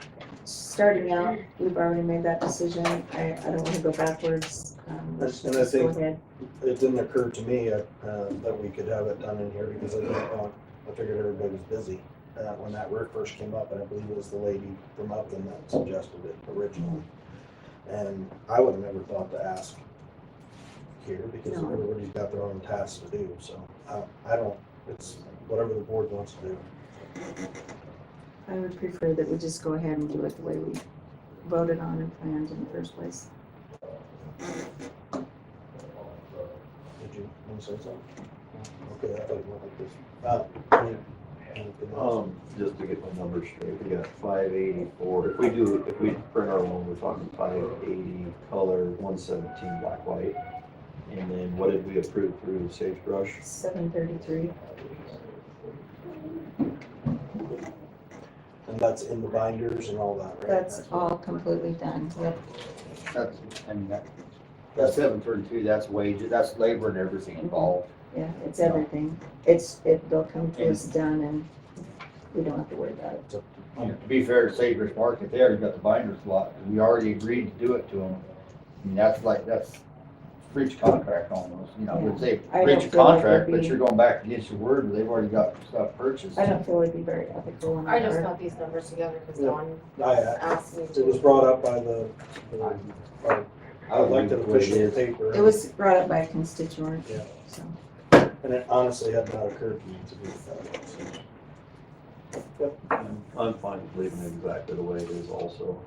starting out, we've already made that decision. I don't want to go backwards. Let's And I just go think ahead. it didn't occur to me that we could have it done in here because I figured everybody was busy when that work first came up, and I believe it was the lady from Upton that suggested it originally. And I would have never thought to ask here because No. everybody's got their own tasks to do, so I don't, it's whatever the board wants to do. I would prefer that we just go ahead and do it the way we voted on and planned in the first place. Did you want to say something? Okay, I thought you wanted this. Anything else? Just to get my numbers straight, we got 584. If we print our own, we're talking 580 color, 117 black white. And then what did we approve through Sagebrush? 733. And that's in the binders and all that, right? That's all completely done. Yep. That's 732, that's wages, that's labor and everything involved. Yeah, it's everything. They'll come to us done and we don't have to worry about it. And to be fair to Sagebrush Market, they already got the binders lot, we already agreed to do it to them. I mean, that's breach of contract almost, you know, would say I breach don't of feel like contract, it'd but be- you're going back against your word, they've already got stuff purchased. I don't feel it'd be very ethical on I just our got these numbers together because Yeah. Dawn I asked me to. It was brought up by our elected official paper. It was brought up by a constituent, Yeah. so. And it honestly had not occurred to me to do that. So. Yep. I'm fine with leaving it exactly the way it is also.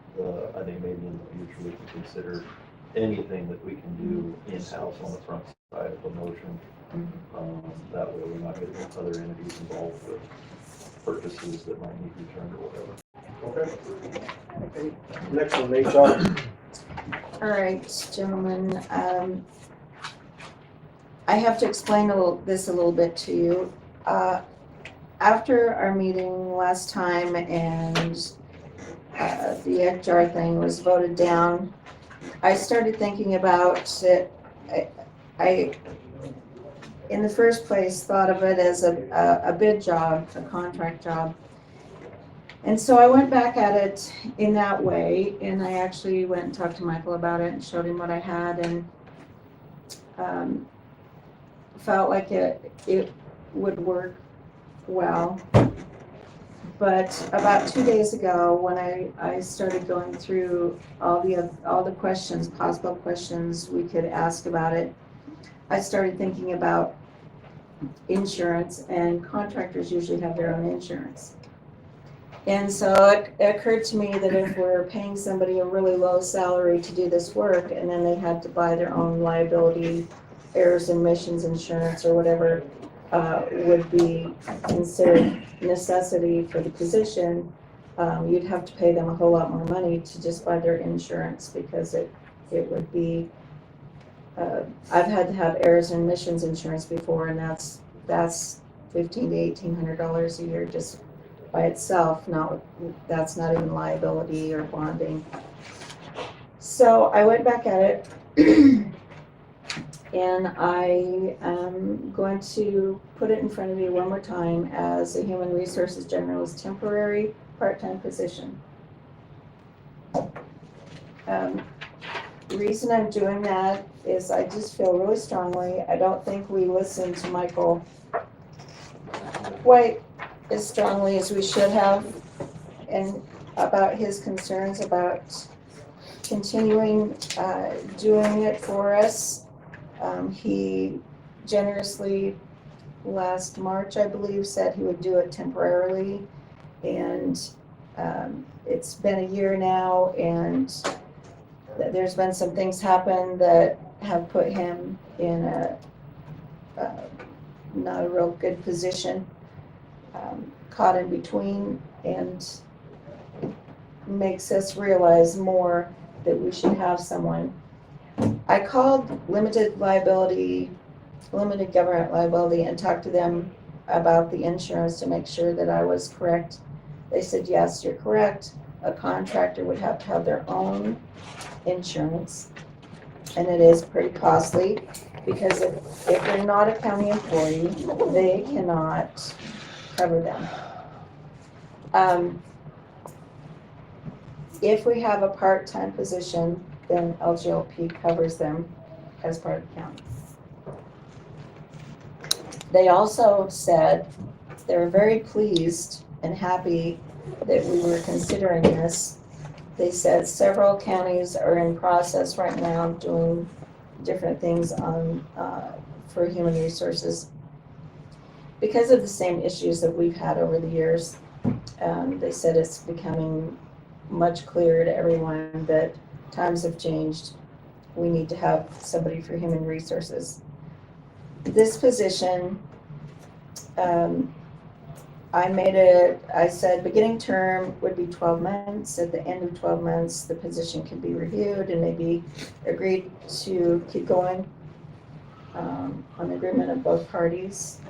I think maybe in the future we can consider anything that we can do in-house on the front side of the motion. That way we're not getting other entities involved with purchases that might need returned or whatever. Okay. Next one, HR. All right, gentlemen, I have to explain this a little bit to you. After our meeting last time and the HR thing was voted down, I started thinking about it. I in the first place, thought of it as a bid job, a contract job. And so I went back at it in that way, and I actually went and talked to Michael about it and showed him what I had, and felt like it would work well. But about 2 days ago, when I started going through all the questions, possible questions we could ask about it, I started thinking about insurance, and contractors usually have their own insurance. And so it occurred to me that if we're paying somebody a really low salary to do this work, and then they had to buy their own liability, errors and omissions insurance or whatever would be considered necessity for the position, you'd have to pay them a whole lot more money to just buy their insurance, because it would be I've had to have errors and omissions insurance before, and that's $1,500 to $1,800 a year just by itself. That's not even liability or bonding. So I went back at it, and I am going to put it in front of you one more time as a human resources generalist, temporary part-time position. The reason I'm doing that is I just feel really strongly, I don't think we listened to Michael quite as strongly as we should have, and about his concerns about continuing doing it for us. He generously, last March, I believe, said he would do it temporarily, and it's been a year now, and there's been some things happen that have put him in a not a real good position, caught in between, and makes us realize more that we should have someone. I called limited government liability and talked to them about the insurance to make sure that I was correct. They said, yes, you're correct. A contractor would have to have their own insurance, and it is pretty costly, because if they're not a county employee, they cannot cover them. If we have a part-time position, then LGLP covers them as part of the county. They also said they were very pleased and happy that we were considering this. They said several counties are in process right now doing different things on for human resources because of the same issues that we've had over the years. They said it's becoming much clearer to everyone that times have changed. We need to have somebody for human resources. This position, I said beginning term would be 12 months. At the end of 12 months, the position could be reviewed and maybe agreed to keep going on the agreement of both parties.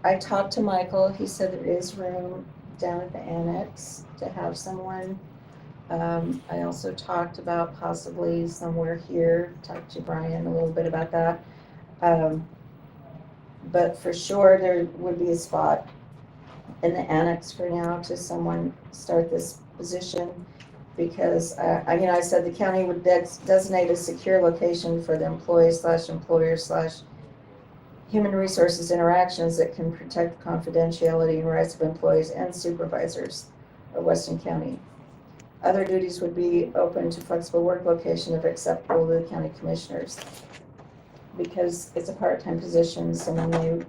I talked to Michael. He said there is room down at the annex to have someone. I also talked about possibly somewhere here, talked to Brian a little bit about that. But for sure, there would be a spot in the annex for now to someone start this position, because I said the county would designate a secure location for the employer/human resources interactions that can protect the confidentiality and rights of employees and supervisors of Weston County. Other duties would be open to flexible work location if acceptable to the county commissioners. Because it's a part-time position, so when they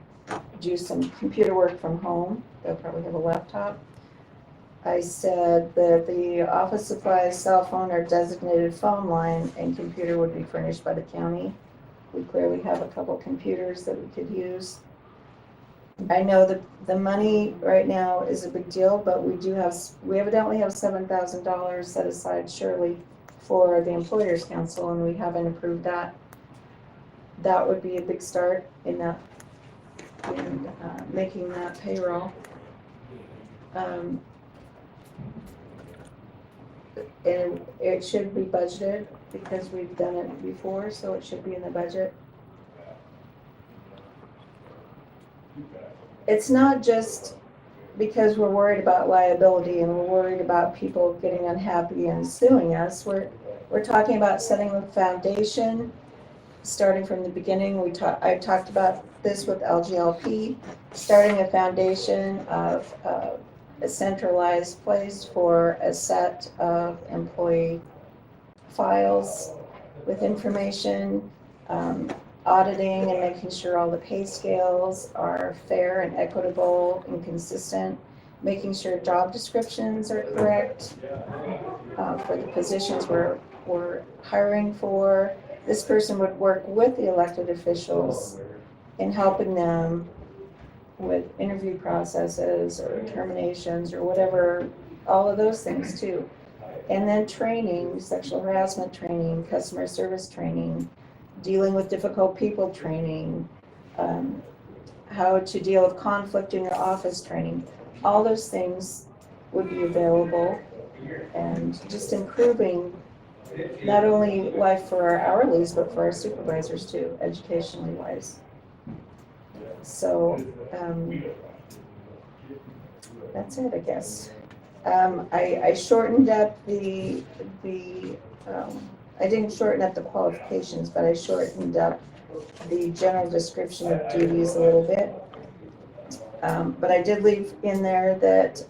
do some computer work from home, they'll probably have a laptop. I said that the office supplies, cell phone, or designated phone line and computer would be furnished by the county. We clearly have a couple computers that we could use. I know that the money right now is a big deal, but we evidently have $7,000 set aside surely for the Employers Council, and we haven't approved that. That would be a big start in that, in making that payroll. And it should be budgeted because we've done it before, so it should be in the budget. It's not just because we're worried about liability and we're worried about people getting unhappy and suing us. We're talking about setting the foundation, starting from the beginning. I talked about this with LGLP, starting a foundation of a centralized place for a set of employee files with information, auditing and making sure all the pay scales are fair and equitable and consistent, making sure job descriptions are correct for the positions we're hiring for. This person would work with the elected officials in helping them with interview processes or terminations or whatever, all of those things too. And then training, sexual harassment training, customer service training, dealing with difficult people training, how to deal with conflict in your office training. All those things would be available, and just improving not only life for our hourlies, but for our supervisors too, educationally wise. So that's it, I guess. I shortened up I didn't shorten up the qualifications, but I shortened up the general description of duties a little bit. But I did leave in there that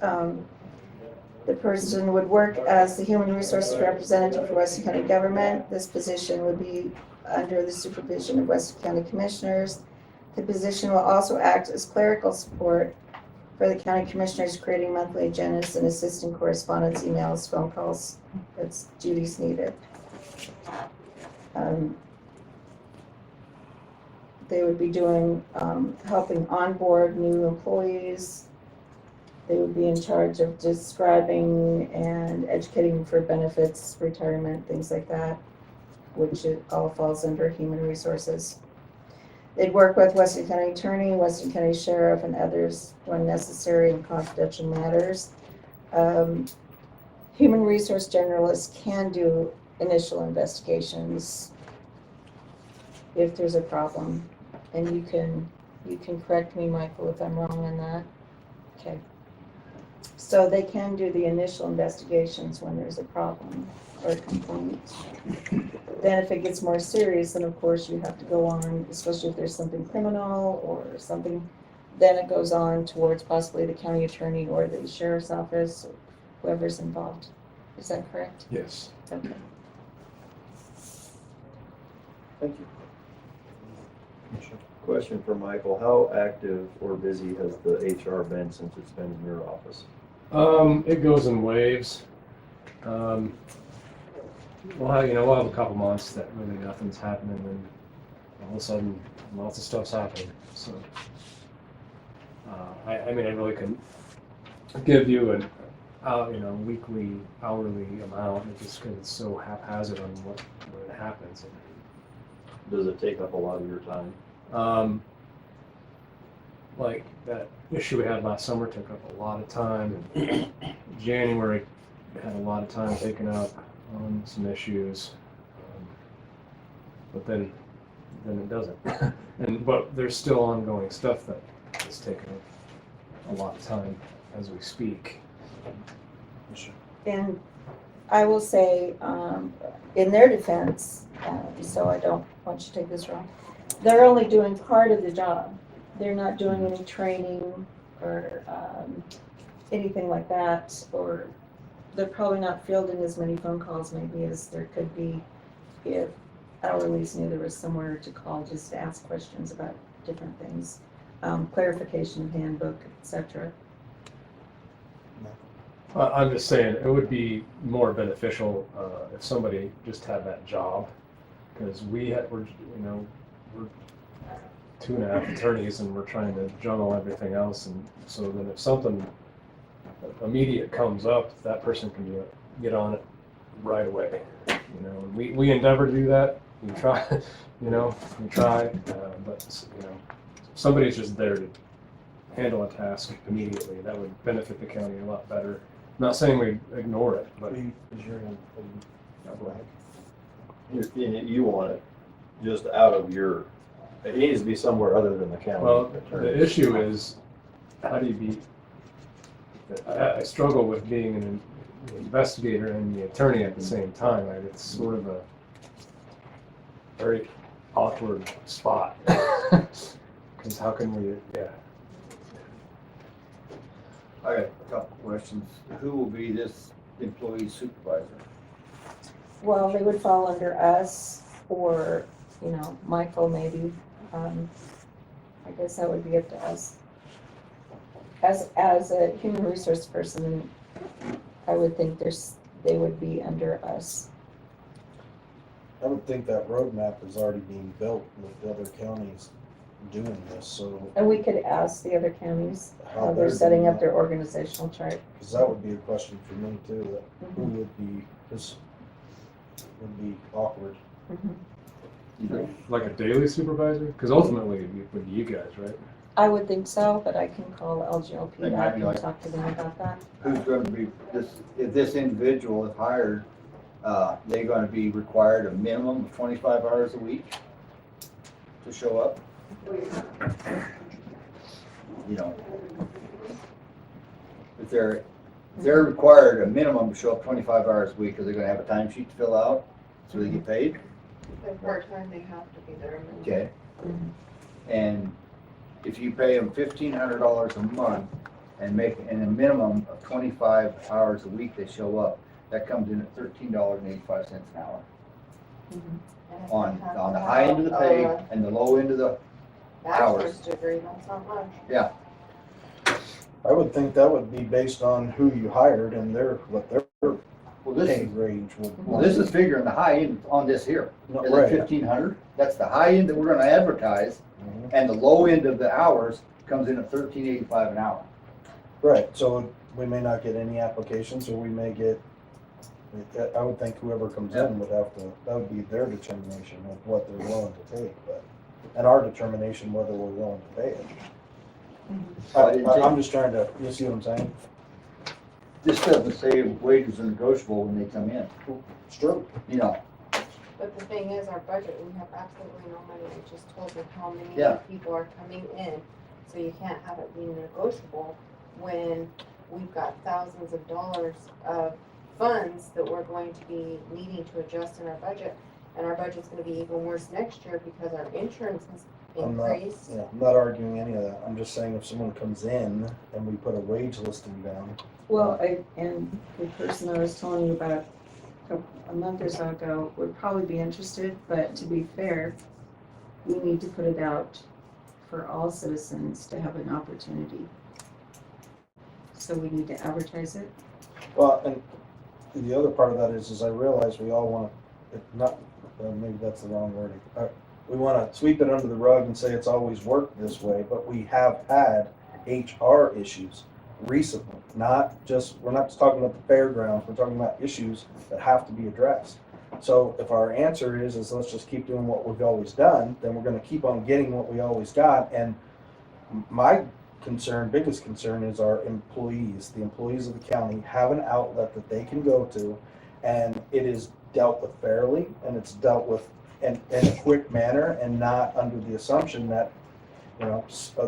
the person would work as the human resources representative for Weston County government. This position would be under the supervision of Weston County Commissioners. The position will also act as clerical support for the county commissioners, creating monthly agendas and assisting correspondence, emails, phone calls, as duties needed. They would be doing, helping onboard new employees. They would be in charge of describing and educating for benefits, retirement, things like that, which it all falls under human resources. They'd work with Weston County Attorney, Weston County Sheriff, and others when necessary in confidential matters. Human resource generalists can do initial investigations if there's a problem. And you can correct me, Michael, if I'm wrong on that. Okay. So they can do the initial investigations when there's a problem or a complaint. Then if it gets more serious, then of course you have to go on, especially if there's something criminal or something, then it goes on towards possibly the county attorney or the sheriff's office, or whoever's involved. Is that correct? Yes. Okay. Thank you. Question for Michael, how active or busy has the HR been since it's been in your office? It goes in waves. We'll have a couple months that really nothing's happening, and all of a sudden lots of stuff's happening. So, I really couldn't give you an weekly, hourly amount, just because it's so haphazard on when it happens. Does it take up a lot of your time? Like that issue we had last summer took up a lot of time. And January had a lot of time taken up on some issues, but then it doesn't. But there's still ongoing stuff that is taking up a lot of time as we speak. And I will say, in their defense, so I don't want you to take this wrong, they're only doing part of the job. They're not doing any training or anything like that, or they're probably not fielding as many phone calls maybe as there could be if hourlies knew there was somewhere to call just to ask questions about different things, clarification of handbook, etc. I'm just saying it would be more beneficial if somebody just had that job, because we're 2.5 attorneys and we're trying to juggle everything else. And so then if something immediate comes up, that person can get on it right away. You know, and we endeavor to do that. We try, you know, but you know, if somebody's just there to handle a task immediately, that would benefit the county a lot better. I'm not saying we ignore it, but You want it just out of your, it needs to be somewhere other than the county. well, attorney. the issue is how do you be? I struggle with being an investigator and the attorney at the same time. It's sort of a very awkward spot. Because how can we? Yeah. I got a couple questions. Who will be this employee supervisor? Well, they would fall under us or, you know, Michael maybe. I guess that would be up to us. As a human resource person, I would think they would be under us. I would think that roadmap is already being built with the other counties doing this, so. And we could ask the other counties How how they're they're setting doing up that. their organizational chart. Because that would be a question for me too, that who would be, this would be awkward. Like a daily supervisor? Because ultimately it would be you guys, right? I would think so, but I can call LGLP They might back be and like- talk to them about that. Who's gonna be, if this individual is hired, they're gonna be required a minimum of 25 hours a week to show up? You know, if they're required a minimum to show up 25 hours a week, are they gonna have a timesheet to fill out so they get paid? If they're part-time, they have to be there. Okay. And if you pay them $1,500 a month and make, and a minimum of 25 hours a week they show up, that comes in at $13.85 an hour. On the high end of the pay and the low end of the hours. Bachelor's degree, that's not much. Yeah, I would think that would be based on who you hired and what their well, this pay is, range would. well, this is figuring the high end on this here. No, Is right. it 1,500? That's the high end that we're gonna advertise, and the low end of the hours comes in at $13.85 an hour. Right, so we may not get any applications, or we may get, I would think whoever comes in would have to, that would be their determination of what they're willing to take, but, and our determination whether we're willing to pay it. I'm just trying to, you see what I'm saying? This doesn't say wages are negotiable when they come in. It's true. You know, But the thing is, our budget, we have absolutely no money. I just told you how many Yeah. people are coming in. So you can't have it be negotiable when we've got thousands of dollars of funds that we're going to be needing to adjust in our budget. And our budget's gonna be even worse next year because our insurance has I'm not, increased. I'm not arguing any of that, I'm just saying if someone comes in and we put a wage listing down. Well, and the person I was telling you about a month or so ago would probably be interested, but to be fair, we need to put it out for all citizens to have an opportunity. So we need to advertise it. Well, and the other part of that is I realize we all want to, not, maybe that's the wrong wording. We want to sweep it under the rug and say it's always worked this way, but we have had HR issues recently. Not just, we're not just talking about the fairgrounds, we're talking about issues that have to be addressed. So if our answer is let's just keep doing what we've always done, then we're going to keep on getting what we always got. And my biggest concern is our employees. The employees of the county have an outlet that they can go to, and it is dealt with fairly, and it's dealt with in a quick manner, and not under the assumption that, you know,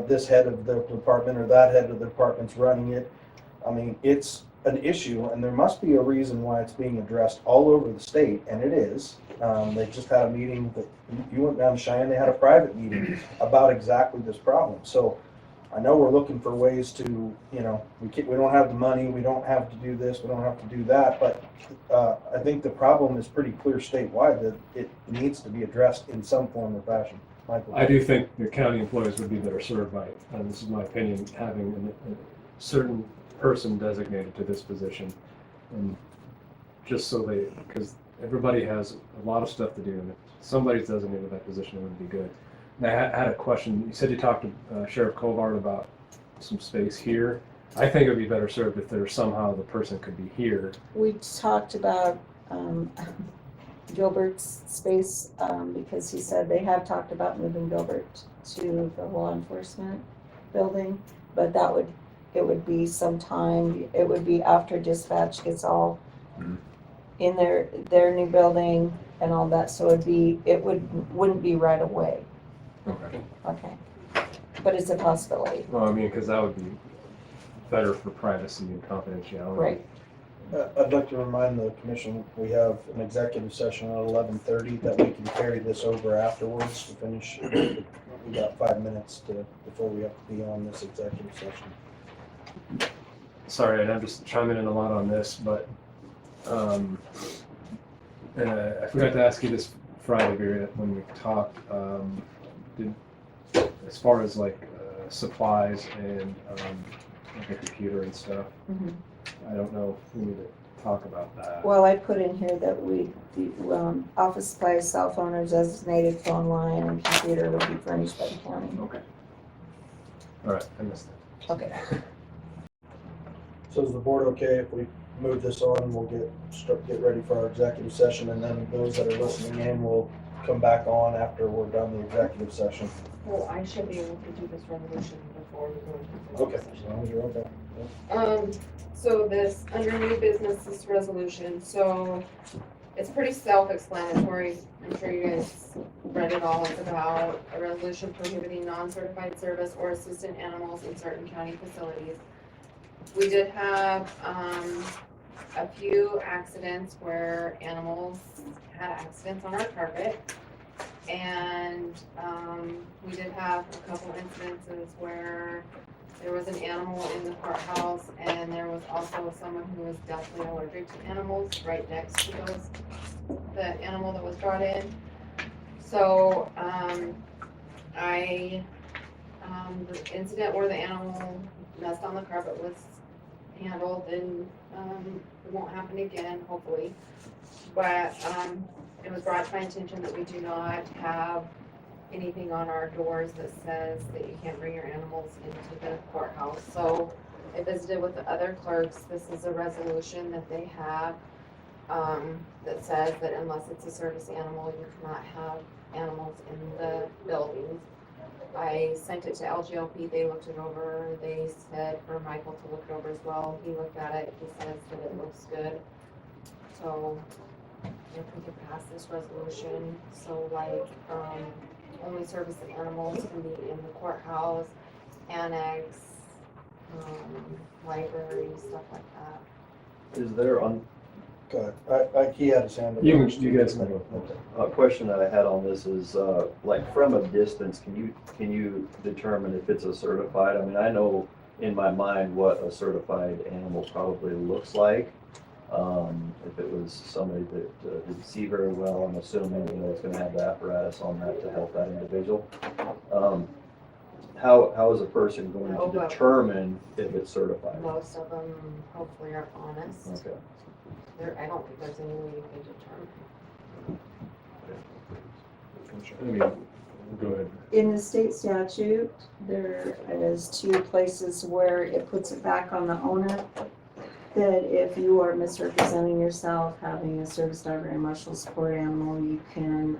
this head of the department or that head of the department's running it. I mean, it's an issue, and there must be a reason why it's being addressed all over the state, and it is. They just had a meeting that you went down to Cheyenne. They had a private meeting about exactly this problem. So I know we're looking for ways to, you know, we don't have the money, we don't have to do this, we don't have to do that, but I think the problem is pretty clear statewide that it needs to be addressed in some form or fashion. Michael? I do think the county employees would be better served by, and this is my opinion, having a certain person designated to this position. And just so because everybody has a lot of stuff to do, and if somebody's designated that position, it would be good. I had a question. You said you talked to Sheriff Covart about some space here. I think it would be better served if there somehow the person could be here. We talked about Gilbert's space because he said they have talked about moving Gilbert to the law enforcement building, but it would be sometime, it would be after dispatch gets all in their new building and all that, so it wouldn't be right away. Okay. Okay. But it's a possibility. Well, I mean, because that would be better for privacy and confidentiality. Right. I'd like to remind the commission, we have an executive session at 11:30 that we can carry this over afterwards to finish. We got 5 minutes before we have to be on this executive session. Sorry, and I'm just chiming in a lot on this, but I forgot to ask you this Friday, Vera, when we talked. As far as like supplies and like a computer and stuff, I don't know if we need to talk about that. Well, I put in here that office supplies, cell phone or designated phone line and computer would be furnished by the county. Okay. All right, I missed that. Okay. So is the board okay if we move this on? We'll get ready for our executive session, and then those that are listening in will come back on after we're done the executive session. Well, I should be able to do this resolution before we go into Okay, executive as session. long as you're okay. So this, under new business, this resolution, so it's pretty self-explanatory. I'm sure you guys read it all. It's about a resolution prohibiting non-certified service or assistant animals in certain county facilities. We did have, a few accidents where animals had accidents on our carpet. And, we did have a couple incidences where there was an animal in the courthouse, and there was also someone who was deathly allergic to animals right next to the animal that was brought in. So, the incident where the animal messed on the carpet was handled, and, it won't happen again, hopefully. But, it was brought to my attention that we do not have anything on our doors that says that you can't bring your animals into the courthouse. So I visited with the other clerks. This is a resolution that they have that says that unless it's a service animal, you cannot have animals in the buildings. I sent it to LGLP. They looked it over. They said for Michael to look it over as well. He looked at it. He says that it looks good. So if we could pass this resolution, so like, only service animals can be in the courthouse, annex, library, stuff like that. Is there Go ahead. He had his hand up. You guys can go. a question that I had on this is, like from a distance, can you determine if it's a certified? I mean, I know in my mind what a certified animal probably looks like. If it was somebody that didn't see very well, I'm assuming, it's gonna have the apparatus on that to help that individual. How is a person going to determine if it's certified? Most of them hopefully are honest. Okay. I don't think there's any way you can determine. I mean, go ahead. In the state statute, there is 2 places where it puts it back on the owner, that if you are misrepresenting yourself, having a service dog or emotional support animal, you can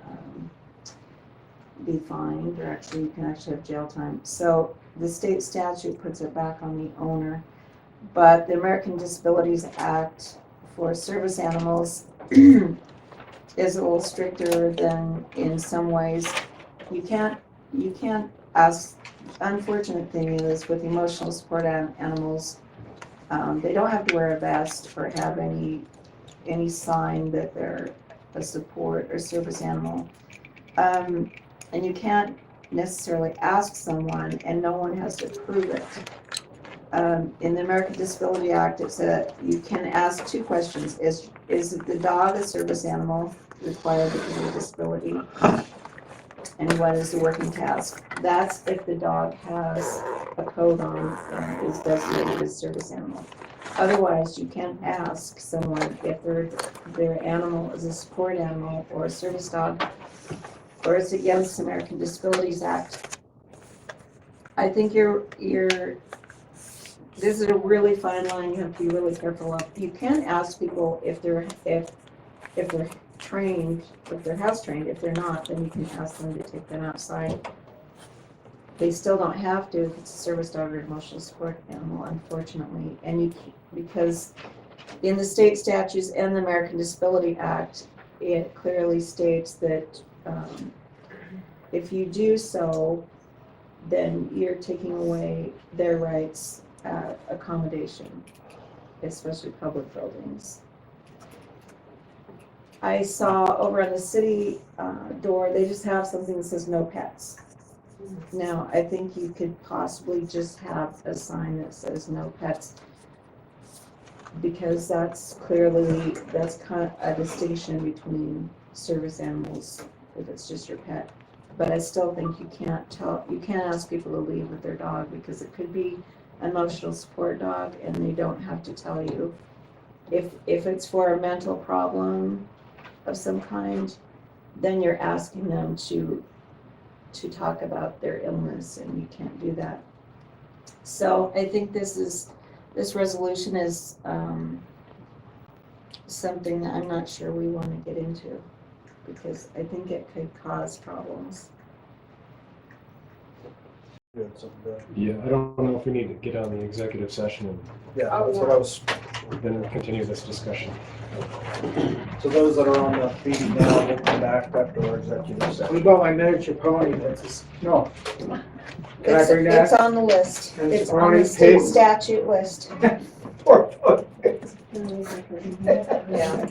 be fined, or actually you can actually have jail time. So the state statute puts it back on the owner, but the American Disabilities Act for service animals is a little stricter than in some ways. You can't ask. Unfortunate thing is with emotional support animals, they don't have to wear a vest or have any sign that they're a support or service animal, and you can't necessarily ask someone, and no one has to prove it. In the American Disability Act, it said you can ask 2 questions. Is the dog a service animal required because of a disability? And what is the working task? That's if the dog has a coat on and is designated as service animal. Otherwise, you can't ask someone if their animal is a support animal or a service dog, or it's against the American Disabilities Act. I think this is a really fine line you have to be really careful of. You can ask people if they're trained, if they're house trained. If they're not, then you can ask them to take them outside. They still don't have to if it's a service dog or emotional support animal, unfortunately. And you can't, because in the state statutes and the American Disability Act, it clearly states that if you do so, then you're taking away their rights at accommodation, especially public buildings. I saw over on the city door, they just have something that says no pets. Now, I think you could possibly just have a sign that says no pets, because that's kind of a distinction between service animals if it's just your pet. But I still think you can't ask people to leave with their dog, because it could be an emotional support dog and they don't have to tell you. If it's for a mental problem of some kind, then you're asking them to talk about their illness, and you can't do that. So I think this resolution is something that I'm not sure we want to get into, because I think it could cause problems. Yeah, I don't know if we need to get on the executive session and Yeah, that's what I was. then continue this discussion. So those that are on the meeting now will come back after our executive session. What about my miniature pony? No. Can I It's, bring that? it's on the list. And It's on Barney the state Pig. statute list. Poor pony. Yeah.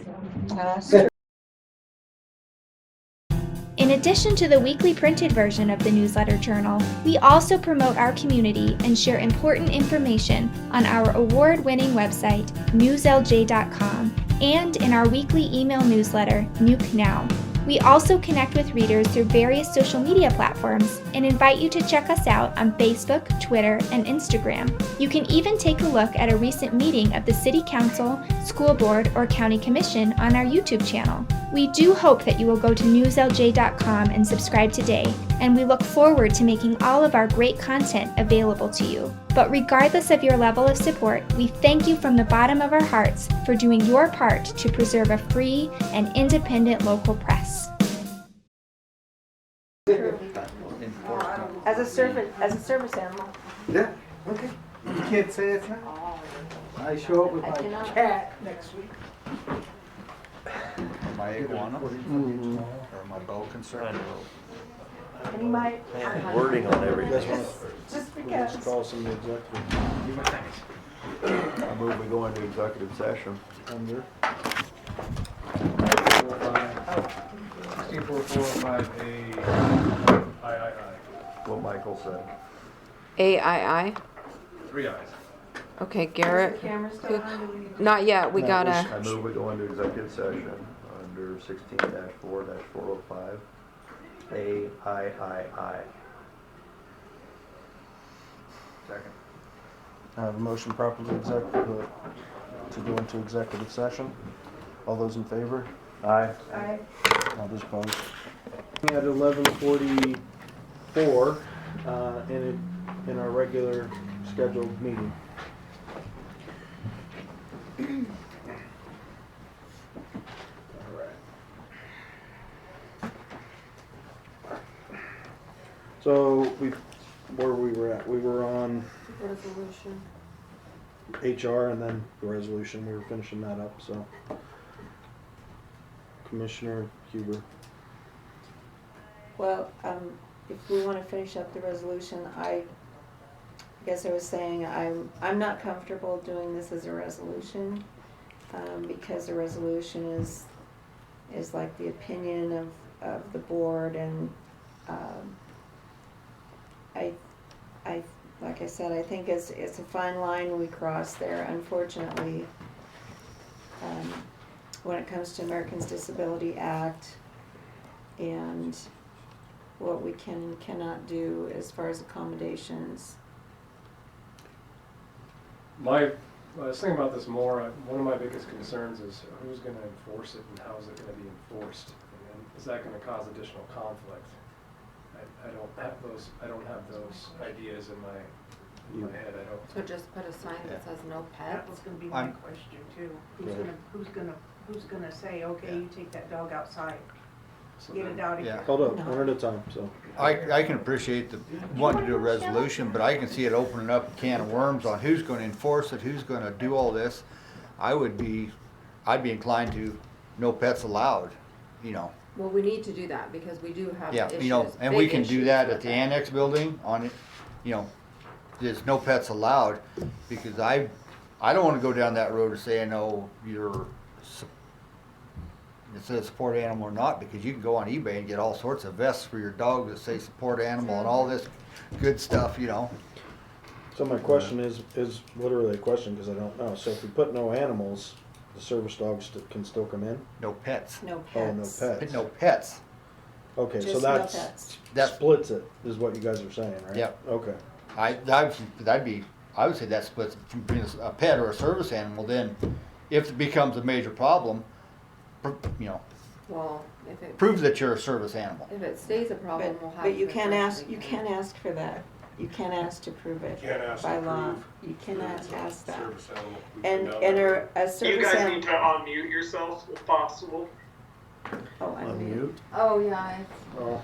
In addition to the weekly printed version of the newsletter journal, we also promote our community and share important information on our award-winning website, newslj.com, and in our weekly email newsletter, Nuke Now. We also connect with readers through various social media platforms and invite you to check us out on Facebook, Twitter, and Instagram. You can even take a look at a recent meeting of the City Council, School Board, or County Commission on our YouTube channel. We do hope that you will go to newslj.com and subscribe today, and we look forward to making all of our great content available to you. But regardless of your level of support, we thank you from the bottom of our hearts for doing your part to preserve a free and independent local press. As a service animal. Yeah, okay. You can't say it's not. I show up with I my cannot. cat next week. My iguana or my boa constrictor. And you might. Wording on everything. Just We'll because. just call some executive. I move we go into executive session. Under. 16445A. I. What Michael said. AII. 3 ayes. Okay, Garrett. Camera's still on, do we- Not yet. We No, gotta. I move we go into executive session under 16-4-405. AIII. Second. I have a motion properly to go into executive session. All those in favor? Aye. Aye. All those opposed? At 11:44, in our regular scheduled meeting. All right. So where we were at, we were on Resolution. HR and then the resolution, we were finishing that up, so. Commissioner Huber. Well, if we want to finish up the resolution, I guess I was saying I'm not comfortable doing this as a resolution, because a resolution is like the opinion of the board, and I like I said, I think it's a fine line we cross there, unfortunately. When it comes to Americans Disability Act and what we can and cannot do as far as accommodations. I was thinking about this more. One of my biggest concerns is who's going to enforce it and how is it going to be enforced. is that gonna cause additional conflict? I don't have those ideas in my head, I don't. So just put a sign that says no That pets? was gonna be my question too. Who's gonna say, okay, you take that dog outside, get it out of here? Hold up, one at a time, so. I can appreciate the wanting to do a resolution, but I can see it opening up a can of worms on who's gonna enforce it, who's gonna do all this. I'd be inclined to no pets allowed, you know. Well, we need to do that because we do have Yeah, issues. you know, and we big can do issues that with at the annex building on it, you know, there's no pets allowed, because I don't wanna go down that road of saying, oh, it says support animal or not, because you can go on eBay and get all sorts of vests for your dog that say support animal and all this good stuff, you know. So my question is literally a question, because I don't know. So if we put no animals, the service dogs can still come in? No pets. No Oh, no pets. pets. No pets. Okay, so Just no pets. that splits it, is what you guys are saying, right? Yep. Okay. I would say that splits from being a pet or a service animal. Then, if it becomes a major problem, you know, Well, if it. prove that you're a service animal. If it stays a problem, we'll have. But you to can't enforce ask, it you again. can't ask for that. You can't ask to prove it Can't ask by to law. prove You cannot ask that. Service animal. We And, put and down a You service guys animal. need to unmute yourselves if possible. Oh, unmute. Oh, yeah. Oh,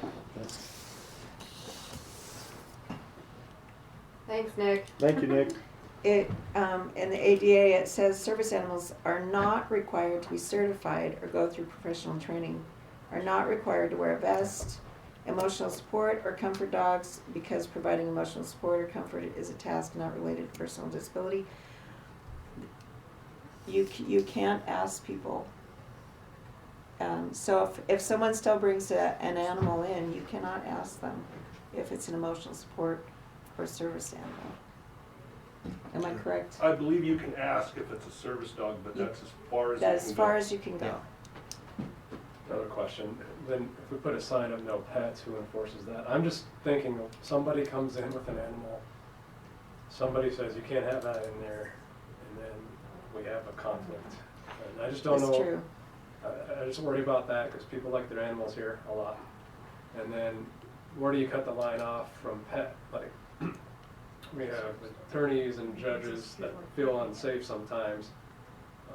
Thanks, Nick. thank you, Nick. It, in the ADA, it says service animals are not required to be certified or go through professional training, are not required to wear a vest, emotional support or comfort dogs, because providing emotional support or comfort is a task not related to personal disability. You can't ask people. So if someone still brings an animal in, you cannot ask them if it's an emotional support or service animal. Am I correct? I believe you can ask if it's a service dog, but that's as far as you can go. That's as far as you can go. Another question, then if we put a sign of no pets, who enforces that? I'm just thinking, of somebody comes in with an animal, somebody says you can't have that in there, and then we have a conflict. And I just don't know. That's true. I just worry about that, because people like their animals here a lot. And then, where do you cut the line off from pet? Like, we have attorneys and judges that feel unsafe sometimes.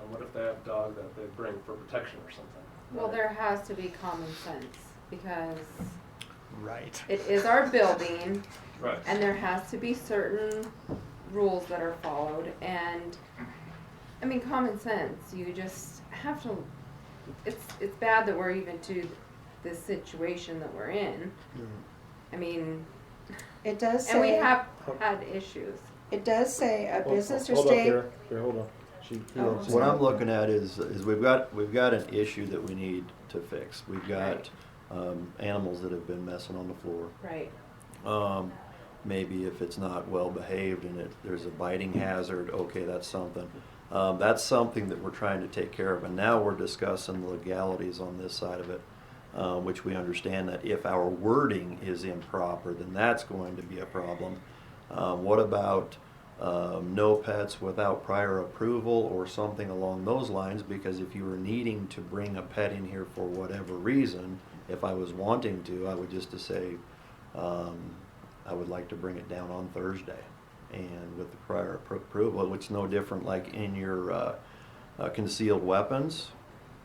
What if they have a dog that they bring for protection or something? Well, there has to be common sense because Right. it is our building. Right. And there has to be certain rules that are followed. And, I mean, common sense, you just have to, it's bad that we're even to this situation that we're in. I mean, It does say. and we have had issues. It does say a business or Hold up state. here, hold on. What I'm looking at is we've got an issue that we need to fix. We've got animals that have been messing on the floor. Right. Maybe if it's not well behaved and there's a biting hazard, okay, that's something. That's something that we're trying to take care of, and now we're discussing the legalities on this side of it, which we understand that if our wording is improper, then that's going to be a problem. What about no pets without prior approval or something along those lines? Because if you were needing to bring a pet in here for whatever reason, if I was wanting to, I would just to say, I would like to bring it down on Thursday, and with the prior approval, which is no different like in your concealed weapons.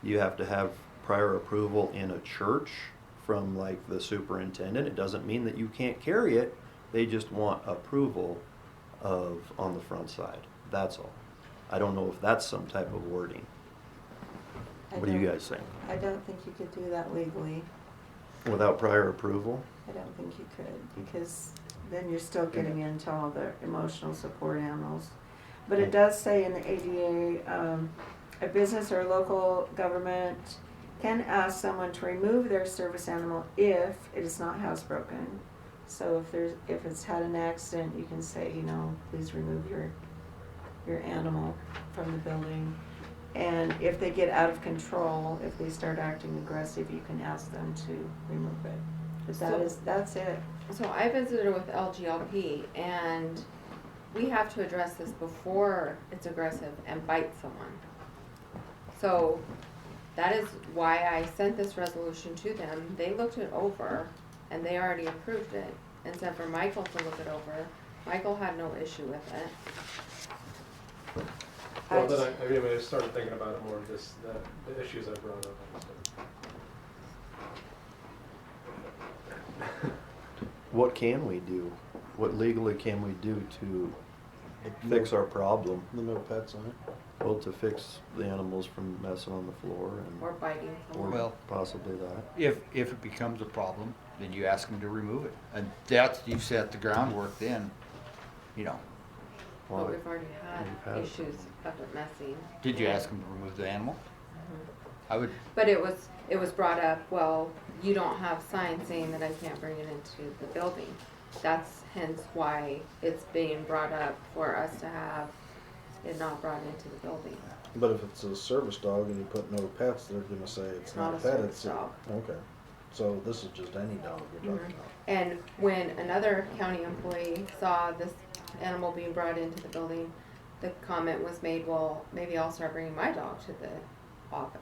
You have to have prior approval in a church from like the superintendent. It doesn't mean that you can't carry it. They just want approval of on the front side. That's all. I don't know if that's some type of wording. What do you guys think? I don't think you could do that legally. Without prior approval? I don't think you could, because then you're still getting into all the emotional support animals. But it does say in the ADA, a business or local government can ask someone to remove their service animal if it is not housebroken. So if it's had an accident, you can say, please remove your animal from the building. And if they get out of control, if they start acting aggressive, you can ask them to remove it. But that's it. So I visited with LGLP, and we have to address this before it's aggressive and bites someone. So That is why I sent this resolution to them. They looked it over and they already approved it and sent for Michael to look it over. Michael had no issue with it. Well, then I mean, I started thinking about it more, just the issues I brought up. What can we do? What legally can we do to fix our problem? The no pets on it. Well, to fix the animals from messing on the floor and. Or biting Or someone. Well, possibly that. if it becomes a problem, then you ask them to remove it. And that's, you set the groundwork then, you know. But we've already had We've had it. issues of it messing. Did you ask them to remove the animal? I would, But it was brought up, well, you don't have signs saying that I can't bring it into the building. That's hence why it's being brought up for us to have it not brought into the building. But if it's a service dog and you put no pets, they're gonna say it's not a pet, service it's dog. Okay. So this is just any dog you're talking about. And when another county employee saw this animal being brought into the building, the comment was made, well, maybe I'll start bringing my dog to the office.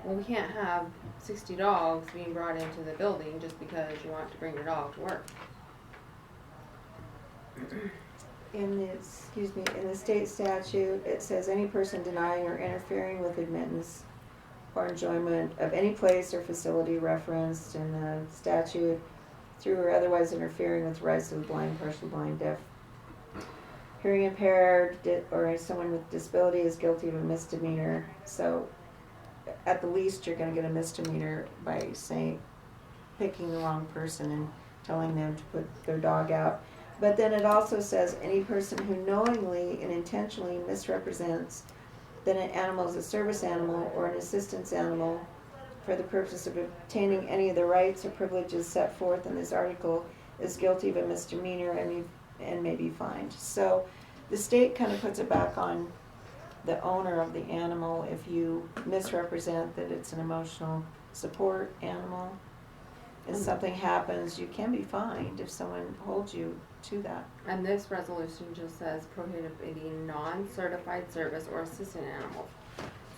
Well, we can't have 60 dogs being brought into the building just because you want to bring your dog to work. In the state statute, it says any person denying or interfering with admittance or enjoyment of any place or facility referenced in the statute through or otherwise interfering with the rights of the blind, partially blind, deaf, hearing impaired, or someone with disability is guilty of a misdemeanor. So at the least, you're gonna get a misdemeanor by picking the wrong person and telling them to put their dog out. But then it also says any person who knowingly and intentionally misrepresents that an animal is a service animal or an assistance animal for the purpose of obtaining any of the rights or privileges set forth in this article is guilty of a misdemeanor and may be fined. So the state kind of puts it back on the owner of the animal if you misrepresent that it's an emotional support animal. If something happens, you can be fined if someone holds you to that. And this resolution just says prohibiting non-certified service or assistant animals.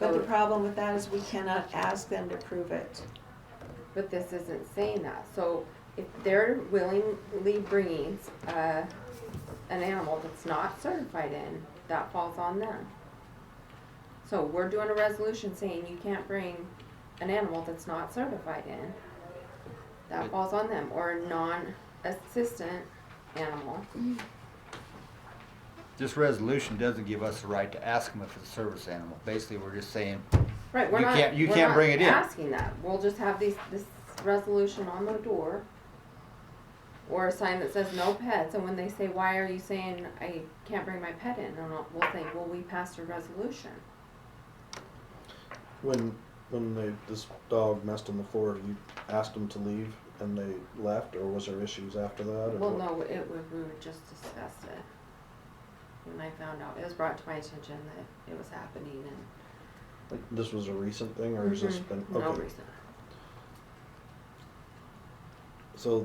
But the problem with that is we cannot ask them to prove it. But this isn't saying that. So if they're willingly bringing an animal that's not certified in, that falls on them. So we're doing a resolution saying you can't bring an animal that's not certified in. That falls on them, or a non-assistant animal. this resolution doesn't give us the right to ask them if it's a service animal. Basically, we're just saying, Right, we're you can't bring it in. not asking that. We'll just have this resolution on the door, or a sign that says no pets, and when they say, why are you saying I can't bring my pet in? And we'll say, well, we passed a resolution. When this dog messed on the floor, you asked them to leave and they left, or was there issues after that? Or Well, what? no, we were just discussed it. When I found out, it was brought to my attention that it was happening, and Like, this was a recent thing, or has this been? no Okay. reason. So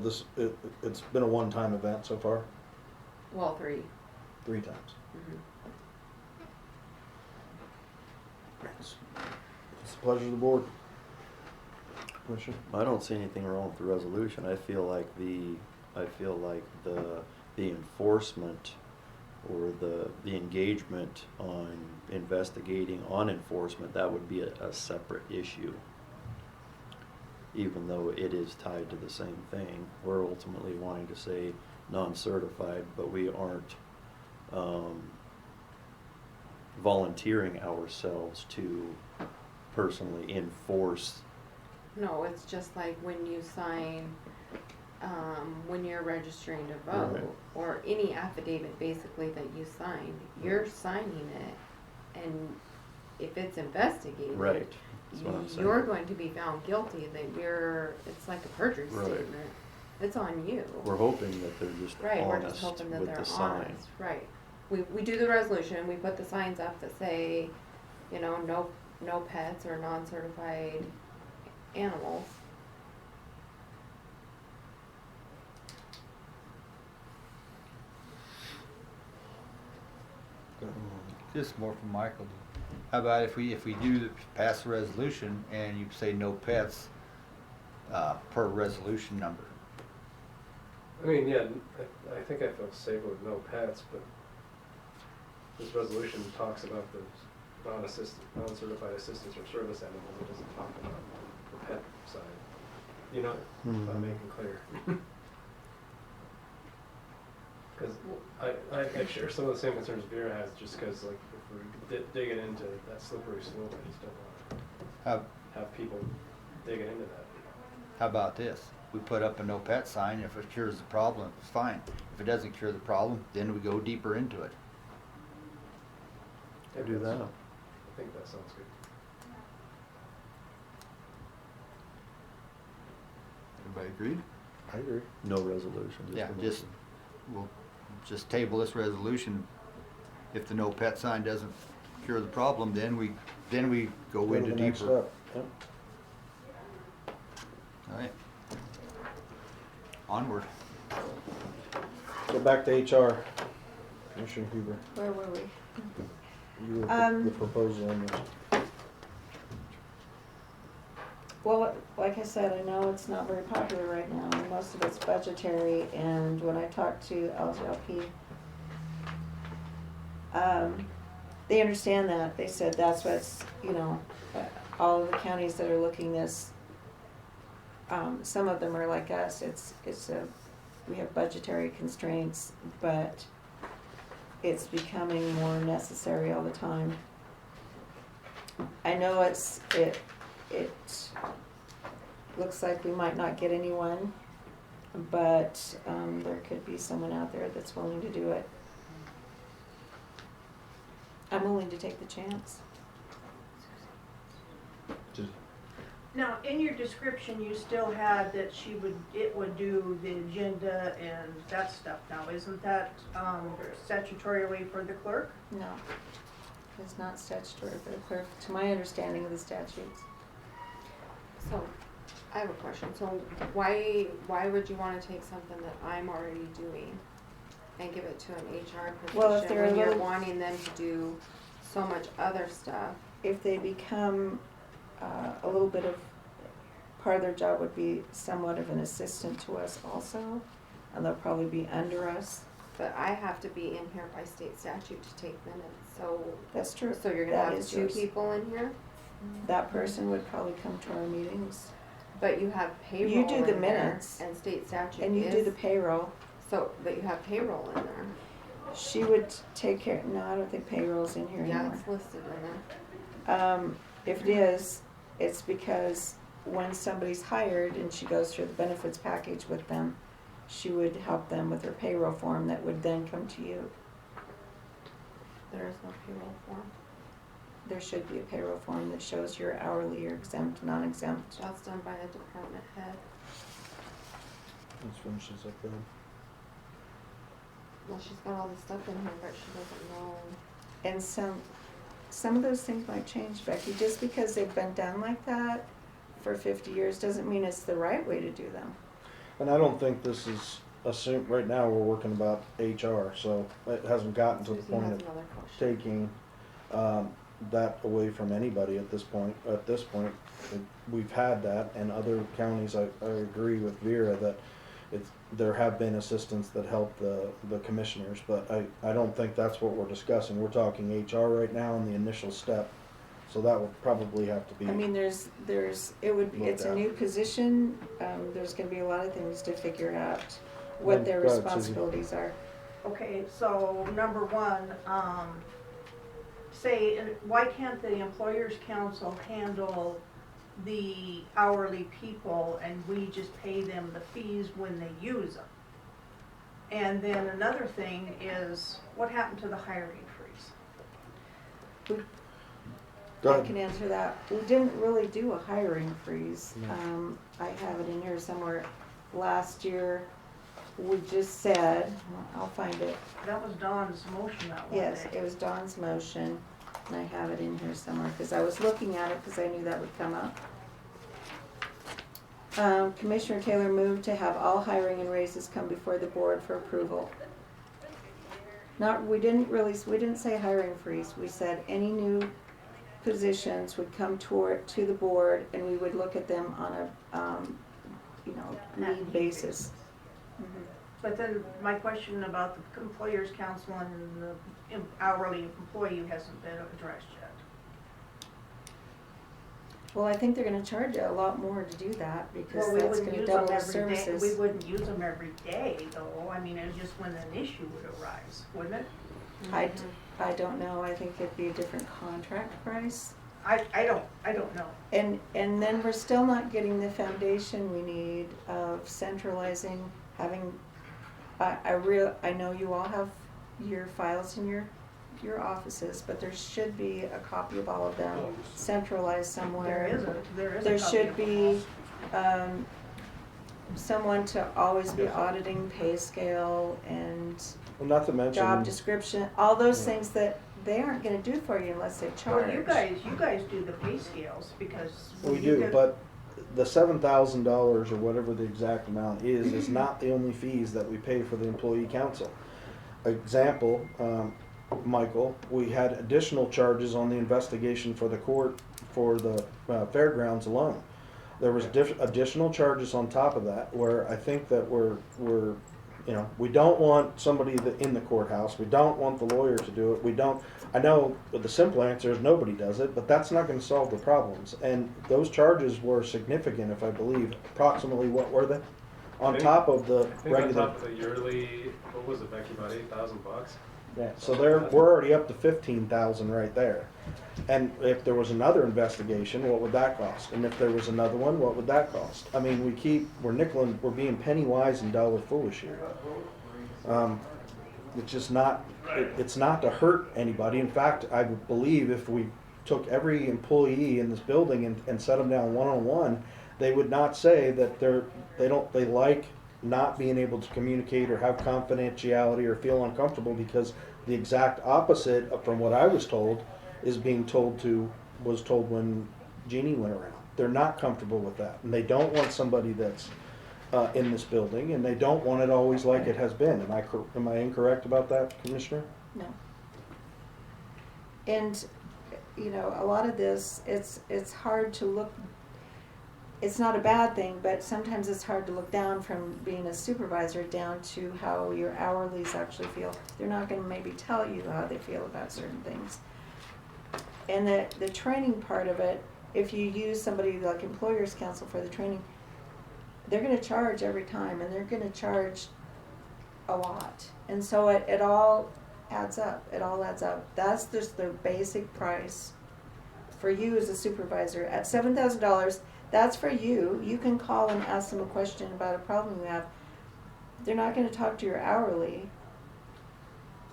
it's been a one-time event so far? Well, 3. 3 times. It's the pleasure of the board. Commissioner? I don't see anything wrong with the resolution. I feel like the enforcement or the engagement on investigating on enforcement, that would be a separate issue. Even though it is tied to the same thing, we're ultimately wanting to say non-certified, but we aren't volunteering ourselves to personally enforce. No, it's just like when you sign, when you're registering to vote, Right. or any affidavit basically that you sign, you're signing it, and if it's investigated, Right. That's what I'm saying. you're going to be found guilty, it's like a perjury Right. statement. It's on you. We're hoping that they're just Right, we're just honest hoping that with they're the sign. honest, right. We do the resolution, we put the signs up that say, no pets or non-certified animals. Just more from Michael. How about if we do pass a resolution and you say no pets, per resolution number? I mean, yeah, I think I feel safer with no pets, but this resolution talks about the non-certified assistance or service animals. It doesn't talk about the pet side. You know, if I'm making clear. Because I share some of the same concerns Vera has, just because like if we're digging into that slippery slope, I just don't want to have people digging into that. How about this? We put up a no pet sign. If it cures the problem, it's fine. If it doesn't cure the problem, then we go deeper into it. Do that. I think that sounds good. Everybody agreed? I agree. No resolution. Yeah, a just, motion. we'll just table this resolution. If the no pet sign doesn't cure the problem, then we go Go to into the next deeper. step. Yep. All right. Onward. Go back to HR. Commissioner Huber, Where were we? you were the proposal on this. Well, like I said, I know it's not very popular right now, and most of it's budgetary, and when I talked to LGLP, they understand that. They said that's what's, all of the counties that are looking this, some of them are like us. We have budgetary constraints, but it's becoming more necessary all the time. I know it looks like we might not get anyone, but there could be someone out there that's willing to do it. I'm willing to take the chance. Now, in your description, you still had that it would do the agenda and that stuff now. Isn't that statutorily for the clerk? No, it's not statutory for the clerk, to my understanding of the statutes. So, I have a question. So, why would you want to take something that I'm already doing and give it to an HR position Well, if they're when a you're little- wanting them to do so much other stuff? If they become a little bit of, part of their job would be somewhat of an assistant to us also, and they'll probably be under us. But I have to be in here by state statute to take minutes, so. That's true. So you're gonna That have is two yours. people in here? That person would probably come to our meetings. But you have payroll You do the in there, minutes. and state statute And you do the payroll. So, but you have payroll in there. She would take care, no, I don't think payroll's in here Yeah, anymore. it's listed in there. If it is, it's because when somebody's hired and she goes through the benefits package with them, she would help them with their payroll form that would then come to you. There is no payroll form. There should be a payroll form that shows you're hourly or exempt, non-exempt. That's done by a department head. That's when she's up there. Well, she's got all this stuff in here, but she doesn't know. And some of those things might change, Becky. Just because they've been done like that for 50 years doesn't mean it's the right way to do them. And I don't think this is assumed, right now, we're working about HR, so it hasn't gotten to the Susie point has of another question. taking that away from anybody at this point. We've had that, and other counties, I agree with Vera that there have been assistants that help the commissioners, but I don't think that's what we're discussing. We're talking HR right now in the initial step, so that would probably have to be. I mean, it's a new position. There's gonna be a lot of things to figure out what their Go ahead, Susie. responsibilities are. Okay, so number one, why can't the employers council handle the hourly people and we just pay them the fees when they use them? And then another thing is, what happened to the hiring freeze? Go I ahead. can answer that. We didn't really do a hiring freeze. No. I have it in here somewhere. Last year, we just said, I'll find it. That was Dawn's motion that one Yes, day. it was Dawn's motion, and I have it in here somewhere, because I was looking at it, because I knew that would come up. Commissioner Taylor moved to have all hiring and raises come before the board for approval. We didn't say hiring freeze, we said any new positions would come to the board, and we would look at them on a, need basis. But then my question about the employers council and the hourly employee hasn't been addressed yet. Well, I think they're gonna charge you a lot more to do that, because Well, we that's wouldn't gonna use double them the every day. services. We wouldn't use them every day though. I mean, it's just when an issue would arise, wouldn't it? I don't know, I think it'd be a different contract price. I don't know. And then we're still not getting the foundation we need of centralizing, having, I know you all have your files in your offices, but there should be a copy of all of them centralized somewhere. There is a There copy should of be, someone to always be auditing pay scale and Well, not to mention. job description, all those things that they aren't gonna do for you unless they charge. Well, you guys do the pay scales because. when We you do, get- but the $7,000 or whatever the exact amount is not the only fees that we pay for the employee council. Example, Michael, we had additional charges on the investigation for the court, for the fairgrounds alone. There was additional charges on top of that, where I think that we're we don't want somebody in the courthouse, we don't want the lawyer to do it, I know the simple answer is nobody does it, but that's not gonna solve the problems. And those charges were significant, if I believe, approximately, what were they? On top of the I think regular. on top of the yearly, what was it, Becky, about $8,000? Yeah, so we're already up to 15,000 right there. And if there was another investigation, what would that cost? And if there was another one, what would that cost? I mean, we're being penny wise and dollar foolish here. It's just not, it's not to hurt anybody. In fact, I believe if we took every employee in this building and set them down one-on-one, they would not say that they like not being able to communicate or have confidentiality or feel uncomfortable, because the exact opposite from what I was told was told when Jeannie went around. They're not comfortable with that, and they don't want somebody that's in this building, and they don't want it always like it has been. Am I incorrect about that, Commissioner? No. And, a lot of this, it's hard to look, it's not a bad thing, but sometimes it's hard to look down from being a supervisor down to how your hourlies actually feel. They're not gonna maybe tell you how they feel about certain things. And the training part of it, if you use somebody like Employers Council for the training, they're gonna charge every time, and they're gonna charge a lot. And so it all adds up, That's just the basic price for you as a supervisor. At $7,000, that's for you. You can call and ask them a question about a problem you have. They're not gonna talk to your hourly.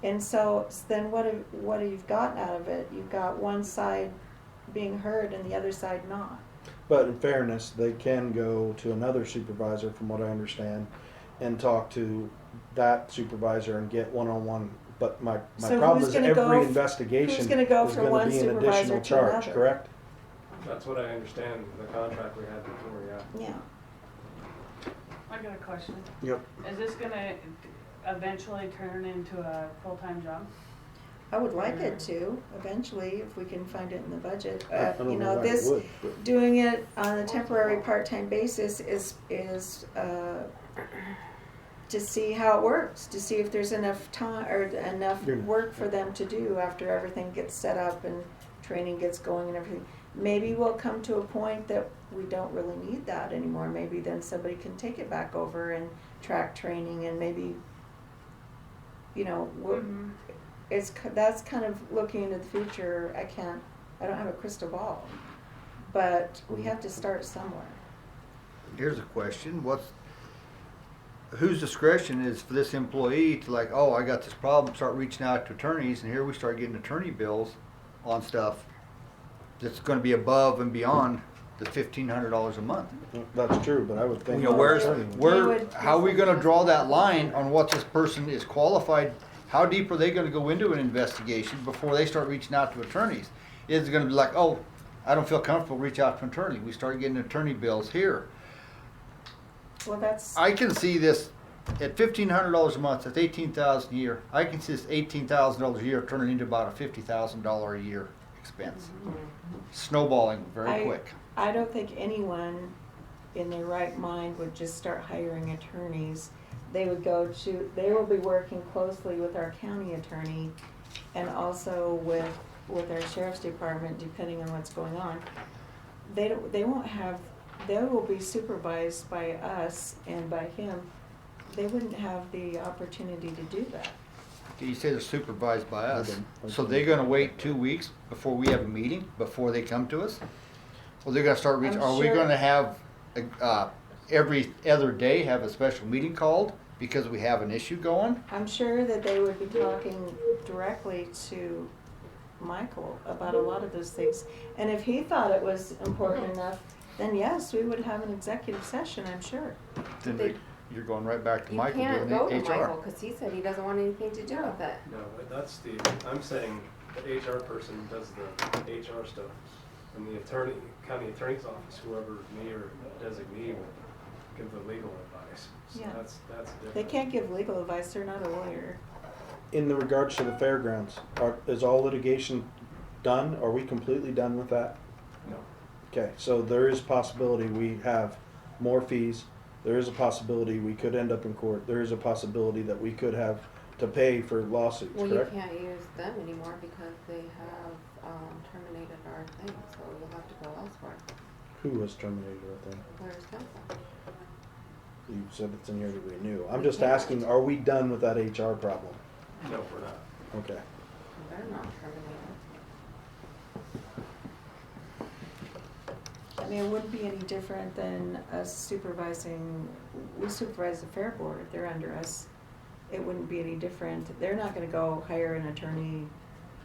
And so then what have you gotten out of it? You've got one side being heard and the other side not. But in fairness, they can go to another supervisor, from what I understand, and talk to that supervisor and get one-on-one. But my So problem who's is gonna every go- investigation who's gonna go is from gonna one be an supervisor additional to charge, another? correct? That's what I understand, the contract we had before, yeah. Yeah. I got a question. Yep. Is this gonna eventually turn into a full-time job? I would like it to, eventually, if we can find it in the budget. I don't know why it would, but- Doing it on a temporary part-time basis is to see how it works, to see if there's enough time or enough work for them to do after everything gets set up and training gets going and everything. Maybe we'll come to a point that we don't really need that anymore. Maybe then somebody can take it back over and track training, and maybe, that's kind of looking into the future. I don't have a crystal ball, but we have to start somewhere. Here's a question, whose discretion is for this employee to I got this problem, start reaching out to attorneys, and here we start getting attorney bills on stuff that's gonna be above and beyond the $1,500 a month. That's true, but I would think. How are we gonna draw that line on what this person is qualified? How deep are they gonna go into an investigation before they start reaching out to attorneys? Is it gonna be like, oh, I don't feel comfortable, reach out to an attorney, we start getting attorney bills here. Well, I can see this at $1,500 a month, that's $18,000 a year. I can see this $18,000 a year turning into about a $50,000 a year expense. Snowballing very quick. I don't think anyone in their right mind would just start hiring attorneys. They will be working closely with our county attorney and also with our sheriff's department, depending on what's going on. They will be supervised by us and by him. They wouldn't have the opportunity to do that. You say they're supervised by us, so they're gonna wait 2 weeks before we have a meeting, before they come to us? Well, they're gonna start reaching, I'm are we sure- gonna have, every other day have a special meeting called because we have an issue going? I'm sure that they would be talking directly to Michael about a lot of those things. And if he thought it was important enough, then yes, we would have an executive session, I'm sure. Then you're going right back to You Michael can't doing go to HR. Michael, cause he said he doesn't want anything to do with it. No, but that's I'm saying the HR person does the HR stuff. And the county attorney's office, whoever, me or designee, will give the legal advice. So Yeah. that's different. They can't give legal advice, they're not a lawyer. In the regards to the fairgrounds, is all litigation done? Are we completely done with that? No. Okay, so there is possibility we have more fees. There is a possibility we could end up in court. There is a possibility that we could have to pay for lawsuits, Well, you correct? can't use them anymore because they have terminated our thing, so you'll have to go elsewhere. Who has terminated our thing? Employers council. You said it's in here to renew. I'm We just can't. asking, are we done with that HR problem? No, we're not. Okay. They're not terminated. I mean, it wouldn't be any different than us supervising, we supervise the fair board, they're under us. It wouldn't be any different. They're not gonna go hire an attorney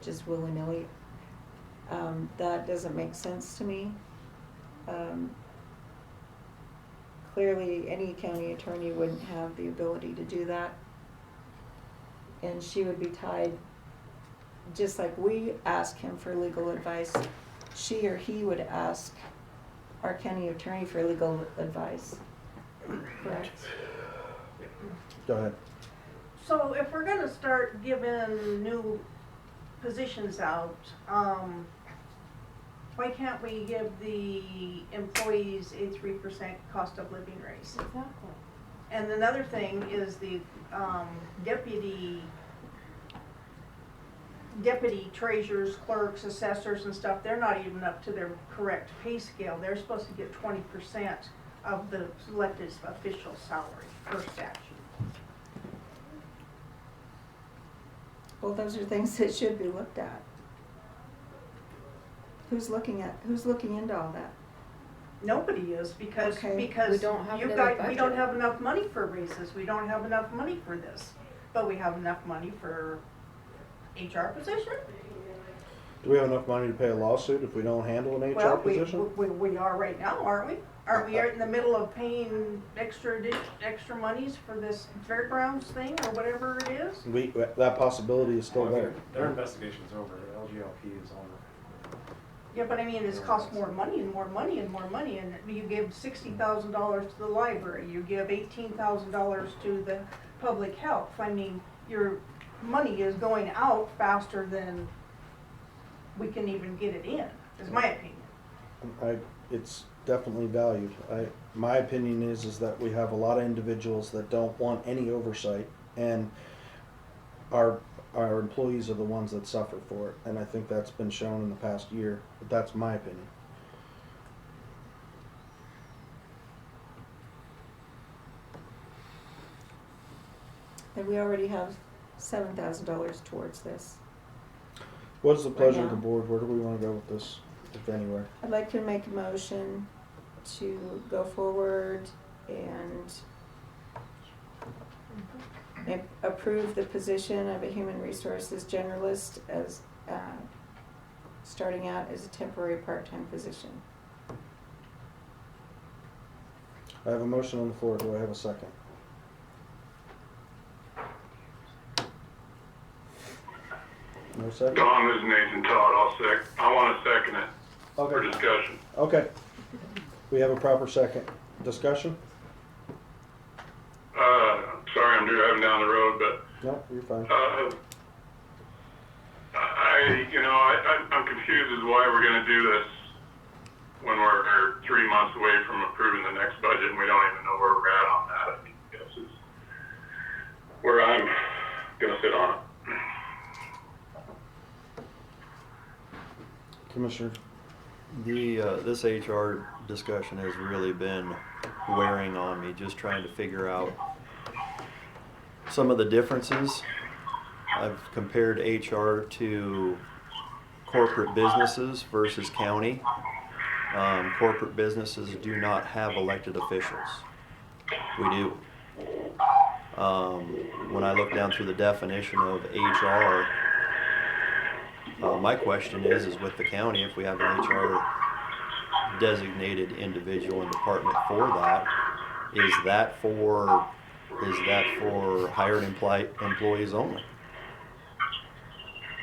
just willy-nilly. That doesn't make sense to me. Clearly, any county attorney wouldn't have the ability to do that. And she would be tied, just like we ask him for legal advice, she or he would ask our county attorney for legal advice. Correct? Go ahead. So if we're gonna start giving new positions out, why can't we give the employees a 3% cost of living raise? Exactly. And another thing is the deputy treasurers, clerks, assessors and stuff, they're not even up to their correct pay scale. They're supposed to get 20% of the elected official salary per statute. Well, those are things that should be looked at. Who's looking into all that? Nobody is because We don't have it you in guys, the we don't budget. have enough money for raises. We don't have enough money for this. But we have enough money for HR position? Do we have enough money to pay a lawsuit if we don't handle an HR Well, position? we are right now, aren't we? Aren't we in the middle of paying extra monies for this fairgrounds thing or whatever it is? That possibility is still there. Their investigation's over. LGLP is on. Yeah, but I mean, it's cost more money and more money and more money, and you give $60,000 to the library, you give $18,000 to the public health. I mean, your money is going out faster than we can even get it in, is my opinion. It's definitely valued. My opinion is that we have a lot of individuals that don't want any oversight, and our employees are the ones that suffer for it, and I think that's been shown in the past year. But that's my opinion. And we already have $7,000 towards this. What is the pleasure of now. the board? Where do we want to go with this, if anywhere? I'd like to make a motion to go forward and approve the position of a human resources generalist as, starting out as a temporary part-time position. I have a motion on the floor. Do I have a second? No second? Don, this is Nathan Todd. I want to second it for discussion. Okay. We have a proper second. Discussion? Sorry, I'm driving down the road, but No, you're fine. I you know, I'm confused as why we're gonna do this when we're 3 months away from approving the next budget and we don't even know where we're at on that. I mean, this is where I'm gonna sit on it. Commissioner? This HR discussion has really been wearing on me, just trying to figure out some of the differences. I've compared HR to corporate businesses versus county. Corporate businesses do not have elected officials. We do. When I look down through the definition of HR, my question is with the county, if we have an HR designated individual and department for that, is that for hired employees only?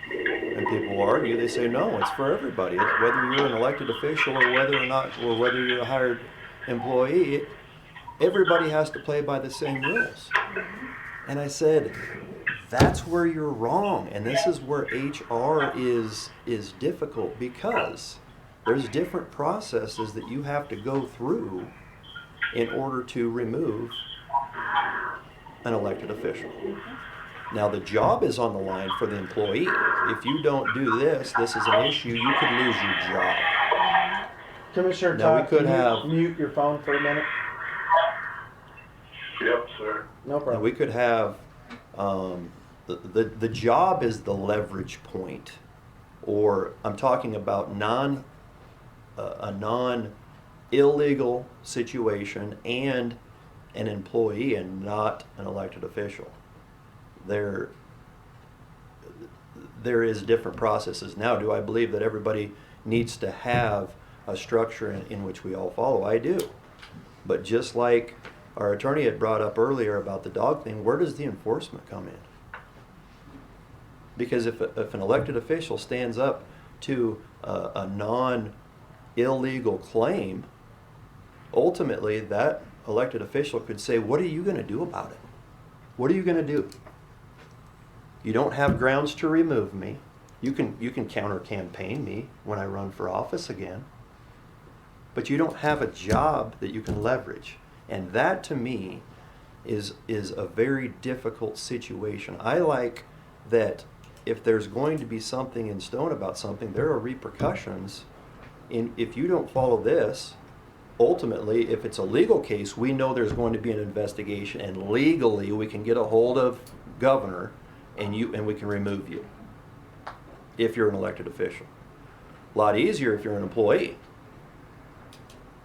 And people argue, they say, no, it's for everybody. It's whether you're an elected official or whether you're a hired employee, everybody has to play by the same rules. And I said, that's where you're wrong. And this is where HR is difficult, because there's different processes that you have to go through in order to remove an elected official. Now the job is on the line for the employee. If you don't do this is an issue, you could lose your job. Commissioner Now, we Todd, could can have- you mute your phone for a minute? Yep, sir. No Now, problem. we could have, the job is the leverage point, or I'm talking about a non-illegal situation and an employee and not an elected official. There is different processes. Now, do I believe that everybody needs to have a structure in which we all follow? I do. But just like our attorney had brought up earlier about the dog thing, where does the enforcement come in? Because if an elected official stands up to a non-illegal claim, ultimately that elected official could say, what are you going to do about it? What are you going to do? You don't have grounds to remove me. You can counter-campaign me when I run for office again. But you don't have a job that you can leverage. And that, to me, is a very difficult situation. I like that if there's going to be something in stone about something, there are repercussions. If you don't follow this, ultimately, if it's a legal case, we know there's going to be an investigation, and legally we can get a hold of governor and we can remove you if you're an elected official. A lot easier if you're an employee,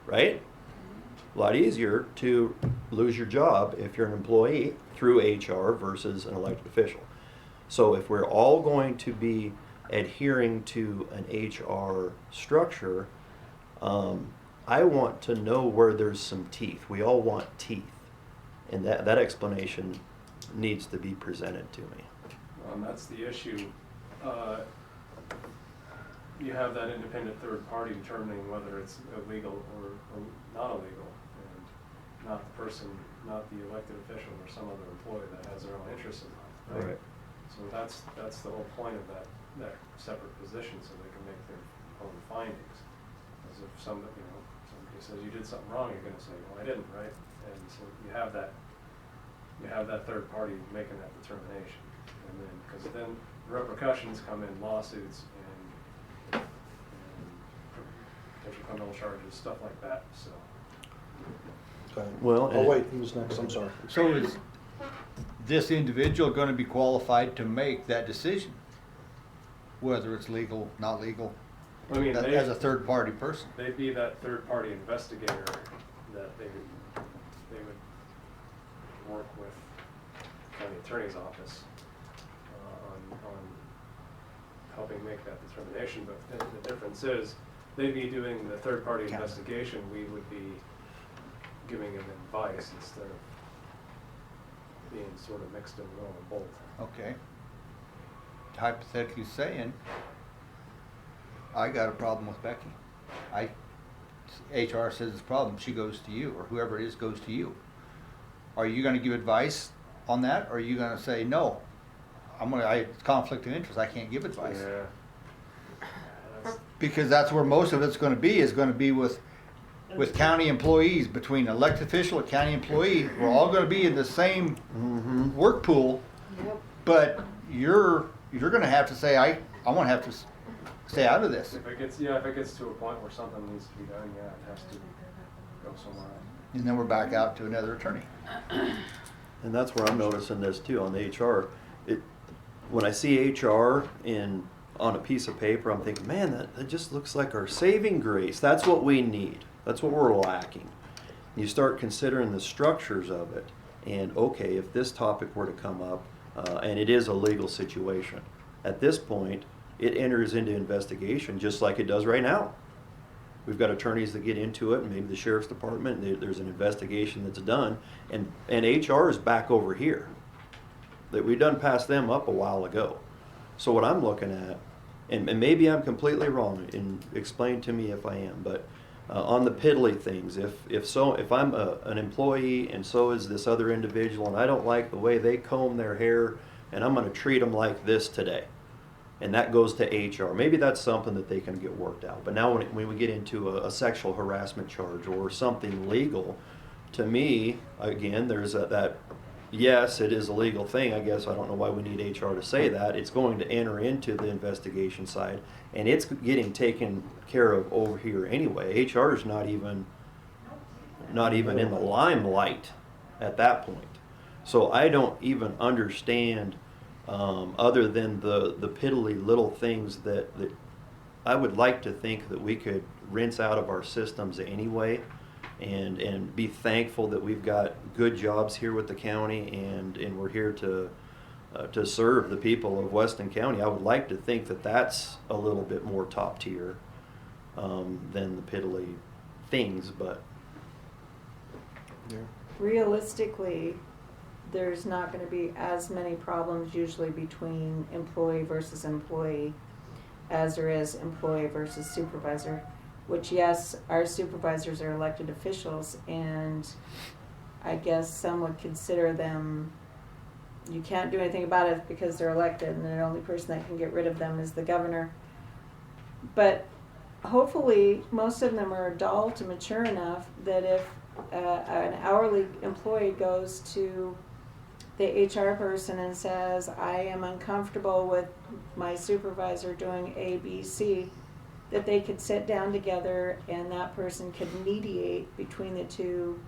right? A lot easier to lose your job if you're an employee through HR versus an elected official. So if we're all going to be adhering to an HR structure, I want to know where there's some teeth. We all want teeth. And that explanation needs to be presented to me. That's the issue. You have that independent third party determining whether it's illegal or not illegal, and not the person, not the elected official or some other employee that has their own interests in mind. Right. So that's the whole point of that separate position, so they can make their own findings. As if somebody says you did something wrong, you're going to say, well, I didn't, right? And so you have that third party making that determination, and then because then repercussions come in lawsuits and potential criminal charges, stuff like that. So. Okay. Well, oh wait, who's next? I'm sorry. So is this individual going to be qualified to make that decision? Whether it's legal, not legal? I mean, as a third party person? They'd be that third party investigator that they would work with the county attorney's office on helping make that determination. But the difference is they'd be doing the third party investigation. We would be giving them advice instead of being sort of mixed in the middle of both. Okay. Hypothetically saying, I got a problem with Becky. HR says it's a problem, she goes to you, or whoever it is goes to you. Are you going to give advice on that, or are you going to say, no, it's conflict of interest, I can't give advice? Yeah. Because that's where most of it's gonna be, is gonna be with county employees, between elected official and county employee. We're all gonna be in the same work pool, but you're gonna have to say, I wanna have to stay out of this. If it gets to a point where something needs to be done, yeah, it has to go somewhere else. And then we're back out to another attorney. And that's where I'm noticing this too on the HR. When I see HR on a piece of paper, I'm thinking, man, that just looks like our saving grace. That's what we need. That's what we're lacking. You start considering the structures of it, and okay, if this topic were to come up, and it is a legal situation, at this point, it enters into investigation just like it does right now. We've got attorneys that get into it, and maybe the sheriff's department, there's an investigation that's done, and HR is back over here. That we done passed them up a while ago. So what I'm looking at, and maybe I'm completely wrong, and explain to me if I am, but on the piddly things, if I'm an employee and so is this other individual, and I don't like the way they comb their hair, and I'm going to treat them like this today, and that goes to HR. Maybe that's something that they can get worked out. But now when we get into a sexual harassment charge or something legal, to me, again, there's that, yes, it is a legal thing. I guess I don't know why we need HR to say that. It's going to enter into the investigation side, and it's getting taken care of over here anyway. HR is not even in the limelight at that point. So I don't even understand, other than the piddly little things that I would like to think that we could rinse out of our systems anyway, and be thankful that we've got good jobs here with the county, and we're here to serve the people of Weston County. I would like to think that that's a little bit more top tier than the piddly things, but realistically, there's not going to be as many problems usually between employee versus employee as there is employee versus supervisor, which, yes, our supervisors are elected officials, and I guess some would consider them, you can't do anything about it because they're elected, and the only person that can get rid of them is the governor. But hopefully most of them are adult and mature enough that if an hourly employee goes to the HR person and says, I am uncomfortable with my supervisor doing A, B, C, that they could sit down together and that person could mediate between the two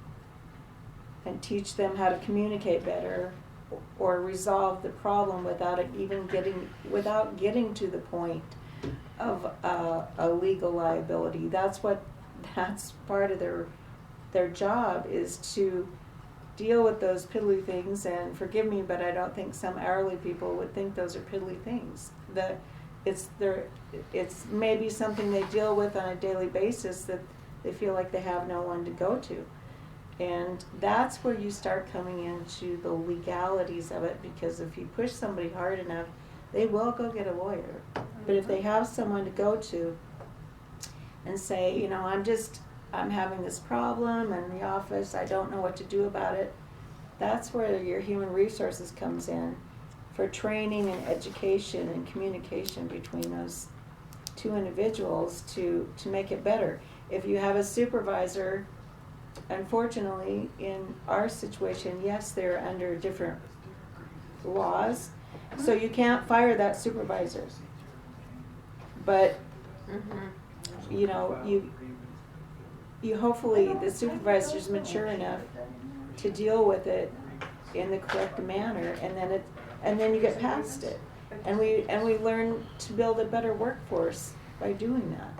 and teach them how to communicate better or resolve the problem without getting to the point of a legal liability. That's part of their job, is to deal with those piddly things. And forgive me, but I don't think some hourly people would think those are piddly things. It's maybe something they deal with on a daily basis that they feel like they have no one to go to. And that's where you start coming into the legalities of it, because if you push somebody hard enough, they will go get a lawyer. But if they have someone to go to and say, I'm having this problem in the office, I don't know what to do about it, that's where your human resources comes in, for training and education and communication between those two individuals to make it better. If you have a supervisor, unfortunately, in our situation, yes, they're under different laws, so you can't fire that supervisor. But, you hopefully the supervisor's mature enough to deal with it in the correct manner, and then you get past it, and we learn to build a better workforce by doing that.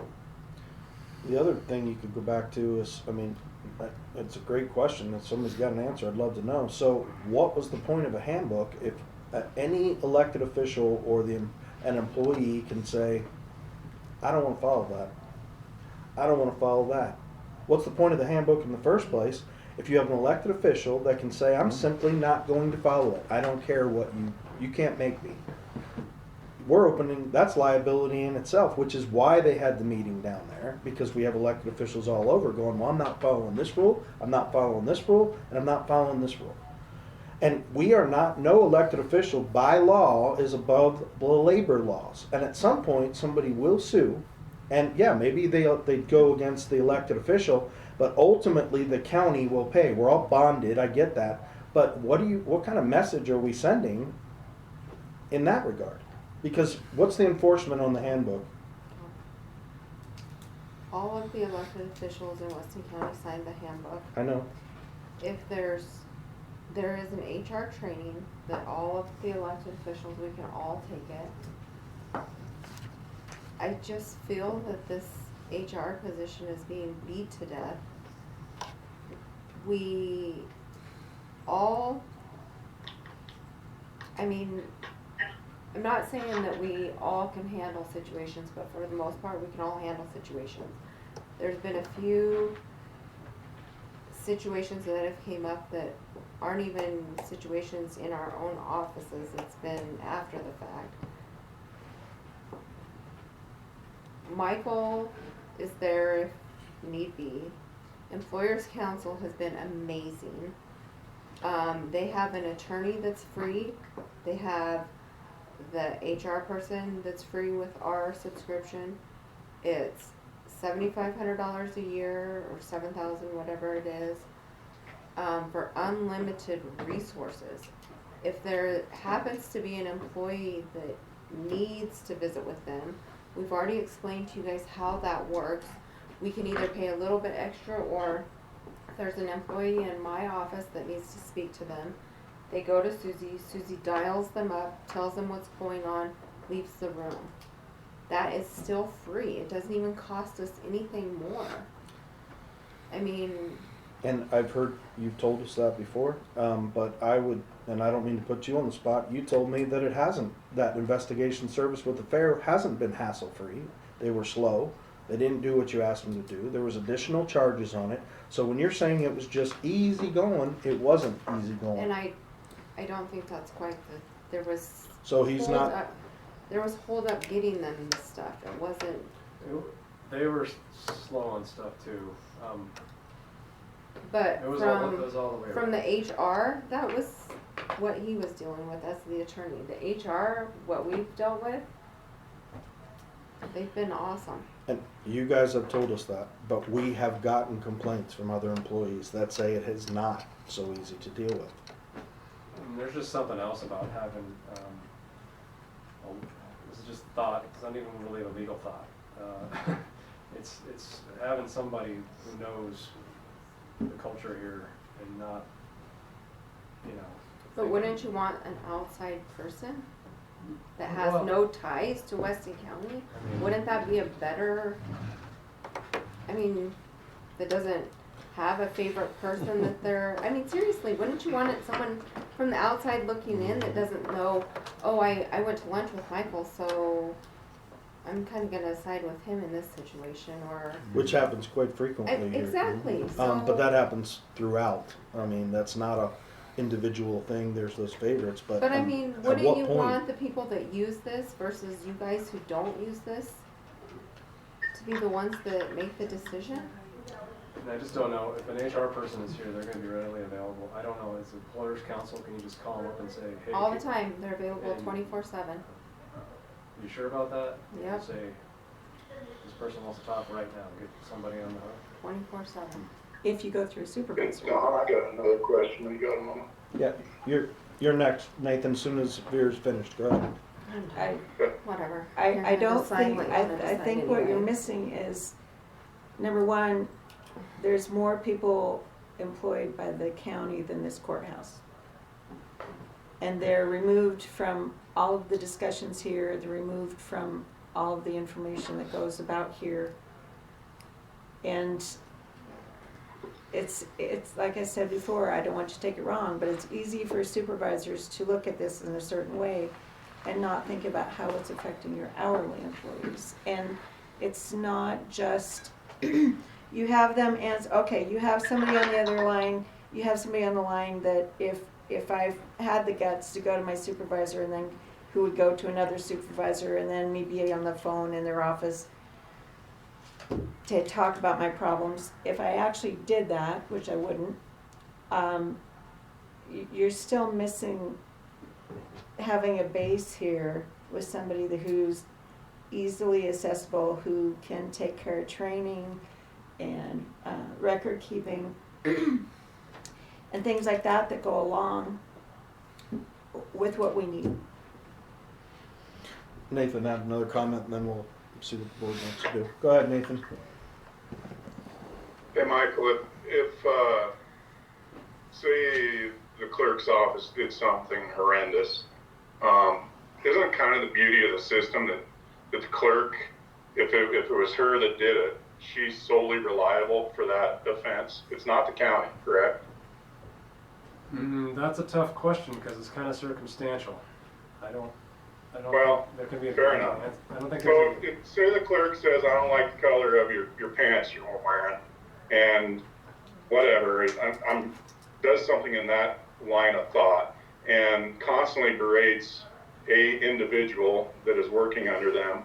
The other thing you could go back to is, it's a great question. If somebody's got an answer, I'd love to know. So what was the point of a handbook if any elected official or an employee can say, I don't want to follow that. I don't want to follow that. What's the point of the handbook in the first place if you have an elected official that can say, I'm simply not going to follow it. I don't care what you can't make me. We're opening, that's liability in itself, which is why they had the meeting down there, because we have elected officials all over going, well, I'm not following this rule, I'm not following this rule, and I'm not following this rule. And no elected official by law is above the labor laws. And at some point, somebody will sue And yeah, maybe they'd go against the elected official, but ultimately the county will pay. We're all bonded, I get that. But what kind of message are we sending in that regard? Because what's the enforcement on the handbook? All of the elected officials in Weston County signed the handbook. I know. If there is an HR training that all of the elected officials, we can all take it. I just feel that this HR position is being beat to death. We all, I mean, I'm not saying that we all can handle situations, but for the most part, we can all handle situations. There's been a few situations that have came up that aren't even situations in our own offices. It's been after the fact. Michael is there if need be. Employers Council has been amazing. They have an attorney that's free. They have the HR person that's free with our subscription. It's $7,500 a year or $7,000, whatever it is, for unlimited resources. If there happens to be an employee that needs to visit with them, we've already explained to you guys how that works. We can either pay a little bit extra, or if there's an employee in my office that needs to speak to them, they go to Susie. Susie dials them up, tells them what's going on, leaves the room. That is still free. It doesn't even cost us anything more. I mean, And I've heard you've told us that before, but I would, and I don't mean to put you on the spot, you told me that it hasn't, that investigation service with the fair hasn't been hassle-free. They were slow. They didn't do what you asked them to do. There was additional charges on it. So when you're saying it was just easy going, it wasn't easy going. and I don't think that's quite there was. So he's not. There was hold up getting them this stuff. It wasn't. They were slow on stuff too. But it was all the way from the HR, that was what he was dealing with as the attorney. The HR, what we've dealt with, they've been awesome. And you guys have told us that, but we have gotten complaints from other employees that say it is not so easy to deal with. And there's just something else about having, this is just thought, it's not even really a legal thought. It's having somebody who knows the culture here and not, But wouldn't you want an outside person that has no ties to Weston County? Wouldn't that be a better, that doesn't have a favorite person that they're, seriously, wouldn't you want someone from the outside looking in that doesn't know, oh, I went to lunch with Michael, so I'm kind of gonna side with him in this situation, or. Which happens quite frequently here. Exactly. But that happens throughout. That's not a individual thing. There's those favorites, but. But at wouldn't what you point? want the people that use this versus you guys who don't use this to be the ones that make the decision? And I just don't know, if an HR person is here, they're gonna be readily available. I don't know, as Employers Council, can you just call them up and say, hey? All the time, they're available 24/7. You sure about that? Yep. Say, this person wants to talk right now, get somebody on the hook. 24/7. If you go through a supervisor. Don, I got another question. You got a moment? Yeah, you're next, Nathan, as soon as Veer's finished. Go ahead. Whatever. I don't think, I I think what you're missing is, number one, there's more people employed by the county than this courthouse. And they're removed from all of the discussions here, they're removed from all of the information that goes about here. And it's like I said before, I don't want you to take it wrong, but it's easy for supervisors to look at this in a certain way and not think about how it's affecting your hourly employees. And it's not just, you have them as, okay, you have somebody on the other line, you have somebody on the line that if I've had the guts to go to my supervisor and then who would go to another supervisor and then me be on the phone in their office to talk about my problems, if I actually did that, which I wouldn't, you're still missing having a base here with somebody who's easily accessible, who can take care of training and record keeping and things like that that go along with what we need. Nathan had another comment, and then we'll see what the board wants to do. Go ahead, Nathan. Hey, Michael, if say the clerk's office did something horrendous, isn't kind of the beauty of the system that the clerk, if it was her that did it, she's solely reliable for that offense? It's not the county, correct? That's a tough question because it's kind of circumstantial. I don't Well, think there can be a fair enough. I don't think So, say the clerk says, I don't like the color of your pants you're wearing, and whatever, does something in that line of thought, and constantly berates a individual that is working under them,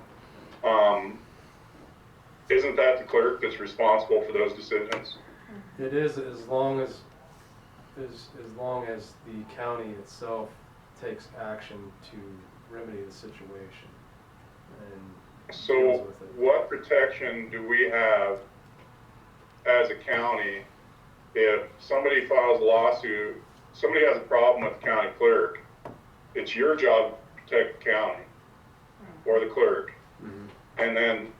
isn't that the clerk that's responsible for those decisions? It is as long as the county itself takes action to remedy the situation and So deals with it. what protection do we have as a county if somebody files a lawsuit, somebody has a problem with the county clerk, it's your job to protect the county or the clerk. And then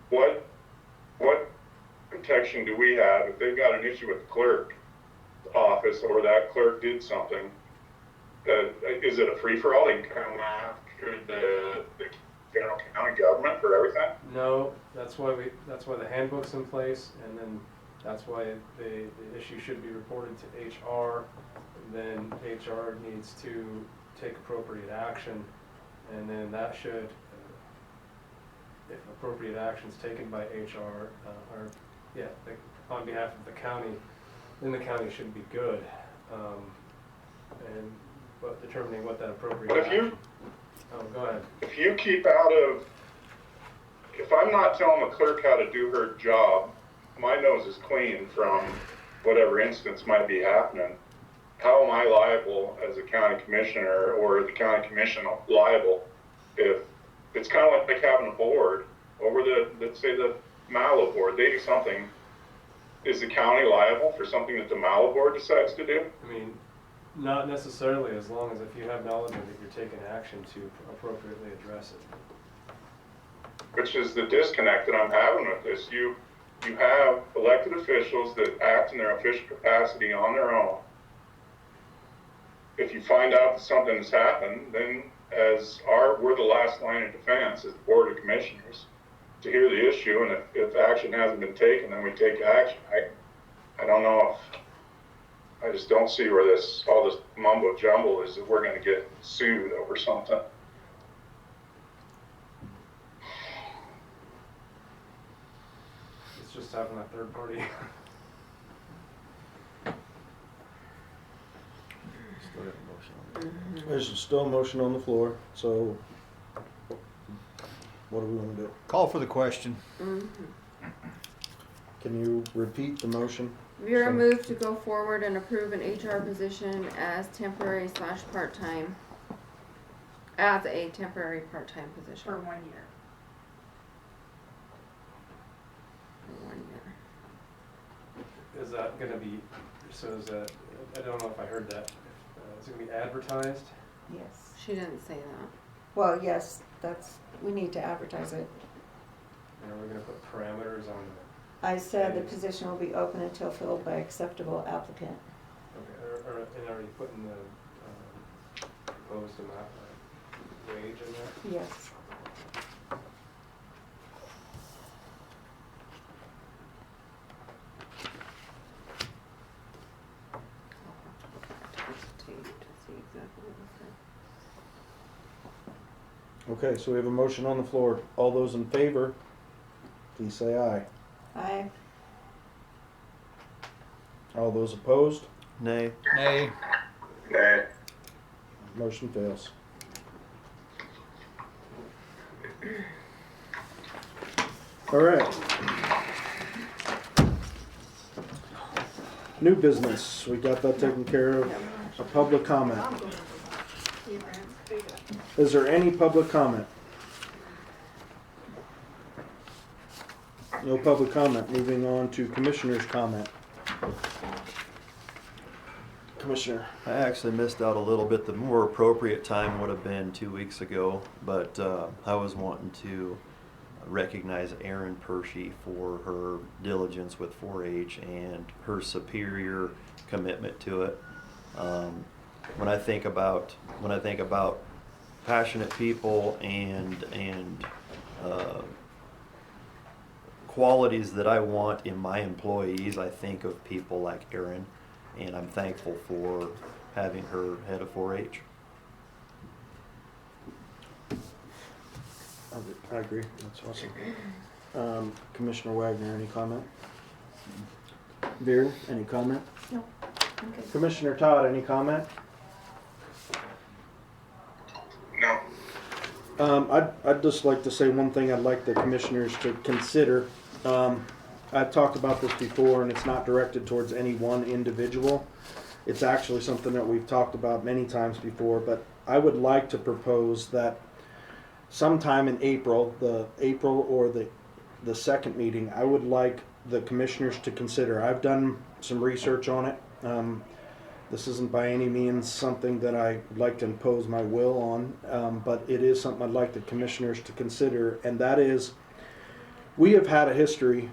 what protection do we have if they've got an issue with the clerk office or that clerk did something? Is it a free-for-all? They can come after the general county government for everything? No, that's why the handbook's in place, and then that's why the issue should be reported to HR. Then HR needs to take appropriate action, and then that should, if appropriate action is taken by HR, on behalf of the county, then the county should be good. But determining what that appropriate But action. Go ahead. If you keep out of, if I'm not telling the clerk how to do her job, my nose is clean from whatever instance might be happening, how am I liable as a county commissioner or the county commission liable if it's kind of like having a board over let's say the Mallow board, they do something, is the county liable for something that the Mallow board decides to do? I mean, not necessarily, as long as if you have knowledge of it, you're taking action to appropriately address it. Which is the disconnect that I'm having with this. You have elected officials that act in their official capacity on their own. If you find out that something has happened, then we're the last line of defense as the Board of Commissioners to hear the issue, and if action hasn't been taken, then we take action. I don't know if, I just don't see where all this mumbo jumbo is that we're gonna get sued over something. It's just having a third party. There's still a motion on the floor, so what do we want to do? Call for the question. Can you repeat the motion? Vera moved to go forward and approve an HR position as temporary / part-time, as a temporary part-time position. For 1 year. For 1 year. Is that gonna be, so is that, I don't know if I heard that, is it gonna be advertised? Yes. She didn't say that. Well, yes, we need to advertise it. And are we gonna put parameters on the, I said the position will be open until filled by acceptable applicant. okay, and are you putting the proposed amount, wage in there? Yes. Okay, so we have a motion on the floor. All those in favor, please say aye. Aye. All those opposed? Nay. Nay. Nay. Motion fails. All right. New business, we got that taken care of. A public comment. Is there any public comment? No public comment. Moving on to commissioner's comment. Commissioner. I actually missed out a little bit. The more appropriate time would have been 2 weeks ago, but I was wanting to recognize Erin Pershey for her diligence with 4-H and her superior commitment to it. When I think about passionate people and qualities that I want in my employees, I think of people like Erin, and I'm thankful for having her head of 4-H. I agree. That's awesome. Commissioner Wagner, any comment? Vera, any comment? No. Okay. Commissioner Todd, any comment? No. I'd just like to say one thing I'd like the commissioners to consider. I've talked about this before, and it's not directed towards any one individual. It's actually something that we've talked about many times before, but I would like to propose that sometime in April or the second meeting, I would like the commissioners to consider. I've done some research on it. This isn't by any means something that I would like to impose my will on, but it is something I'd like the commissioners to consider, and that is, we have had a history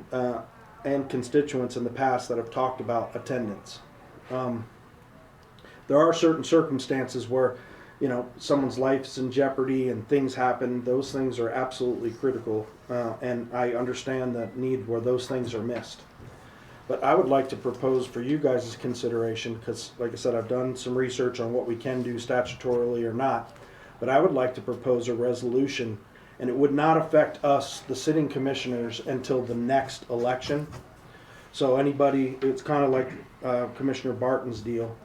and constituents in the past that have talked about attendance. There are certain circumstances where, you know, someone's life's in jeopardy and things happen. Those things are absolutely critical, and I understand the need where those things are missed. But I would like to propose for you guys' consideration, because like I said, I've done some research on what we can do statutorily or not, but I would like to propose a resolution, and it would not affect us, the sitting commissioners, until the next election. So anybody, it's kind of like Commissioner Barton's deal,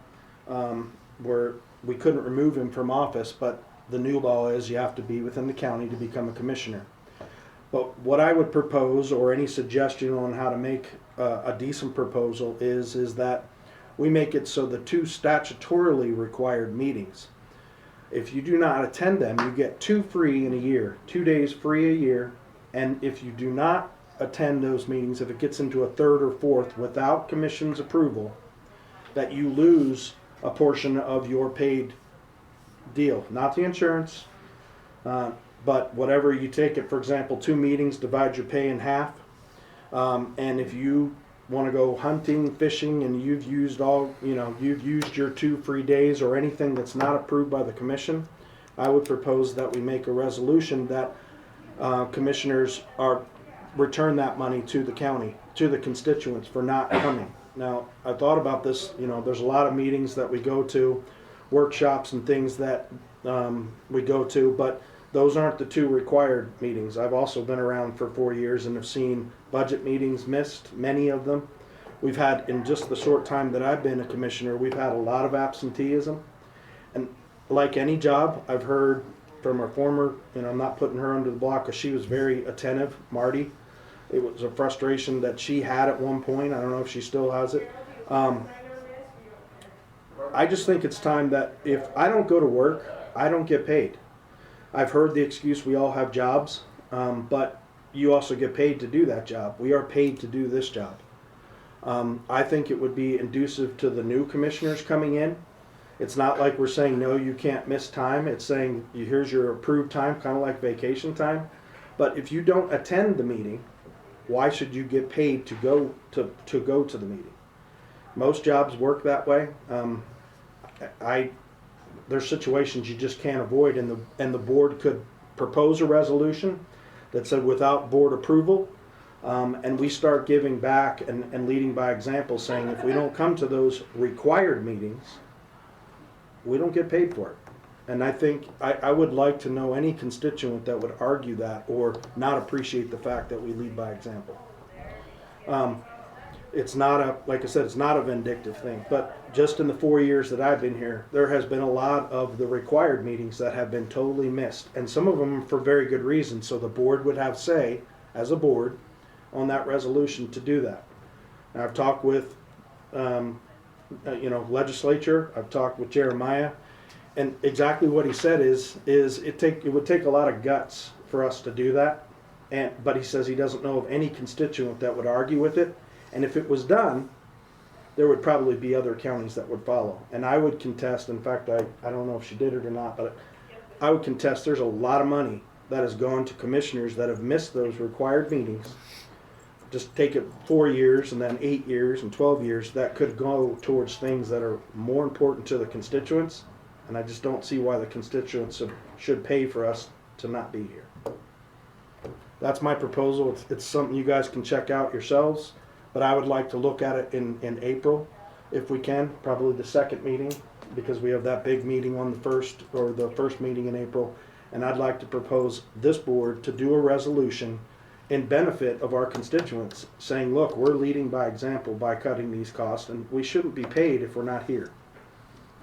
where we couldn't remove him from office, but the new law is you have to be within the county to become a commissioner. But what I would propose, or any suggestion on how to make a decent proposal, is that we make it so the 2 statutorily required meetings, if you do not attend them, you get 2 free in a year, 2 days free a year. And if you do not attend those meetings, if it gets into a 3rd or 4th without commission's approval, that you lose a portion of your paid deal, not the insurance, but whatever you take it. For example, 2 meetings, divide your pay in half. And if you want to go hunting, fishing, and you've used your 2 free days or anything that's not approved by the commission, I would propose that we make a resolution that commissioners return that money to the county, to the constituents for not coming. Now, I thought about this, there's a lot of meetings that we go to, workshops and things that we go to, but those aren't the 2 required meetings. I've also been around for 4 years and have seen budget meetings missed, many of them. We've had, in just the short time that I've been a commissioner, we've had a lot of absenteeism. And like any job, I've heard from our former, I'm not putting her under the block because she was very attentive, Marty. It was a frustration that she had at one point. I don't know if she still has it. I just think it's time that if I don't go to work, I don't get paid. I've heard the excuse we all have jobs, but you also get paid to do that job. We are paid to do this job. I think it would be inducive to the new commissioners coming in. It's not like we're saying, no, you can't miss time. It's saying, here's your approved time, kind of like vacation time. But if you don't attend the meeting, why should you get paid to go to the meeting? Most jobs work that way. There's situations you just can't avoid, and the board could propose a resolution that said without board approval, and we start giving back and leading by example, saying if we don't come to those required meetings, we don't get paid for it. And I think I would like to know any constituent that would argue that or not appreciate the fact that we lead by example. It's not like I said, it's not a vindictive thing, but just in the 4 years that I've been here, there has been a lot of the required meetings that have been totally missed, and some of them for very good reason. So the board would have say, as a board, on that resolution to do that. And I've talked with, legislature. I've talked with Jeremiah, and exactly what he said is it would take a lot of guts for us to do that. but he says he doesn't know of any constituent that would argue with it. And if it was done, there would probably be other counties that would follow. And I would contest, in fact, I don't know if she did it or not, but I would contest there's a lot of money that has gone to commissioners that have missed those required meetings. Just take it 4 years and then 8 years and 12 years, that could go towards things that are more important to the constituents. And I just don't see why the constituents should pay for us to not be here. That's my proposal. It's something you guys can check out yourselves, but I would like to look at it in April if we can, probably the second meeting, because we have that big meeting on the first meeting in April. And I'd like to propose this board to do a resolution in benefit of our constituents, saying, look, we're leading by example by cutting these costs, and we shouldn't be paid if we're not here.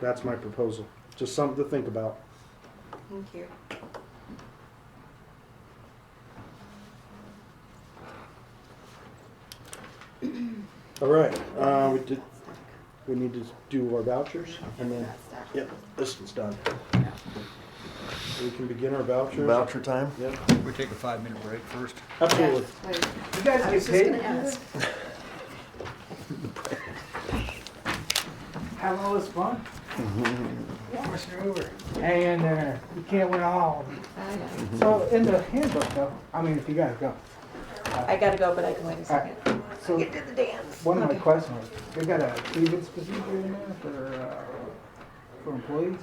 That's my proposal. Just something to think about. Thank you. All right, we need to do our vouchers, and then, yep, this one's done. We can begin our vouchers. Voucher time? Yep. We take a 5-minute break first. Absolutely. You guys get paid? Having all this fun? Pushing over. Hang in there. You can't win all. So in the handbook though, I mean, if you gotta go. I gotta go, but I can wait a second. So Get to the dance. one of my questions was, they got a grievance procedure in there for employees?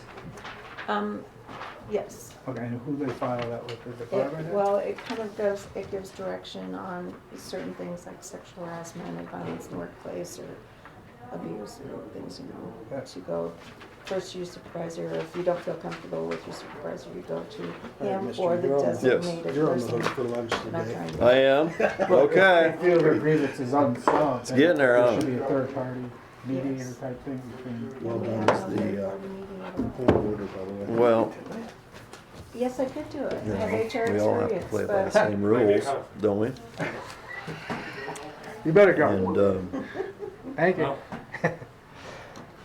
Yes. Okay, and who they file that with, the department? head? Well, it kind of gives direction on certain things like sexual harassment and violence in the workplace or abuse or things, to go first to your supervisor, or if you don't feel comfortable with your supervisor, you go to him Mr. or the You're on- designated You're on the person. hook for lunch We're not today. trying to- I am. Okay. If you feel their grievances unsolved, It's getting there, there huh? should be a third party mediator type thing between. Well done is the point of order, by the way. Well, Yes, I could do it. you I have HR know, we all have to experience, play by the but same rules, don't we? You better go. And, Thank you.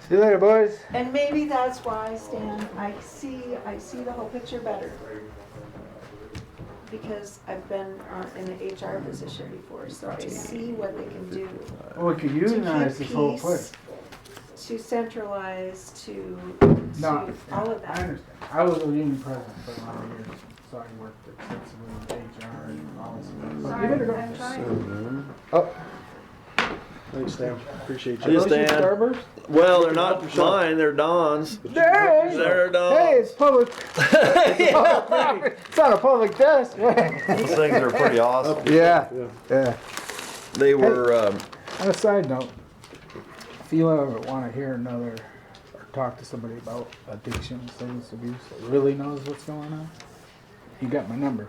See you later, boys. and maybe that's why, Stan, I see the whole picture better. Because I've been in the HR position before, so I see what they can do. Well, we could To unionize keep this whole peace, place. to centralize, to No, all of I that. understand. I was a union president for a lot of years, so I worked extensively with HR and all this stuff. But you better go. Oh, Thanks, Dan. Appreciate See you. you, Stan. Starburst? Well, they're not mine, they're Don's. Hey, They're Don's. hey, it's public. It's not a public desk. Those things are pretty awesome. Yeah, yeah. They were, On a side note, if you ever want to hear another or talk to somebody about addiction and substance abuse that really knows what's going on, you got my number.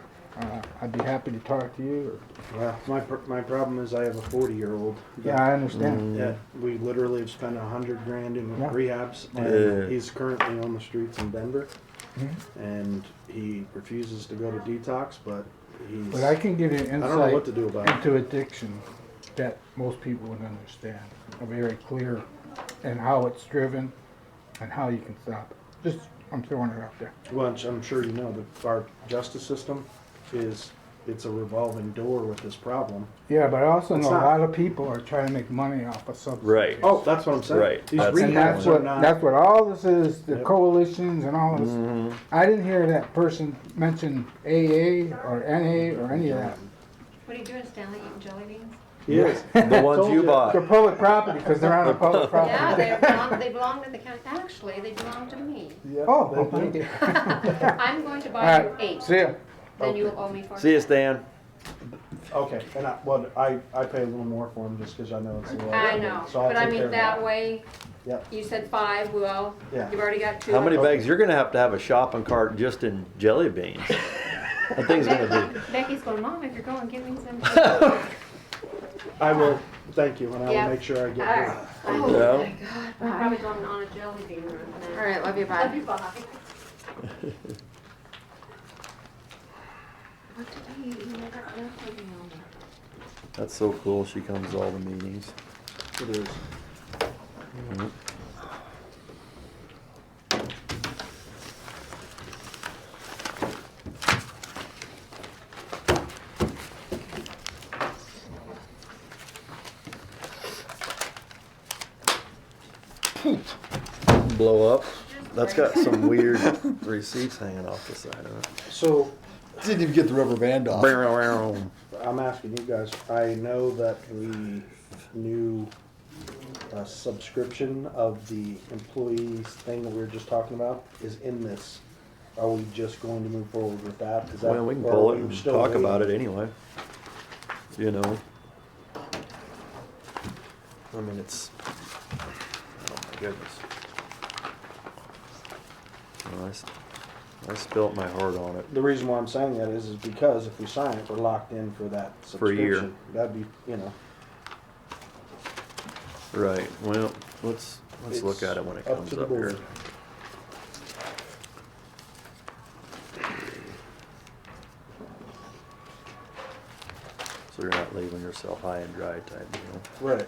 I'd be happy to talk to you. Well, my problem is I have a 40-year-old. Yeah, I understand. Yeah, we literally have spent $100,000 in Yeah. rehabs, and Yeah. he's currently on the streets in Denver, Mhm. and he refuses to go to detox, but he's. But I can give you I don't know what insight to do about it. into addiction that most people would understand. Very clear and how it's driven and how you can stop it. Just, I'm throwing it out there. Well, I'm sure you know that our justice system it's a revolving door with this problem. Yeah, but I also It's know a not- lot of people are trying to make money off of substance. right. Oh, that's what I'm saying. Right. These That's- And that's rehabs are what, not. that's what all this is, the Yep. coalitions and all this. Mhm. I didn't hear that person mention AA or NA or any of that. What are you doing, Stanley, eating jelly beans? He is. The ones Told you you. bought. They're public property because they're on a public property. Yeah, they belong to the county. Actually, they belong to me. Oh, well, thank you. I'm going to All buy you right, 8. see ya. Then you owe me 4. See you, Stan. Okay, and I pay a little more for them just because I know it's a little. I know, So I'll but I take care mean, of that way, Yep. you said 5, well, Yeah. you've already got 2. How many bags? You're gonna have a shopping cart just in jelly beans. That thing's gonna be. Becky's going, Mom, if you're going, give me some. I will, thank you, and I Yeah. will make sure I get All there. right. Yeah. Oh my God, I'm probably going on a jelly bean run now. All right, love you, bye. Love you, bye. What did he eat? I got left with me on there. That's so cool. She comes to all the meetings. It is. Mhm. blow up. That's got some weird receipts hanging off the side of it. So, Didn't even get the rubber band off. I'm asking you guys, I know that the new subscription of the employees thing that we were just talking about is in this. Are we just going to move forward with that? Is that Well, we can or pull are it we and still talk about waiting? it anyway. You know. I mean, it's, oh my goodness. Well, I spilt my heart on it. The reason why I'm saying that is because if we sign it, we're locked in for that For a year. subscription. That'd be, you know. Right, well, let's look at it when it Up comes to the up here. board. So you're not leaving yourself high and dry type deal. Right.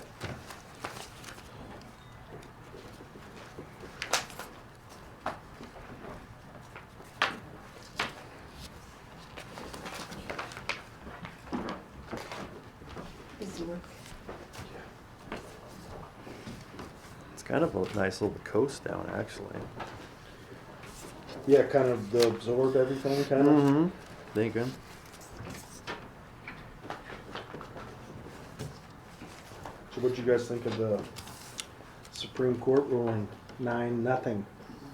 It's kind of a nice little coast down, actually. Yeah, kind of the absorb everything, kind of. Mm-hmm. Thinking. So what'd you guys think of the Supreme Court ruling 9-0?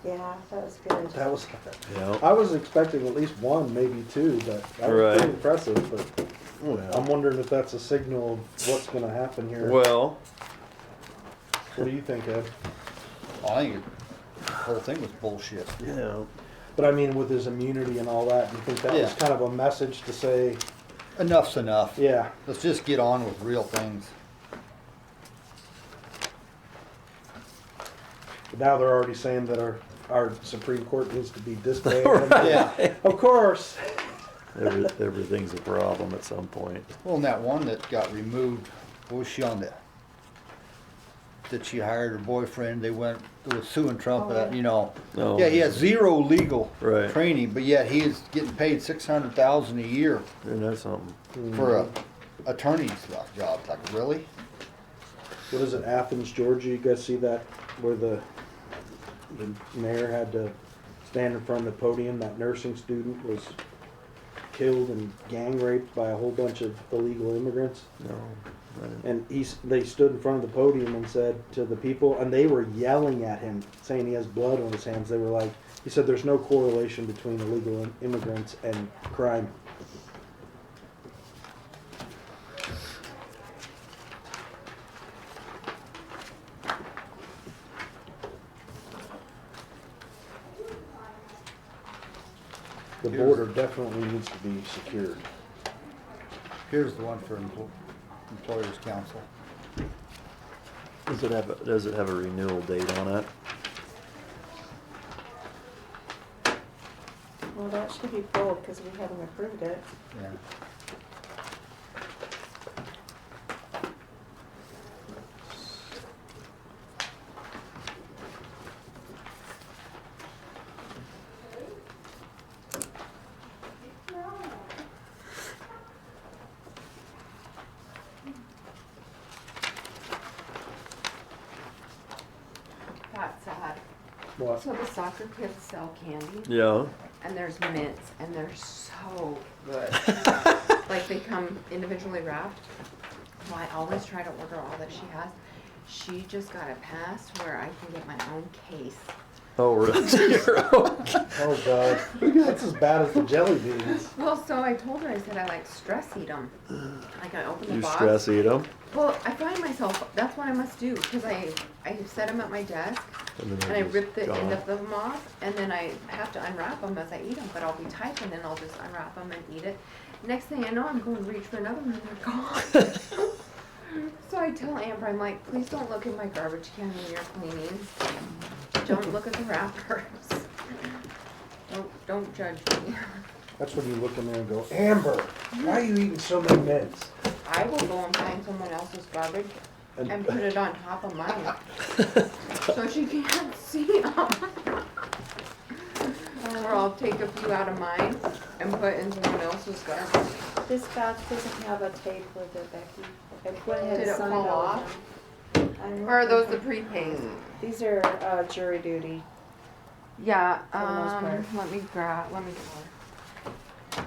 Yeah, that was good. That was, Yeah. I was expecting at least one, maybe two, but that was Right. pretty impressive, but Well. I'm wondering if that's a signal of what's gonna happen here. Well. What do you think, Ed? I think the whole thing was bullshit. Yeah. But I mean, with his immunity and all that, do you think that was Yeah. kind of a message to say, Enough's enough. yeah, Let's just get on with real things. but now they're already saying that our Supreme Court needs to be disbanded. Yeah. Of course. Everything's a problem at some point. Well, and that one that got removed, what was she on that? That she hired her boyfriend, they went with suing Trump, you know. Oh. Yeah, he has zero legal Right. training, but yet he is getting paid $600,000 a year Isn't that something? for a attorney's job. Like, really? What is it, Athens, Georgia? You guys see that where the mayor had to stand in front of the podium? That nursing student was killed and gang raped by a whole bunch of illegal immigrants. No. I didn't- And they stood in front of the podium and said to the people, and they were yelling at him, saying he has blood on his hands. They were like, he said, there's no correlation between illegal immigrants and crime. The border definitely needs to be secured. Here's the one for Employers Council. Does it have a renewal date on it? Well, that should be full because we haven't approved it. Yeah. That's sad. What? So the soccer kids sell candy. Yeah. And there's mints, and they're so good. Like they come individually wrapped. Well, I always try to order all that she has. She just got a pass where I can get my own case. Oh, really? Oh, God. That's as bad as the jelly beans. Well, so I told her, I said I like stress eat them. Like I open the You box. stress eat them? Well, I find myself, that's what I must do, because I set them at my desk, And then and I they're rip the just end gone. of them off, and then I have to unwrap them as I eat them, but I'll be typing and I'll just unwrap them and eat it. Next thing I know, I'm going to reach for another one and they're gone. So I tell Amber, I'm like, please don't look in my garbage can when you're cleaning. Don't look at the wrappers. Don't judge me. That's when you look in there and go, Amber, why are you eating so many mints? I will go and find someone else's garbage and put it on top of mine. So she can't see them. Or I'll take a few out of mine and put in someone else's garbage. This batch doesn't have a tape with it, Becky. I went ahead Did and it signed fall all off? of them. I'm Or are those the looking prepays? These are jury duty. Yeah, For the most part. let me get more.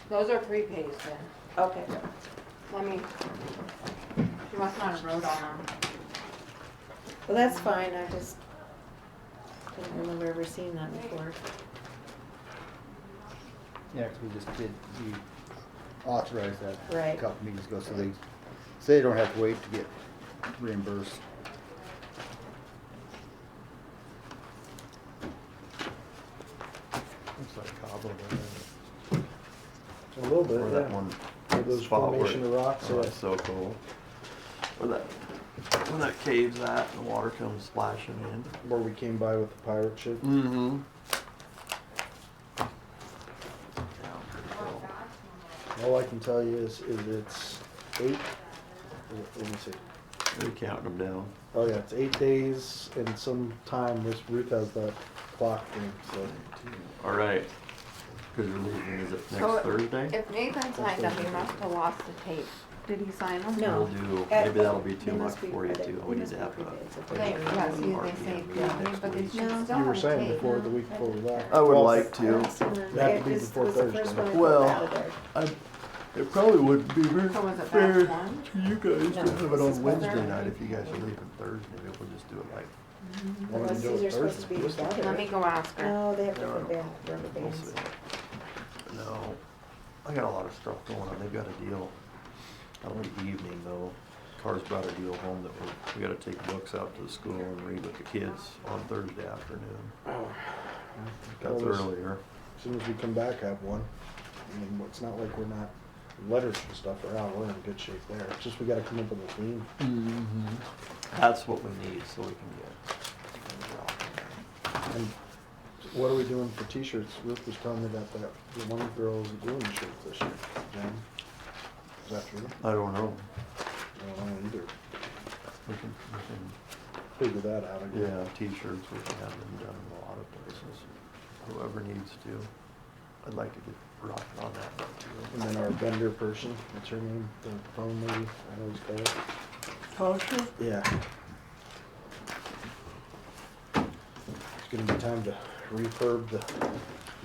Those are prepays then. Okay. Let me, you must not have wrote on them. Well, that's fine. I just didn't remember ever seeing that before. Yeah, 'cause we just did, we authorized that Right. a couple meetings ago, so they say they don't have to wait to get reimbursed. Looks like Cabo there. A little bit, Or yeah. that one Where those spot formation of rocks, oh, yeah. that's so cool. Where that, when that cave's at, and the water comes splashing in. Where we came by with the pirate ship. Mm-hmm. All I can tell you is it's 8, let me see. They're counting them down. Oh yeah, it's 8 days and some time. Ruth has that clock thing, so. All right. Because you're leaving, is it next So Thursday? If Nathan signed them, he must have lost the tape. Did he sign them? No. We'll do, Uh, maybe that'll be they too much must be for you credit- too. they We need must to be have credits if a. They, yeah, see, they say, yeah, but they should No. still You were have a saying tape. before, the week before we left. I would Well, like to. It'd have to be before was the first one I Thursday. put Well, out of there. It probably wouldn't be very So was it fair back one? to you guys No, to have it this is on Wednesday Thursday. night if you guys are leaving Thursday. Maybe we'll just do it like. Unless these are supposed to be together. Let me go ask her. No, they have No, different rubber We'll bands. see. No, I got a lot of stuff going on. They've got a deal. That'll be evening though. Car's brought a deal home that we gotta take books out to the school and read with the kids on Thursday afternoon. Oh. That's Well, earlier. As soon as we come back, have one. I mean, it's not like we're not, letters and stuff are out, we're in good shape there. It's just we gotta come up with a theme. That's what we need so we can get. And what are we doing for t-shirts? Ruth was telling me that the one girl is doing the shirts this year. Jen? Is that true? I don't know. I don't know either. We can Figure that out again. yeah, t-shirts, we can have them done in a lot of places. Whoever needs to. I'd like to get rocking on that one too. And then our vendor person, what's her name? The phone lady, I always call it. Tasha? Yeah. It's gonna be time to refurb the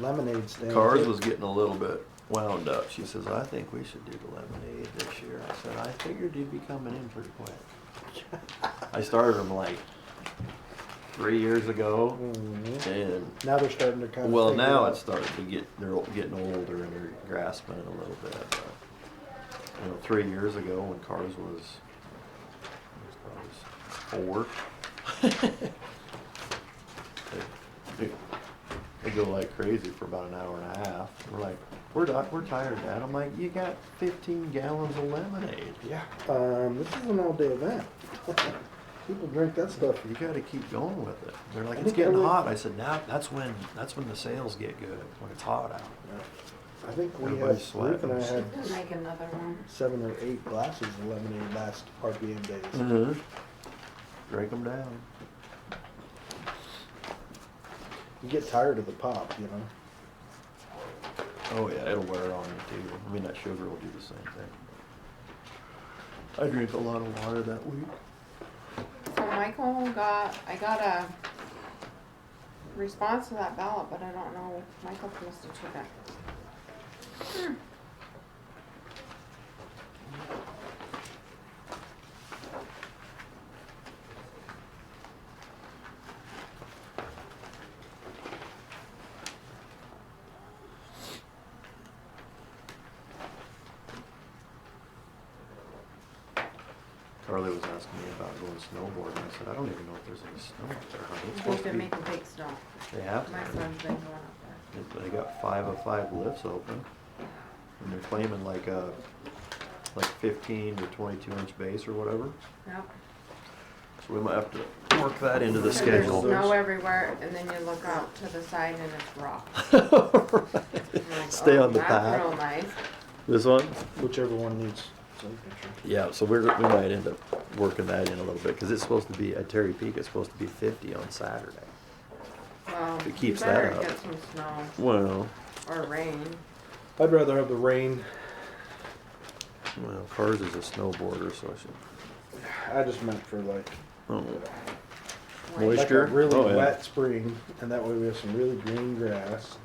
lemonade stand. Cars was getting a little bit wound up. She says, I think we should do the lemonade this year. I said, I figured you'd be coming in pretty quick. I started them like 3 years ago, and Now they're starting to kind of. well, figure now out. it's starting to get, they're getting older and they're grasping it a little bit. But, 3 years ago when Cars was probably 4, they go like crazy for about an hour and a half. We're like, we're tired, Dad. I'm like, you got 15 gallons of lemonade. Yeah. This is an all-day event. People drink that stuff. You got to keep going with it. They're like, I it's think getting every- hot. I said, now that's when the sales get good, when it's hot out. I think we Everybody's had, Ruth and I sweating. had Make another one. 7 or 8 glasses of lemonade last RPM days. Mm-hmm. Drink them down. You get tired of the pop, you know. Oh yeah, it'll wear on you too. I mean, that sugar will do the same thing. I drink a lot of water that week. So Michael I got a response to that ballot, but I don't know, Michael must have took it. Carly was asking me about going snowboarding. I said, I don't even know if there's any snow up there. Honey. It's They supposed to should be. make a big snow. They have My to. son's been going up there. They got 5 of 5 lifts open, and they're claiming like 15 to 22 inch base or whatever. Yep. So we might have to work that into the There's schedule. snow everywhere, and then you look out to the side and it's rock. I'm like, Stay oh, on the that's path. real nice. This one? Whichever one needs some picture. Yeah, so we might end up working that in a little bit because it's supposed to be at Terry Peak. It's supposed to be 50 on Saturday. Well, If it keeps you better that up. get some snow Well, or rain. I'd rather have the rain Well, hers is a snowboarder, so I should. I just meant for like, Oh. like Moisture? a really Oh, yeah. wet spring, and that way we have some really green grass.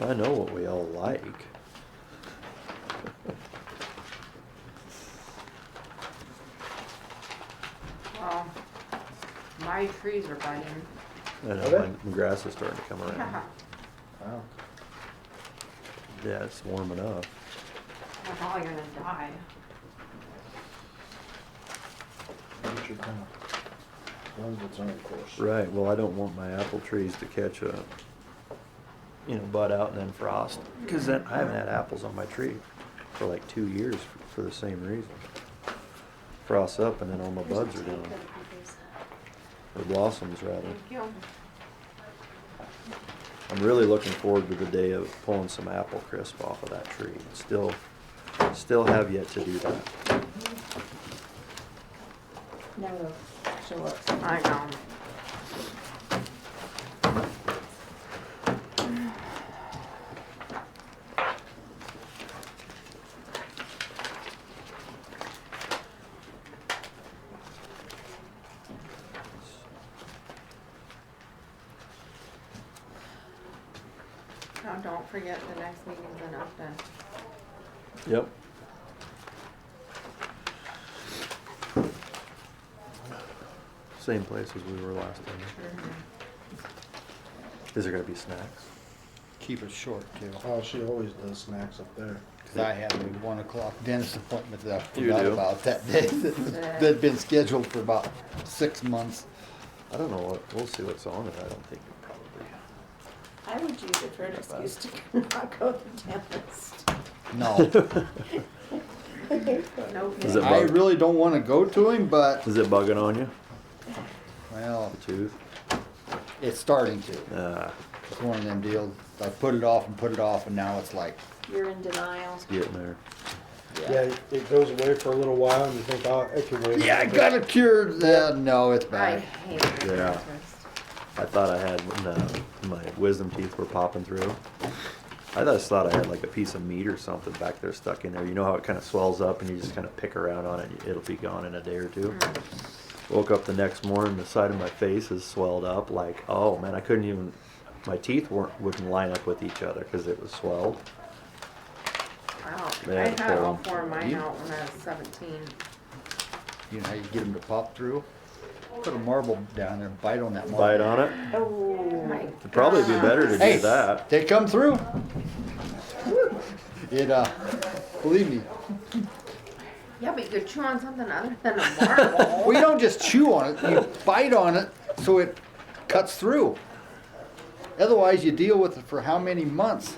I know what we all like. Well, my trees are budding. I know, Okay. my grass is starting to come around. Wow. Yeah, it's warm enough. They're probably gonna die. Nature kind of runs its own course. Right, well, I don't want my apple trees to catch a, bud out and then frost. Because then I haven't had apples on my tree for like 2 years for the same reason. Frosts up and then all my buds are down. Or blossoms, rather. Thank you. I'm really looking forward to the day of pulling some apple crisp off of that tree. Still have yet to do that. Now we'll show up. I know. Now, don't forget the next meeting's in Upton. Yep. Same place as we were last time. Is there gonna be snacks? Keep it short too. Oh, she always does snacks up there. Cause I had a 1 o'clock dentist appointment that I You forgot do? about that day, that'd been scheduled for about 6 months. I don't know what, we'll see what's on it. I don't think it probably. I would use it for an excuse to not go to the dentist. No. No. Is it I bug- really don't wanna go to him, but, Is it bugging on you? well, The tooth? it's starting to. Ah, It's one of them deals, I put it off, and now it's like, You're in denial. it's getting there. Yeah, it goes away for a little while and you think, oh, it can wait. a yeah, I little got bit. it cured, no, it's I bad. hate it. Yeah. I thought I had when my wisdom teeth were popping through. I just thought I had like a piece of meat or something back there stuck in there. You know how it kind of swells up and you just kind of pick around on it and it'll be gone in a day or two. Woke up the next morning, the side of my face is swelled up like, oh man, I couldn't even, my teeth wouldn't line up with each other because it was swelled. Wow. They I had to had pull all them. 4 of mine You- out when I was 17. You know how you get them to pop through? Put a marble down there, bite on that marble. Bite on it? Oh my god. It'd probably be better to Hey, do that. they come through. It, believe me, Yeah, but you could chew on something other than a marble. we don't just chew on it, you bite on it so it cuts through. Otherwise, you deal with it for how many months?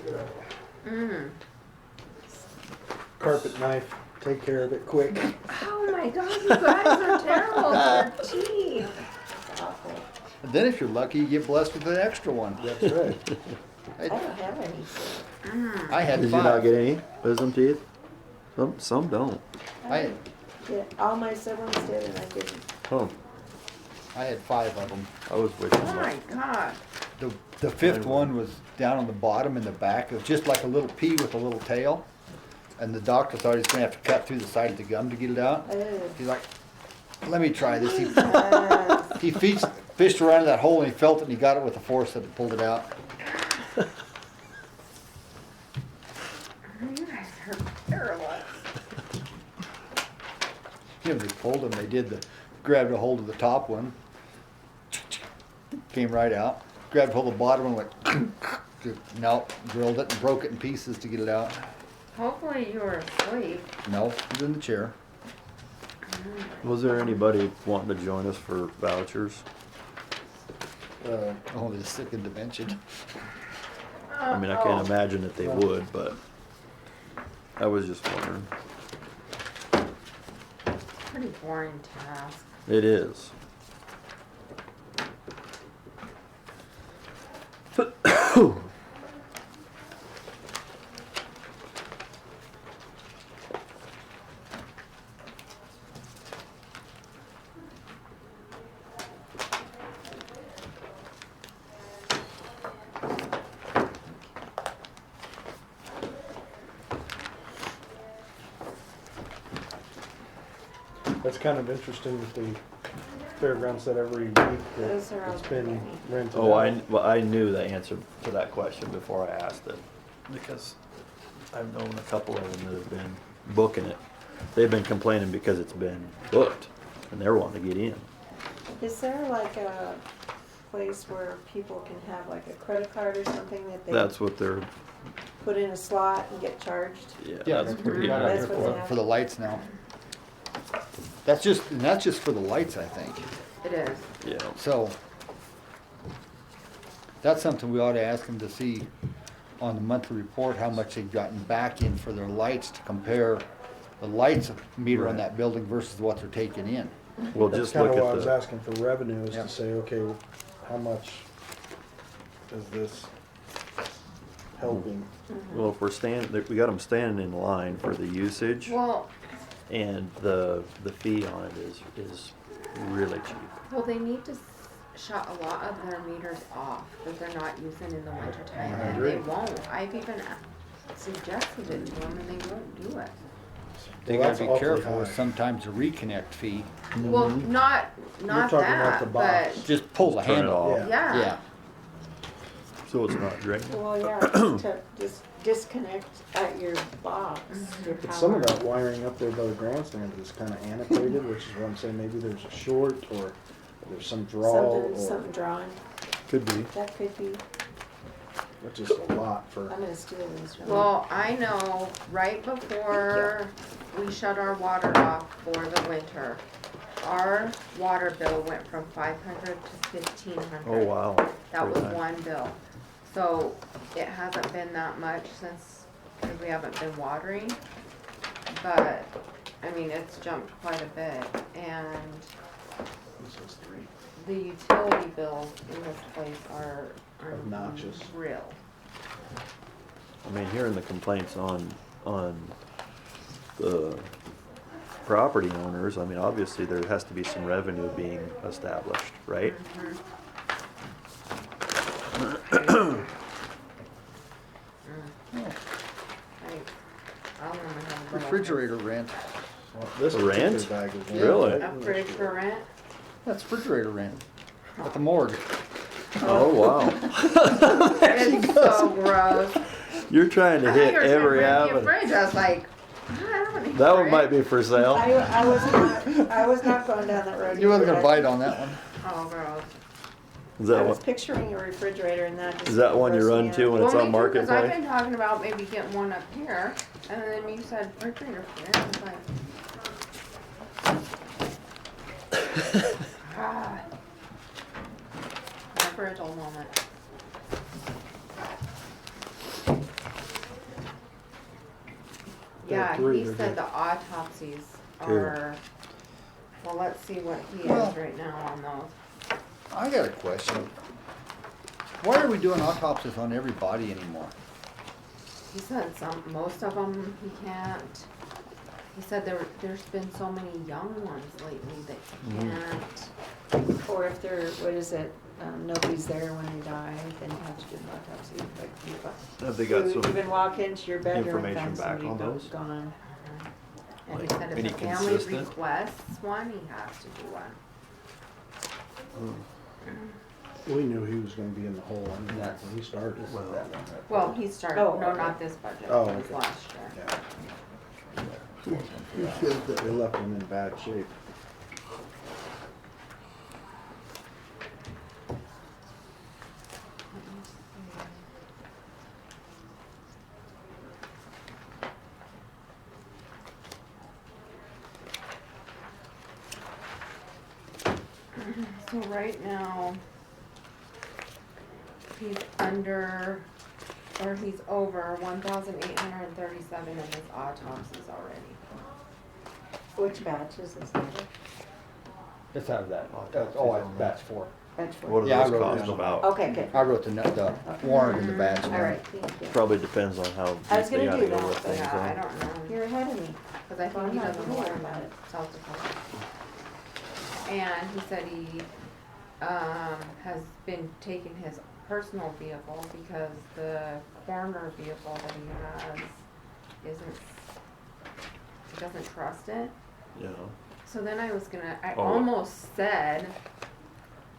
Carpet knife, take care of it quick. Oh my god, you guys are terrible with your teeth. And then if you're lucky, you get blessed with an extra one. That's right. I don't have any. I had Did you not 5. get any wisdom teeth? Some don't. I Yeah, all my siblings did and I didn't. Oh, had 5 of them. I was wishing. Oh my god. The 5th one was down on the bottom in the back. It was just like a little pea with a little tail. And the doctor thought he was gonna have to cut through the side of the gum to get it out. He's like, let me try this. He fished around in that hole and he felt it and he got it with the force that it pulled it out. You guys are terrible. You know, they pulled them, they grabbed a hold of the top one, came right out, grabbed hold of the bottom one, went, no, drilled it and broke it in pieces to get it out. Hopefully you were asleep. No, it was in the chair. Was there anybody wanting to join us for vouchers? Oh, they're sick and dementia. I mean, I can't imagine that they would, but I was just wondering. Pretty boring task. It is. That's kind of interesting that the fairgrounds said every week that Those are it's all been many. rented Oh, out. I knew the answer to that question before I asked it, because I've known a couple of them that have been booking it. They've been complaining because it's been booked, and they're wanting to get in. Is there like a place where people can have like a credit card or something that they That's what they're, put in a slot and get charged? Yeah, that's pretty got That's it what they for, have. for the lights now. That's just for the lights, I think. It is. yeah. So, that's something we ought to ask them to see on the monthly report, how much they've gotten back in for their lights, to compare the lights meter on Right. that building versus what they're taking in. Well, That's just kind look of why I at was the, asking for revenue, is Yeah. to say, okay, how much is this helping? well, if we're standing, we got them standing in line for the usage, Well, and the fee on it is really cheap. well, they need to shut a lot of their meters off that they're not using in the winter time, I and they agree. won't. I've even suggested it to them, and they won't do it. They Well, gotta be that's awfully careful with high. sometimes the reconnect fee. Well, not You're talking about that, the but box. Just pull the Turn it handle. off. yeah. Yeah. So it's not draining. Well, yeah, to just disconnect at your box, your But some of power. that wiring up there by the grandstand is kind of antiquated, which is what I'm saying, maybe there's a short, or there's some draw, or, Something drawn, could be, that could be, but just a lot for, I'm gonna steal these. from Well, I know right before we shut our water off for the winter, our water bill went from 500 to 1,500. Oh, wow. That was Pretty high. one bill. So it hasn't been that much since, because we haven't been watering. But, I mean, it's jumped quite a bit. And this is three. the utility bills in this place are Obnoxious. real. I mean, hearing the complaints on the property owners, I mean, obviously there has to be some revenue being established, right? I'll only have a little- Refrigerator rent. Well, this Rent? particular bag is Really? A fridge for rent? That's refrigerator rent at the morgue. Oh, wow. It's so gross. You're trying to I hit thought you were every trying to bring me a avenue. fridge. I was like, I don't need a That one fridge. might be for sale. I was not going down that road. You wasn't either. gonna bite on that one. Oh, gross. Is I that was what, picturing a refrigerator and that just. is that one you grossed run me to out. when it's Well, on me too, 'cause I've Marketplace? been talking about maybe getting one up here, and then you said refrigerator for it. I was like, ah. Never a dull moment. Yeah, three, he they're said good. the autopsies Good. are, well, let's see what he Well- is right now on those. I got a question. Why are we doing autopsies on every body anymore? He said most of them he can't. He said there's been so many young ones lately that he can't. Or if they're, what is it, nobody's there when they die, then you have to do an autopsy. Like Have they got you some even walk into your bedroom and information find back somebody on those? gone. And he Like, said any if the family consistent? requests one, he has to do one. We knew he was gonna be in the hole, I mean, when he started. Well, he started, Oh, no, okay. not this budget, Oh, it was okay. last year. Yeah. They left him in bad shape. So right now, he's under, or he's over 1,837 in his autopsies already. Which batch is this? It's out of that. That's four. Batch four. What do Yeah, I those wrote it cost down. about? Okay, good. I wrote the warrant in the batch. All right, thank you. Probably depends on how I was deep they gonna gotta do go that, with but things. Yeah, I huh? don't know, You're ahead of me. cause I Well, think he I'm not doesn't gonna worry worry about about it, it. South Dakota. And he said he, has been taking his personal vehicle because the coroner vehicle that he has isn't, he doesn't trust it. Yeah. So then I was gonna, I Oh. almost said,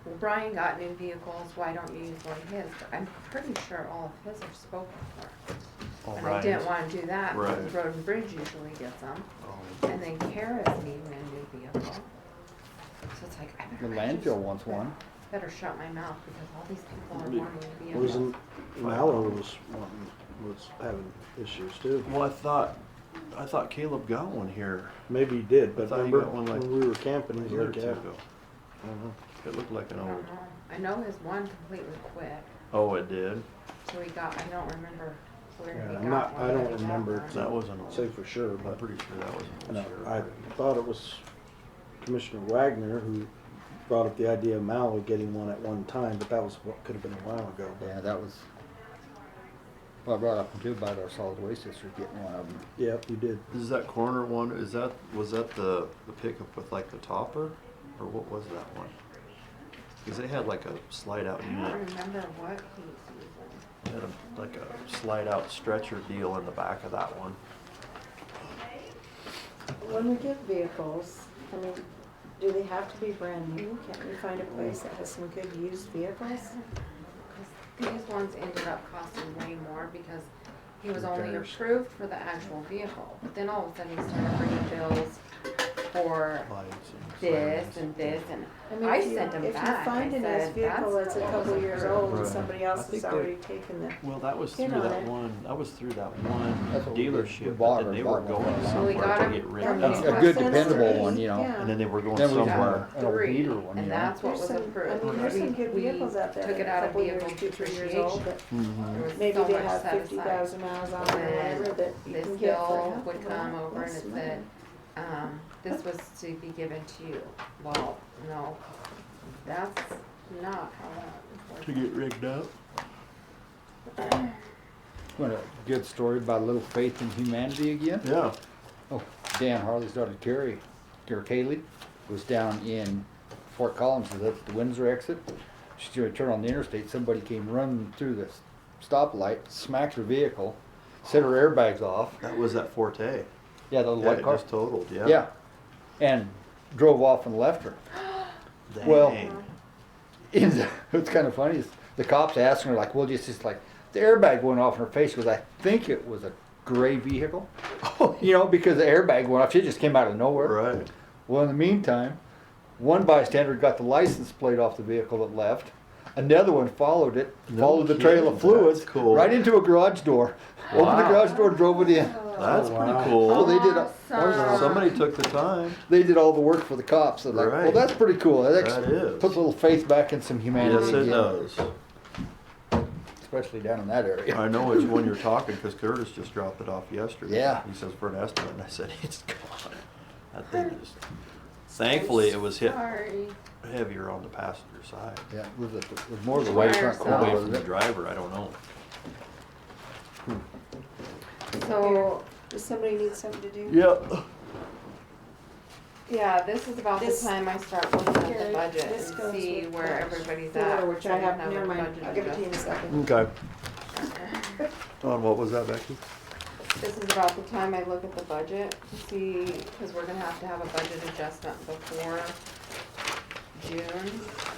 well, Brian got new vehicles, why don't you use one of his? But I'm pretty sure all of his are spoken for. All And I right. didn't wanna do that, because Right. Road and Bridge usually gets them. Oh. And then Kara's needing a new vehicle. So it's like, I The better, landfill wants one. better shut my mouth, because all these people are wanting vehicles. Wasn't, Mallow was having issues too. Well, I thought Caleb got one here. Maybe he did, I but thought he remember got one like when we were camping, a he's year or like, two yeah. ago. I don't know. It looked like an I old. don't know. I know his one completely quit, Oh, it did. so he got, I don't remember where Yeah, he I'm got not, one. I but don't he got remember one. That wasn't old. say for sure, I'm but pretty sure that was an no, old I sheriff. thought it was Commissioner Wagner who brought up the idea of Mallow getting one at one time, but that was what could have been a while ago. But Yeah, that was, well, I brought up too about our solid waste district getting one of them. yep, you did. Is that corner one? Was that the pickup with like the topper, or what was that one? Because they had like a slide out I don't unit. remember what he's using. They had like a slide out stretcher deal in the back of that one. When we get vehicles, I mean, do they have to be brand new? Can't we find a place that has some good used vehicles? Because these ones ended up costing way more because he was only Repairs. approved for the actual vehicle. But then all of a sudden he started bringing bills for this and this, and I mean, I if you- sent him If back. you find I a nice said, vehicle that's a couple years old and Right. somebody I else think has they- already taken the Well, that was hit through on that it. one. That was through that one That's what we did. We dealership, bought but then or they got were one. going So we somewhere got to him get rid from of A it. Newcastle. good dependable one, you know. Yeah. And then they were going Then we got somewhere. an old Three, beater one, you and know. that's what There's was some, approved. I mean, there's some good We vehicles out there took that it are out a of couple years, vehicle 2-3 years old, but Mhm. There was maybe so they much have set 50,000 miles on them or And whatever that you this can get for bill half would of come that, over and less it money. said, this was to be given to you. Well, no, that's not how that works. To get rigged up. Want a good story about a little faith in humanity again? Yeah. Oh, Dan Harley's daughter Carrie Kaylee was down in Fort Collins, at the Windsor exit. She's going to turn on the interstate. Somebody came running through the stoplight, smacked her vehicle, set her airbags off. That was that Forte. Yeah, the Yeah, white it car. just totaled. Yeah. Yeah, and drove off and left her. Dang. Well, it's kind of funny. Is the cops asking her like, "Well, just like the airbag went off in her face." She goes, "I think it was a gray vehicle." You know, because the airbag went off. She just came out of nowhere. Right. Well, in the meantime, one bystander got the license plate off the vehicle that left. Another one followed it, No followed the trail kidding. of fluids That's cool. right into a garage door. Opened the Wow. garage door, drove it in. That's Oh, pretty wow. cool. So they did. Awesome. Somebody took the time. They did all the work for the cops. They're like, Right. well, that's pretty cool. That That is. puts a little faith back in some humanity. Yes, it again. does. Especially down in that area. I know which one you're talking because Curtis just dropped it off yesterday. Yeah. He says for an estimate, and I said it's gone. That thing just. Thankfully, it was hit Sorry. heavier on the passenger side. Yeah, it was more the Why white front yourself? corner, Away from wasn't the it? driver, I don't know. So, Does somebody need something to do? Yep. yeah, this is about This- the time I start looking at Here, the budget this and goes see with where the everybody's letter, at. which so I we have, a never mind, budget I'll give it to you in a adjustment. second. Okay. On what was that, Becky? This is about the time I look at the budget to see, because we're gonna have to have a budget adjustment before June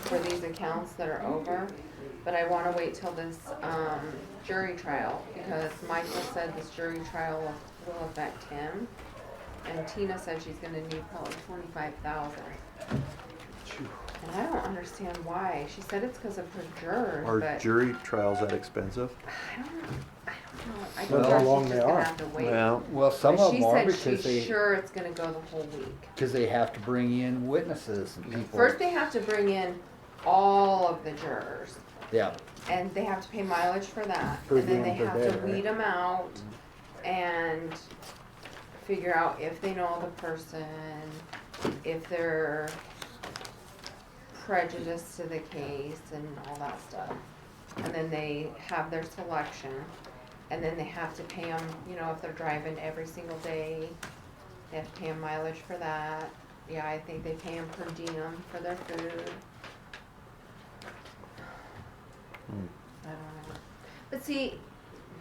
for these accounts that are over. But I wanna wait till this, jury trial, because Michael said this jury trial will affect him. And Tina said she's gonna need probably 25,000. And I don't understand why. She said it's because of her jurors, Are but jury trials that expensive? I don't know. I Depends told how her long she's they just gonna are. have to wait. Well, some But of she them are said because she's they, sure it's gonna go the whole week. because they have to bring in witnesses and people. First, they have to bring in all of the jurors, Yeah, and they have to pay mileage for that. Per And then they diem per have day, to right? weed them out and figure out if they know the person, if they're prejudiced to the case and all that stuff. And then they have their selection, and then they have to pay them, you know, if they're driving every single day, they have to pay them mileage for that. Yeah, I think they pay them per diem for their food. I don't know. But see,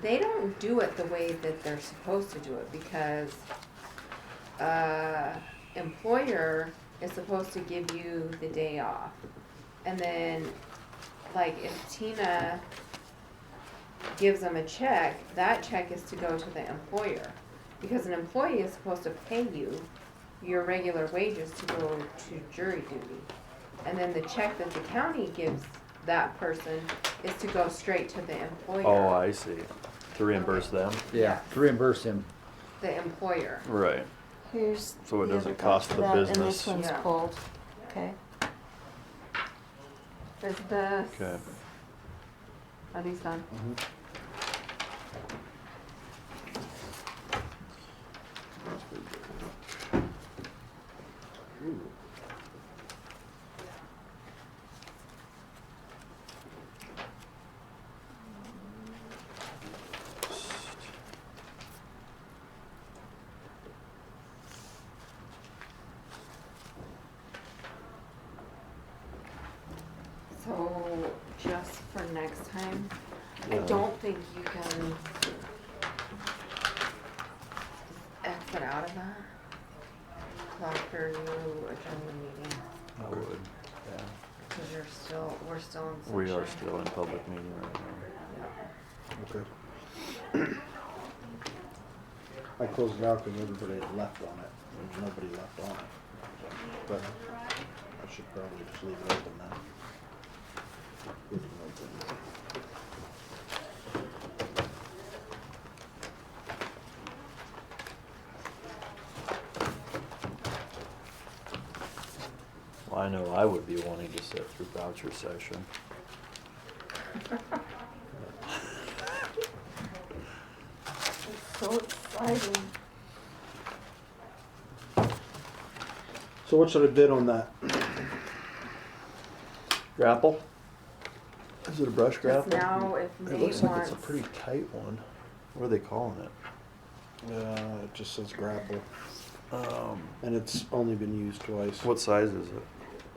they don't do it the way that they're supposed to do it because, employer is supposed to give you the day off. And then, like, if Tina gives them a check, that check is to go to the employer. Because an employee is supposed to pay you your regular wages to go to jury duty. And then the check that the county gives that person is to go straight to the employer. Oh, I see. To reimburse them? Yeah, to reimburse him. The employer. Right. Here's So it the doesn't other cost part the to that, business. And this one's Yeah. pulled, okay? Is this? Okay. Are these done? So, just for next time, I don't think you can exit out of that till after you adjourn the meeting, I would, yeah. because we're still in session. We are still in public meeting right now. Okay. I closed it out because everybody had left on it. There's nobody left on it. But I should probably just leave it open now. Leave it open. Well, I know I would be wanting to sit through voucher session. So exciting. So what should I bid on that? Grapple? Is it a brush Just grapple? now, if It Nate looks like it's a wants, pretty tight one. What are they calling it? It just says grapple, Um, and it's only been used twice. what size is it?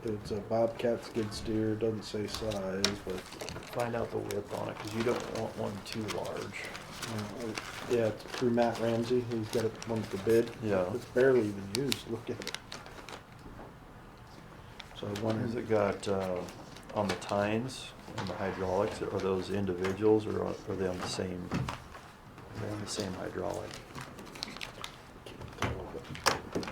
It's a Bobcat skid steer. Doesn't say size, but Find out the width on it, because you don't want one too large. yeah, it's through Matt Ramsey. He's got it one to bid. Yeah. It's barely even used. Look at it. So I Has wondered. it got, on the tines and the hydraulics, are those individuals, or are they on the same, are they on the same hydraulic?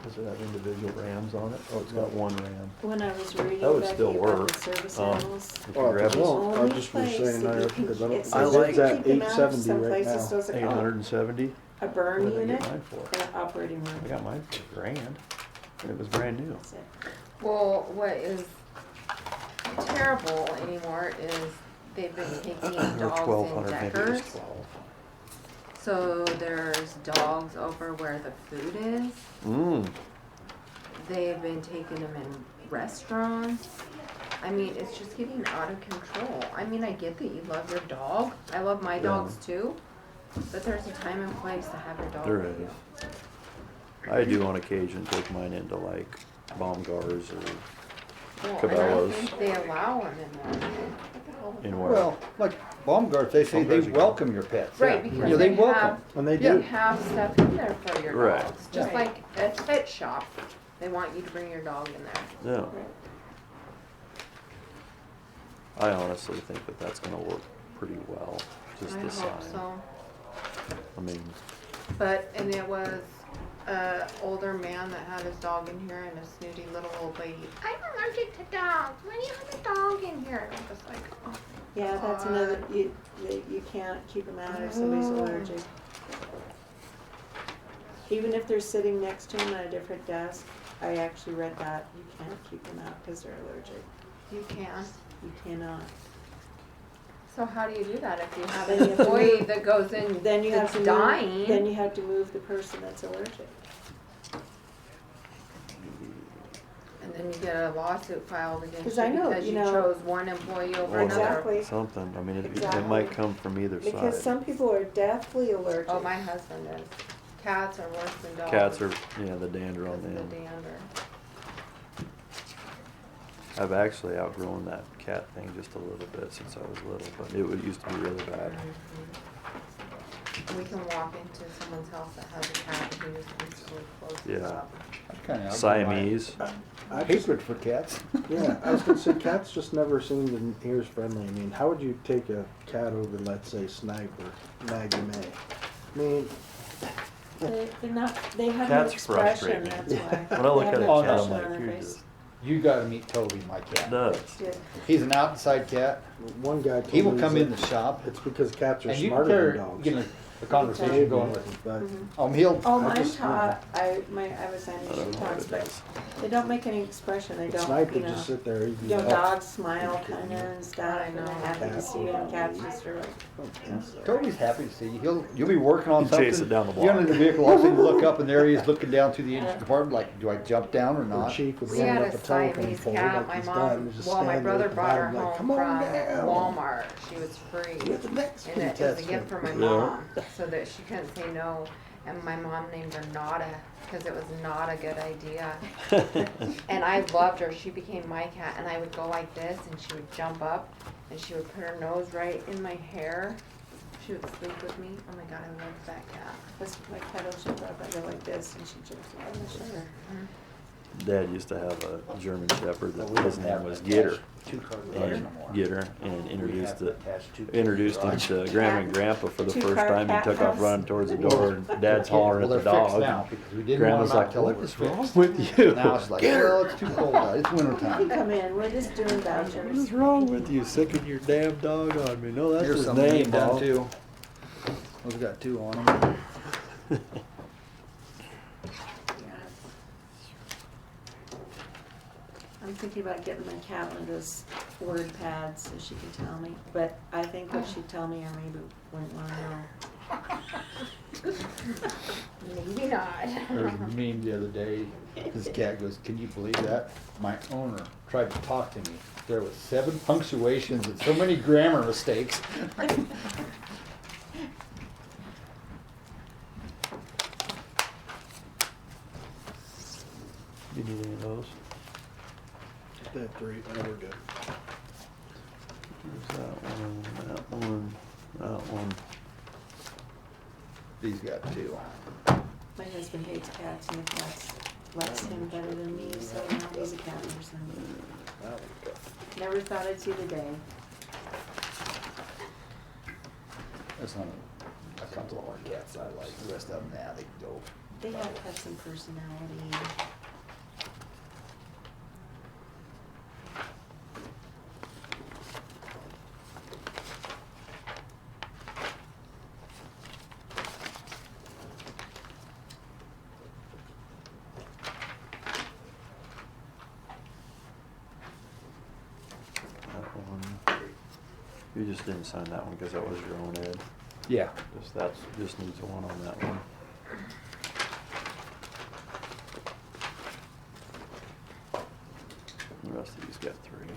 Does it have individual rams on it? Oh, it's got one ram. When I was reading That would Becky still about work. the service Um, animals, If you Oh, grab it it, won't. I only just was place saying that I, you can- because I don't. it I says like you can at keep them out, 870 some right places now. still say, 870? a burn What did I unit, get mine for? an operating room. I got mine for $1,000, and it was brand new. That's it. well, what is terrible anymore is they've been taking Or dogs in 1,200, maybe it was deckers. 12. So there's dogs over where the food is. Mmm. They've been taking them in restaurants. I mean, it's just getting out of control. I mean, I get that you love your dog. I love my dogs too. But there's a time and place to have your dog. There with is. you. I do on occasion take mine into like Baumgars or Well, I don't Cabela's. think they allow them in there. What the hell? In where? Well, like Baumgart, they say they Baumgart's a good- welcome your pets. Right, Yeah. because You know, they they welcome. have, And they they do. have stuff in there for your Right. dogs. Just like a pet shop. They want you to bring your dog in there. Yeah. I honestly think that that's gonna work pretty well, just I the sign. hope so. I mean, And it was a older man that had his dog in here and a snooty little old lady. I'm allergic to dogs. Why do you have a dog in here? And I'm just like, oh. Yeah, that's another, you can't keep them out if somebody's allergic. Even if they're sitting next to him at a different desk, I actually read that, you can't keep them out because they're allergic. You can. You cannot. So how do you do that if you have Then an you have to employee move- that goes in Then you have that's to move, dying? then you have to move the person that's allergic. And then you get a lawsuit filed against 'Cause you I know, because you you know- chose one employee over well, another. Exactly. something, I mean, it Exactly. might come from either Because side. some people are deathly allergic. Oh, my husband is. Cats are worse than dogs. Cats are, yeah, the dander on Because of them. the dander. I've actually outgrown that cat thing just a little bit since I was little, but it used to be really bad. we can walk into someone's house that has a cat and we just instantly close it Yeah. up. Kinda Siamese. hatred for cats. Yeah, I was gonna say cats just never seemed in ears friendly. I mean, how would you take a cat over, let's say, Snipe or Maggie May? I mean, They're not, they have no Cats frustrate expression, me. that's why. When I look They at have a no cat, I'm expression like, on their you're face. just You gotta meet Toby, my cat. nuts. Good. He's an outside cat. one guy told He will me come he's in like, the shop it's because cats are and you can smarter than carry, dogs. get a conversation going with him. But He'll. Oh, I mine just- taught, I was on I don't she know what talks, it but is. they don't make any expression, they but don't, Snipe you would just know. sit there. He'd be You know, like, dogs smile kinda and stuff, I and know. they're happy to see you, and cats just are like, Toby's happy to see you. You'll be working on You something. chase it down the You're block. in the vehicle, all of a sudden you look up and there he is looking down through the engine compartment like, do I jump down or Or not? Chief would We stand had up a a telephone Siamese pole cat, like my he's mom, done. Just well, my stand there brother at the brought her bottom like, home come on from down. Walmart. She was free. Get the next And it was test a gift for my one. mom, so that she couldn't say no. And my mom named her Nada, because it was not a good idea. And I loved her. She became my cat, and I would go like this, and she would jump up, and she would put her nose right in my hair. She would sleep with me. Oh my God, I loved that cat. that's my cat will jump up, I go like this, and she jumps up on my shoulder. Dad used to have a German Shepherd that We his don't name have was an Gitter. attached two-car garage And no more. Gitter, and We introduced have it. attached two-car Introduced him garage. to Grandma and Grandpa for the first Two-car time. He cat took off house. running towards the door, and Dad's hollering at Well, the they're fixed dog. now because we didn't Grandma's want them out like, till "What it was is wrong fixed." with you? Now it's like, Get her. well, it's too cold out. It's winter You can time. come in, we're just doing vouchers. What's wrong with you? Sicking your damn dog on me. No, that's Here's his some we name, need done Mom. too. Those got two on them. I'm thinking about getting my cat one of those word pads so she can tell me, but I think what she'd tell me, or maybe wouldn't wanna know. Maybe not. There was a meme the other day. This cat goes, "Can you believe that? My owner tried to talk to me. There was 7 punctuations and so many grammar mistakes." You need any of those? That three, oh, we're good. There's that one, that one. These got 2. My husband hates cats and the cats likes him better than me, so now he's a cat person. That one's good. Never thought I'd see the day. That's not a couple of our cats I like. The rest of them, nah, they go. They have some personality. That one. You just didn't sign that one because that was your own Ed. Yeah. Just needs a one on that one. The rest of these got 3.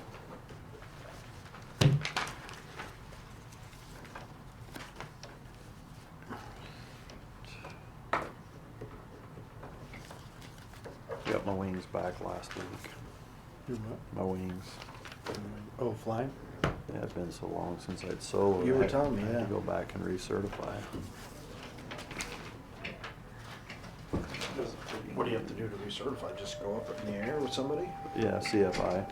Got my wings back last week. Your what? My wings. Oh, flying? Yeah, it's been so long since I'd soloed. You were I telling me, had to yeah. go back and recertify. What do you have to do to recertify? Just go up in the air with somebody? Yeah, CFI.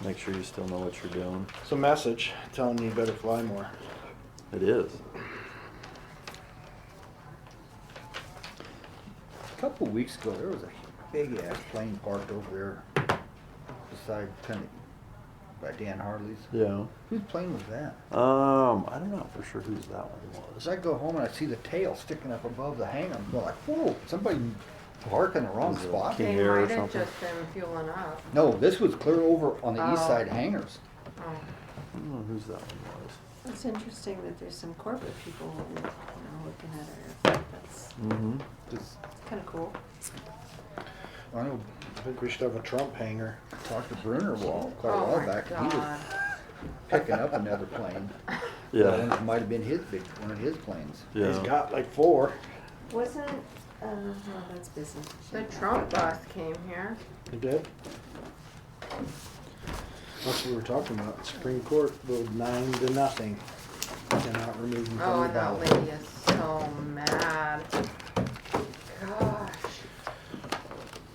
Make sure you still know what you're doing. It's a message telling you better fly more. It is. A couple of weeks ago, there was a big ass plane parked over there beside kind of by Dan Harley's. Yeah. Whose plane was that? I don't know for sure whose that one was. As I go home and I see the tail sticking up above the hangar, I'm going like, whoa, somebody parked in the wrong Was it spot. King They Air or might have something? just been fueling up. No, this was clear over on the east Oh. side hangars. Oh. I don't know whose that one was. It's interesting that there's some corporate people, you know, looking at our, that's Mm-hmm. Just, kinda cool. I know, I think we should have a Trump hanger. talked to Bruner quite a Oh while my back, and he was God. picking up another plane. Yeah. That might have been one of his planes. He's Yeah. got like 4. Wasn't, well, that's business. The Trump bus came here. You did? That's what we were talking about. Supreme Court voted 9-0. cannot remove them from Oh, the and that ballot. lady is so mad. Gosh,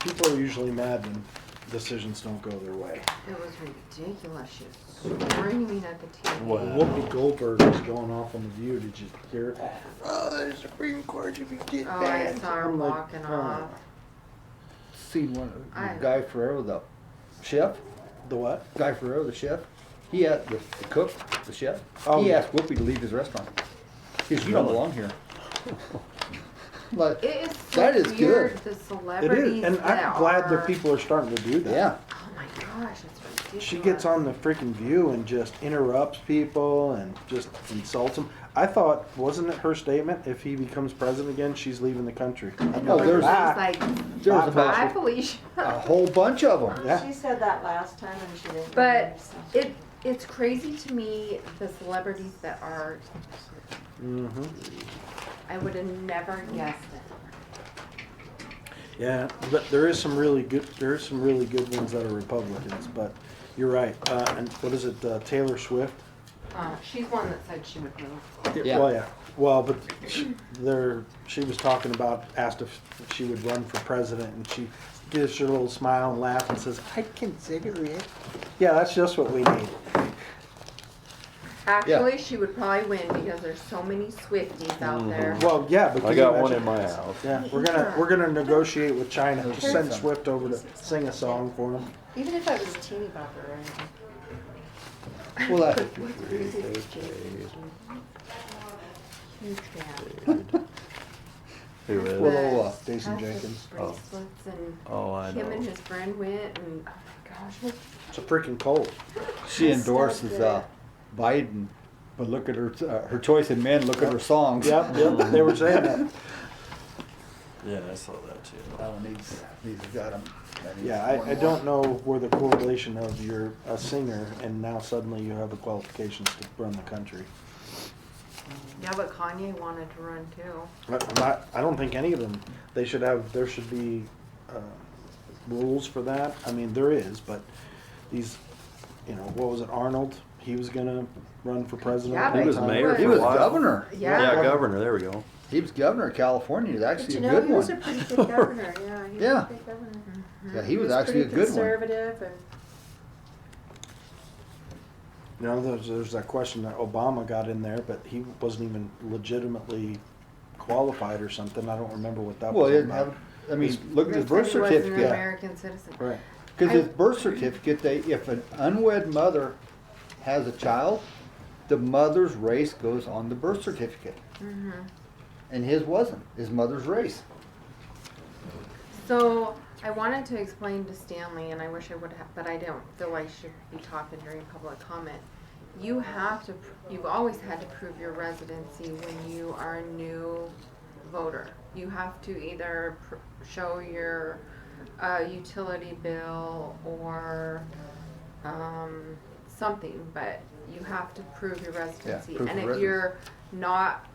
People are usually mad when decisions don't go their way. it was ridiculous. She was screaming at the TV. Whoopi Goldberg was going off on The View. Did you hear it? Oh, the Supreme Court should be did Oh, that. I saw her I'm like, walking oh. off. Seen one, I- Guy Ferrero, the chef, The what? Guy Ferrero, the chef, he had, the cook, the chef, Oh. he asked Whoopi to leave his restaurant. He said, you don't belong here. But It is so that is weird, good. the It celebrities is, and that I'm glad are... that people are starting to do that. Yeah. Oh my gosh, it's ridiculous. She gets on the freaking View and just interrupts people and just insults them. I thought, wasn't it her statement? If he becomes president again, she's leaving the country. Oh, there's, Like, there's I about believe. a whole bunch of them. Yeah. She said that last time and she didn't. But it's crazy to me, the celebrities that are, Mm-hmm. I would have never guessed it. Yeah, but there is some really good ones that are Republicans. But you're right. And what is it? Taylor Swift. She's one that said she would move. Yeah. Well, yeah. Well, but she was talking about, asked if she would run for president, and she gives her a little smile and laugh and says, "I'd consider it." Yeah, that's just what we need. Actually, she would probably win because there's so many Swifties out there. Well, yeah, but I got one in my house. Yeah, we're gonna negotiate with China. Just send Swift over to sing a song for them. Even if I was a teeny bopper or anything. Well, that, Huge fan. Who is? Well, Jason Has the Jenkins. bracelets and Oh, I him and know. his friend went and, oh my gosh. It's a freaking cold. she endorses Biden, but look at her choice in men, look at her songs. Yep, they were saying that. Yeah, I saw that too. Oh, and he's got them. Yeah, I don't know where the correlation of you're a singer and now suddenly you have the qualifications to run the country. Yeah, but Kanye wanted to run too. I don't think any of them, there should be rules for that. I mean, there is, but these, what was it, Arnold? He was gonna run for president. Yeah, at but that He was time. mayor He for was a while. governor. Yeah. Yeah, governor, there we go. He was governor of California. He was But actually you a know, good he was a one. pretty good governor, yeah. He was Yeah. a good governor. Yeah, he was actually a pretty good one. conservative and There's that question that Obama got in there, but he wasn't even legitimately qualified or something. I don't remember what that Well, was he didn't about. have, I mean, look at They his birth said he wasn't an certificate. American citizen. Right. Because his birth certificate, if an unwed mother has a child, the mother's race goes on the birth certificate. Mm-hmm. And his wasn't, his mother's race. So I wanted to explain to Stanley, and I wish I would have, but I don't feel I should be talking during public comment. You've always had to prove your residency when you are a new voter. You have to either show your utility bill or something, but you have to prove your residency. proof And of if residence. you're not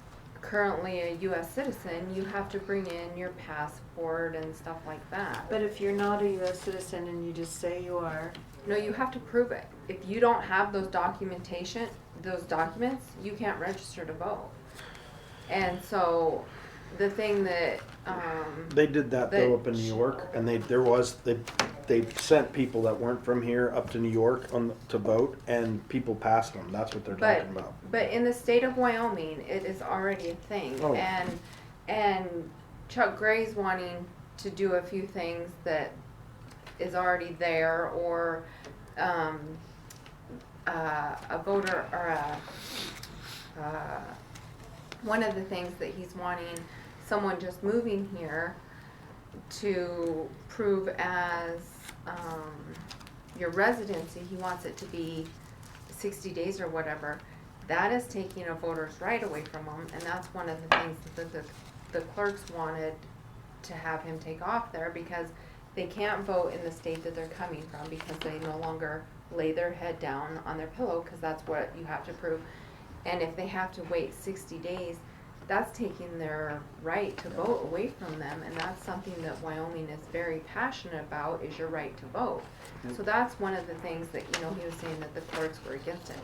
currently a U.S. citizen, you have to bring in your passport and stuff like that. but if you're not a US citizen and you just say you are, No, you have to prove it. If you don't have those documents, you can't register to vote. And so, the thing that, They did that though up in New York, and they sent people that weren't from here up to New York to vote, and people passed them. That's what they're talking about. but in the state of Wyoming, it is already a thing. Oh. And Chuck Gray's wanting to do a few things that is already there, or a voter or one of the things that he's wanting someone just moving here to prove as your residency. He wants it to be 60 days or whatever. That is taking a voter's right away from them, and that's one of the things that the clerks wanted to have him take off there, because they can't vote in the state that they're coming from, because they no longer lay their head down on their pillow, because that's what you have to prove. And if they have to wait 60 days, that's taking their right to vote away from them, and that's something that Wyoming is very passionate about, is your right to vote. So that's one of the things that, you know, he was saying that the courts were against it.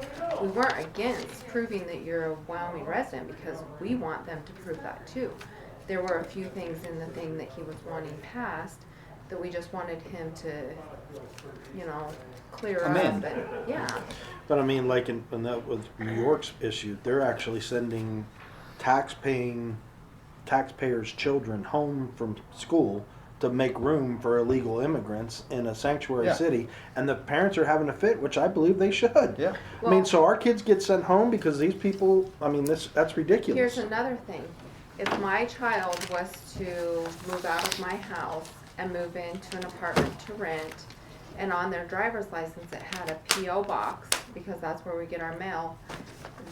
We weren't against proving that you're a Wyoming resident, because we want them to prove that too. There were a few things in the thing that he was wanting passed that we just wanted him to, you know, clear up, Amend. and, yeah. But I mean, like in that with New York's issue, they're actually sending taxpayers' children home from school to make room for illegal immigrants in a sanctuary Yeah. city, and the parents are having a fit, which I believe they should. Yeah. I mean, so our kids get sent home because these people. I mean, that's ridiculous. Here's another thing. If my child was to move out of my house and move into an apartment to rent, and on their driver's license it had a P.O. box, because that's where we get our mail,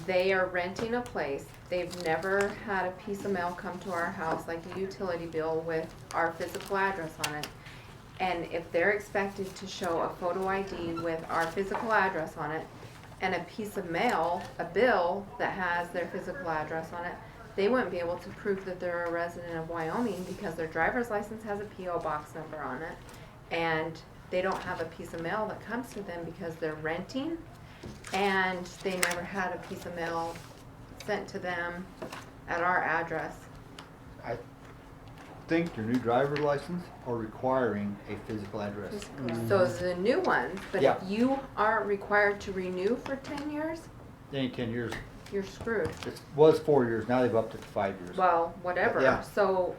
they are renting a place. They've never had a piece of mail come to our house, like a utility bill with our physical address on it. And if they're expected to show a photo ID with our physical address on it and a piece of mail, a bill that has their physical address on it, they wouldn't be able to prove that they're a resident of Wyoming, because their driver's license has a P.O. box number on it, and they don't have a piece of mail that comes to them because they're renting, and they never had a piece of mail sent to them at our address. I think your new driver's license are requiring a physical address. So the new ones, but Yeah. if you aren't required to renew for 10 years, It ain't 10 years. you're screwed. It was 4 years, now they've upped it to 5 years. Well, whatever. Yeah. So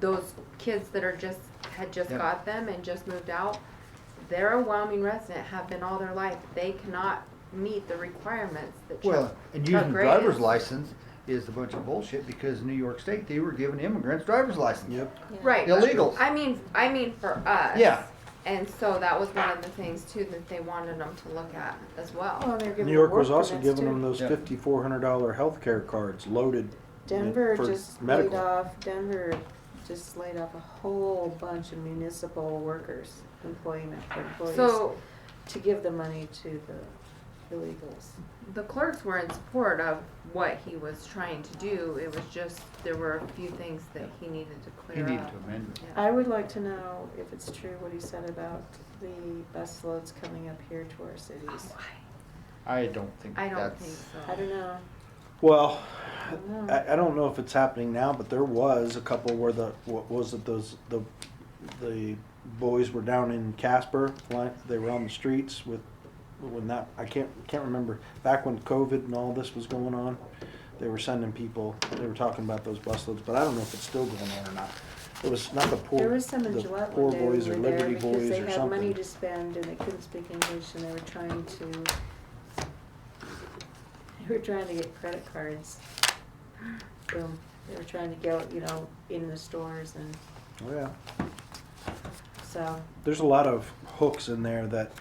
those kids that are had just Yeah. got them and just moved out, they're a Wyoming resident, have been all their life. They cannot meet the requirements that Well, and using Gray driver's is. license is a bunch of bullshit, because New York State, they were giving immigrants driver's license. Yep. Right. but Illegals. I mean for us. Yeah. And so that was one of the things too that they wanted them to look at as well. New York was also giving them those $5,400 health care cards loaded. Denver for just medical. Denver just laid off a whole bunch of municipal workers, employment employees, So to give the money to the illegals. the clerks were in support of what he was trying to do. It was just, there were a few things that he needed to He clear needed up. to amend it. I would like to know if it's true what he said about the bus loads coming up here to our cities. I don't think I don't that's. think so. I don't know. Well, I don't know. I don't know if it's happening now, but there was a couple where the boys were down in Casper, like they were on the streets with when that I can't remember back when COVID and all this was going on. They were sending people. They were talking about those bus loads, but I don't know if it's still going on or not. It was not the poor, There was some in the Gillette poor one day boys we or were there Liberty because boys they or had money something. to spend and they couldn't speak English and they were trying to get credit cards. Boom. They were trying to go, in the stores and Oh yeah. so. There's a lot of hooks in there that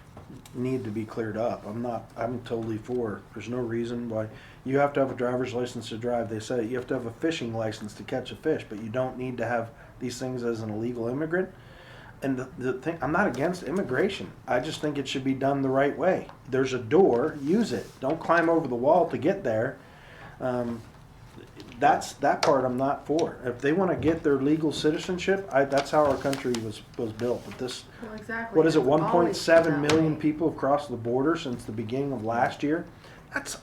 need to be cleared up. I'm totally for. There's no reason why you have to have a driver's license to drive. They say you have to have a fishing license to catch a fish, but you don't need to have these things as an illegal immigrant. And the thing, I'm not against immigration. I just think it should be done the right way. There's a door, use it. Don't climb over the wall to get there. That part I'm not for. If they want to get their legal citizenship, that's how our country was built. But this, Well, exactly. what is it, It's always 1.7 been that million way. people have crossed the border since the beginning of last year? That's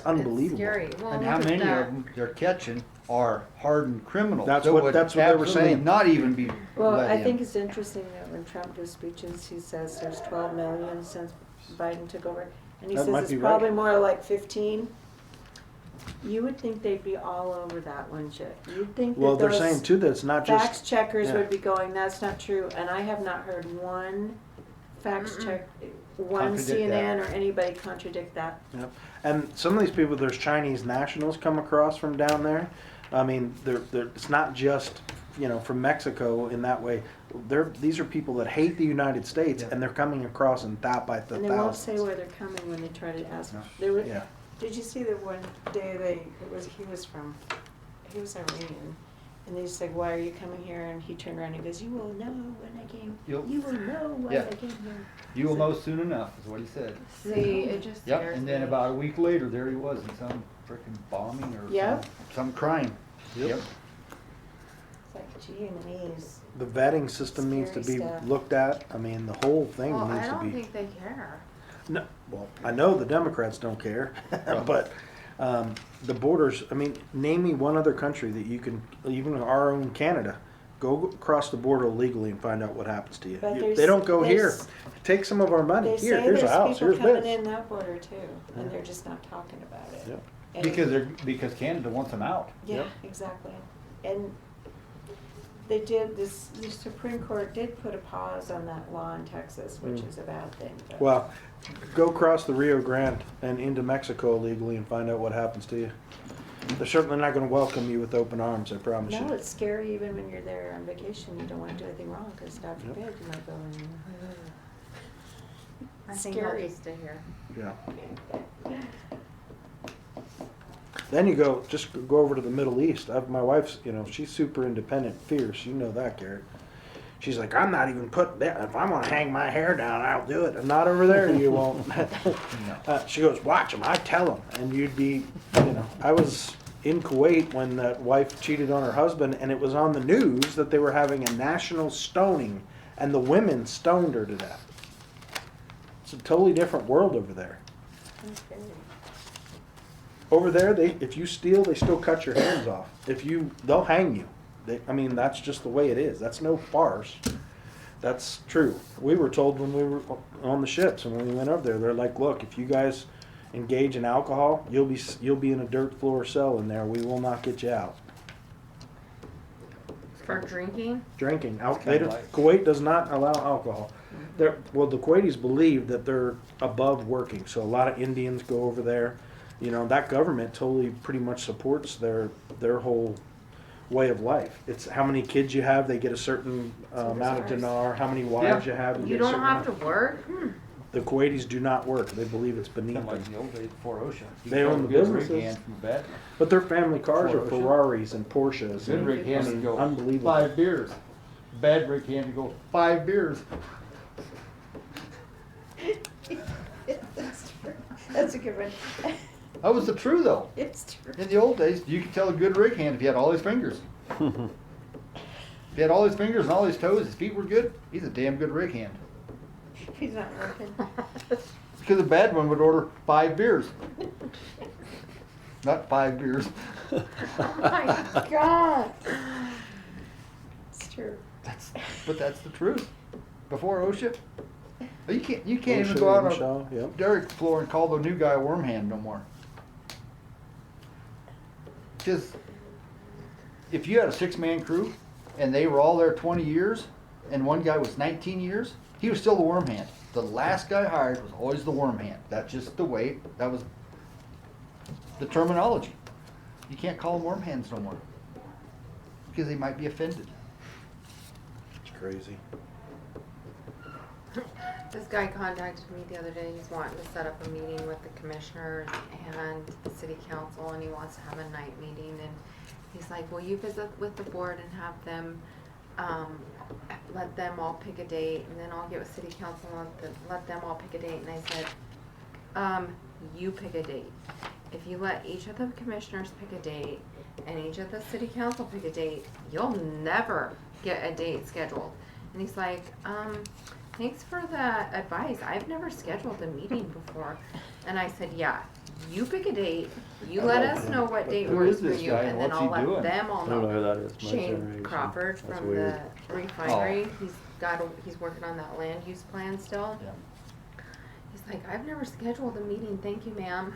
unbelievable. Scary. Well, And look how at many that. of them they're catching are hardened criminals. That's that what- would that's what they were absolutely saying. Not even be Well, let I in. think it's interesting that when Trump does speeches, he says there's 12 million since Biden took over. And he That might says be it's right. probably more like 15. You would think they'd be all over that, wouldn't you? You'd think that Well, they're those saying too that it's not just. fact checkers yeah. would be going, that's not true. And I have not heard one fact check, one Contradict CNN that. or anybody contradict that. Yep. And some of these people, there's Chinese nationals come across from down there. I mean, it's not just, from Mexico in that way. These are people that hate the United States, and they're coming across and by the And they won't thousands. say where they're coming when they try to ask. No. There was, Yeah. Did you see that one day he was Iranian, And they said, why are you coming here? And he turned around and goes, you will know when I came. You'll- You will know when Yeah. I came here. You will know soon enough, is what he said. See, it just Yep, scares and then me. about a week later, there he was in some frickin' bombing or Yep. some crime. Yep. It's like, gee, knees. The vetting system needs to be Scary stuff. looked at. I mean, the whole thing Well, I needs to don't be. think they care. No, well, I know the Democrats don't care, but the borders, I mean, name me one other country that you can, even our own Canada, go across the border illegally and find out what happens to you. But They don't go here. there's- Take some of our money. They Here, say here's a there's house, people here's coming this. in that border too, and they're just not talking about it. Yep. And- Because Canada wants them out. Yeah, exactly. And they did this, the Supreme Court did put a pause on that law in Texas, which is a bad thing. but- Well, go across the Rio Grande and into Mexico illegally and find out what happens to you. They're certainly not going to welcome you with open arms, I promise you. No, it's scary even when you're there on vacation. You don't want to do anything wrong because God forbid you might go in. I think I'll Scary. just stay here. Yeah. Then you just go over to the Middle East. My wife's, she's super independent, fierce. You know that, Garrett. She's like, I'm not even putting that. If I'm gonna hang my hair down, I'll do it. And not over there, you won't. She goes, watch them. I tell them, and you'd be, I was in Kuwait when that wife cheated on her husband, and it was on the news that they were having a national stoning, and the women stoned her to death. It's a totally different world over there. Okay. Over there, if you steal, they still cut your hands off. They'll hang you. That's just the way it is. That's no farce. That's true. We were told when we were on the ships and when we went over there, they're like, look, if you guys engage in alcohol, you'll be in a dirt floor cell in there. We will not get you out. For drinking? Drinking. kinda like- Kuwait does not allow alcohol. The Kuwaitis believe that they're above working, so a lot of Indians go over there. That government totally pretty much supports their whole way of life. It's how many kids you have, they get a certain amount of dinar. How many wives you have, You get a don't certain have to amount. work? The Kuwaitis do not work. They believe it's beneath Kind of like them. the old days before OSHA. You They could own have the a good rig businesses. hand from bed. But their family cars are Before OSHA. Ferraris and Porsches. Good and, rig hand would go unbelievable. 5 beers. Bad rig hand would go 5 beers. That's a good one. That was the true though. It's true. In the old days, you could tell a good rig hand if he had all his fingers. If he had all his fingers and all his toes, his feet were good, he's a damn good rig hand. He's not working. Because a bad one would order 5 beers. Not 5 beers. Oh my God. It's true. But that's the truth. Before OSHA, you can't even OSHA go out and on Shaw, a yep. derrick floor and call the new guy a worm hand no more. Because if you had a 6-man crew and they were all there 20 years and one guy was 19 years, he was still the worm hand. The last guy hired was always the worm hand. That's just the way, that was the terminology. You can't call them worm hands no more because they might be offended. It's crazy. This guy contacted me the other day. He's wanting to set up a meeting with the commissioners and the city council, and he wants to have a night meeting. And he's like, "Will you visit with the board and have them, let them all pick a date, and then I'll get with city council and let them all pick a date." And I said, "You pick a date. If you let each of the commissioners pick a date and each of the city council pick a date, you'll never get a date scheduled." And he's like, "Thanks for the advice. I've never scheduled a meeting before." And I said, "Yeah, you pick a date. You let us know what date Who works is for this you, guy and and then what's I'll he let doing? them all I don't know know." who that is. My Shane generation. Crawford That's from weird. the refinery. He's working on that land use plan still. Yeah. He's like, "I've never scheduled a meeting. Thank you, ma'am."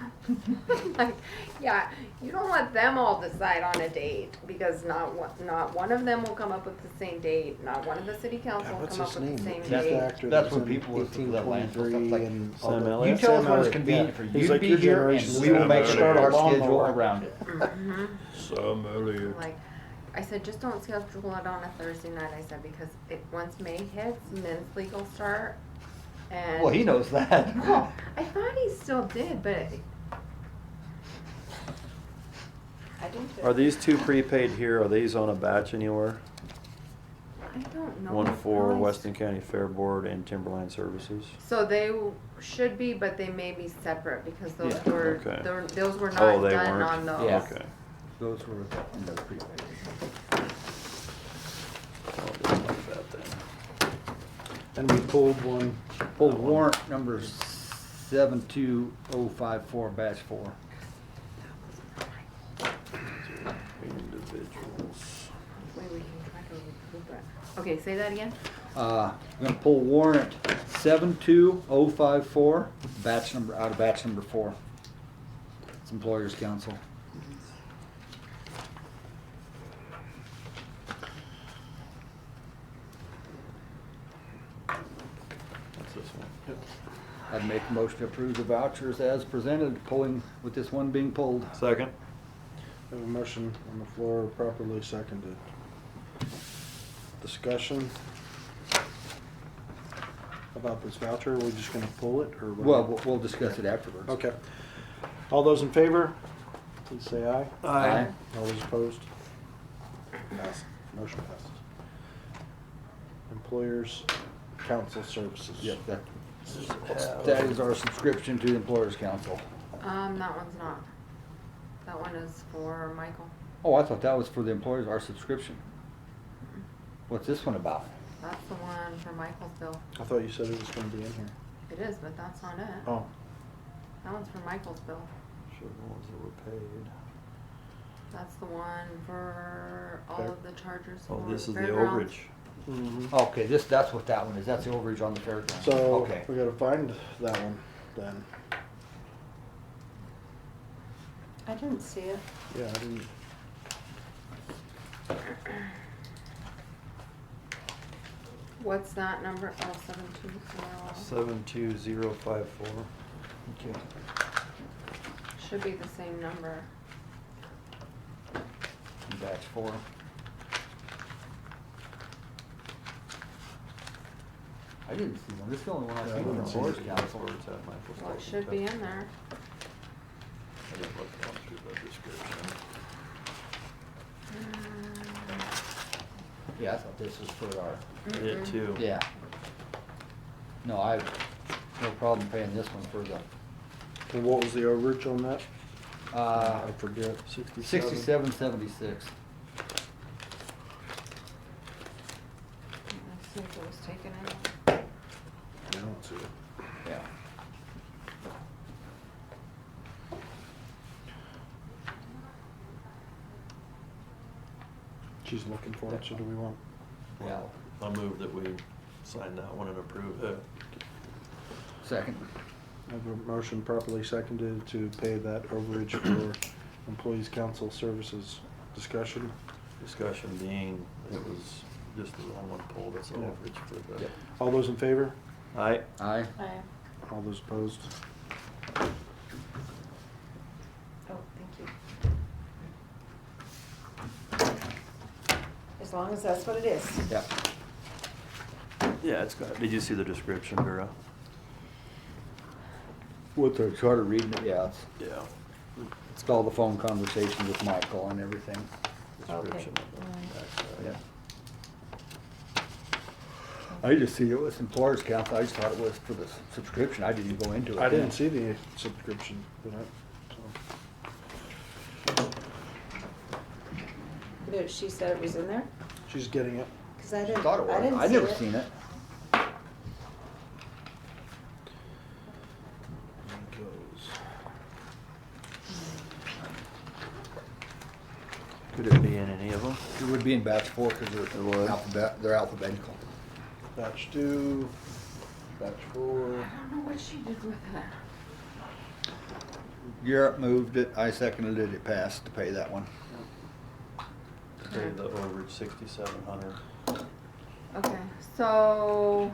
I'm like, yeah, you don't let them all decide on a date because not one of them will come up with the same date. Not one of the city council will What's come up his with name? the same He's date. the actor That's that when was in people listen to that landfill stuff 1823 like and Sam all the- Elliott? You tell us Sam when it's Elliott, convenient yeah. for you He's to like be your here, and generation. we will make Start our a lawnmower. schedule around it. Mhm. Sam Elliott. Like, I said, just don't schedule it on a Thursday night. I said, because once May hits, men's legal start. And Well, he knows that. well, I thought he still did, but Are these two prepaid here, are these on a batch anywhere? I don't know. One for Nice. Weston County Fair Board and Timberline Services? So they should be, but they may be separate because those Yeah. were, Okay. those were Oh, not they done weren't? on those. Yeah. Okay. Those were in the prepaid. I'll just like that then. And we pulled one. Pulled warrant number 72054, batch 4. Individuals. Wait, we can try to remove that. Okay, say that again? I'm gonna pull warrant 72054, batch number, out of batch number 4. It's Employers Council. What's this one? I'd make a motion to approve the vouchers as presented, pulling, with this one being pulled. Second. We have a motion on the floor, properly seconded. Discussion about this voucher, are we just gonna pull it, or? what? Well, we'll discuss it afterwards. Okay. All those in favor, please say aye. Aye. All those opposed? Pass. Motion passes. Employers Council Services. Yep, that is our subscription to the Employers Council. That one's not. That one is for Michael. Oh, I thought that was for the employers, our subscription. What's this one about? That's the one for Michael's bill. I thought you said it was gonna be in here. It is, but that's not it. Oh. That one's for Michael's bill. Sure, the ones that were paid. That's the one for all Fair. of the chargers Oh, for this is the fairgrounds. overage. Okay, that's what that one is. That's the overage on the fairgrounds. So, Okay. we gotta find that one then. I didn't see it. Yeah, I didn't. What's that number? Oh, 720. 72054. Okay. Should be the same number. Batch 4. I didn't see one. This is the only one I Yeah, I see from didn't the see Employers it. Council. Where it's at, Michael's Well, it talking should be about. in there. I didn't look down through the description. Yeah, I thought this was for our. I did too. Yeah. No, I have no problem paying this one for the, And what was the overage on that? I forget. 6776. Let's see if it was taken out. I don't see it. Yeah. She's looking for it, so do we want? Yeah. I'll move that we sign that one and approve it. Second. I have a motion properly seconded to pay that overage for Employees Council Services. Discussion? Discussion being, it was just the wrong one pulled, it's Yeah. overage for the. Yep. All those in favor? Aye. Aye. Aye. All those opposed? Oh, thank you. As long as that's what it is. Yep. Yeah, it's got, did you see the description, Vera? With the charter reading it, yeah, Yeah. it's called the phone conversation with Michael and everything. Description. Yeah. I just see it was Employers Council. I just thought it was for the subscription. I didn't go into it. I didn't see the subscription for that, so. But she said it was in there? She's getting it. Cause I didn't, Thought it I was. didn't I see never it. seen it. Could it be in any of them? It would be in batch 4 because would. they're alphabetical. Batch 2, batch 4. I don't know what she did with it. Garrett moved it. I seconded it. It passed to pay that one. Pay the overage 6,700. Okay, so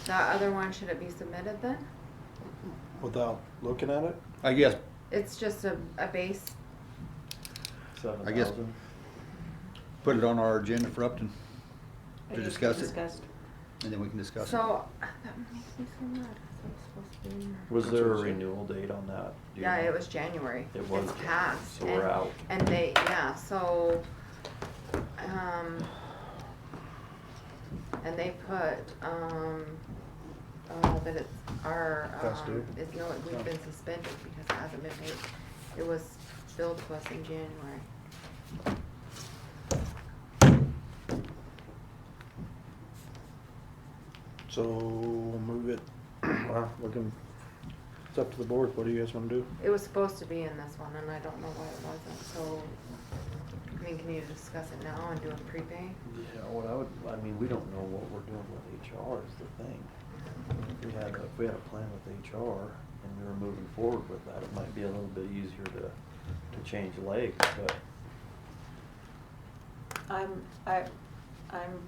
that other one, should it be submitted then? Without looking at it? I guess. It's just a base. 7,000. I guess put it on our agenda for Upton It to needs discuss it. discussed. and then we can discuss it. So, that makes me so mad, 'cause I was supposed to be. Was there a renewal date on that? Do you Yeah, know? it was January. It was It's January, passed. so we're and- out. And they, yeah, so, and they put, that it's our, Past due? it's, no, we've been suspended because it hasn't been paid. It was billed to us in January. So we'll move it. Well, it's up to the board. What do you guys want to do? It was supposed to be in this one, and I don't know why it wasn't, so, I mean, can you discuss it now and do a prepay? Yeah, I mean, we don't know what we're doing with HR is the thing. If we had a plan with HR and we were moving forward with that, it might be a little bit easier to change legs, but I'm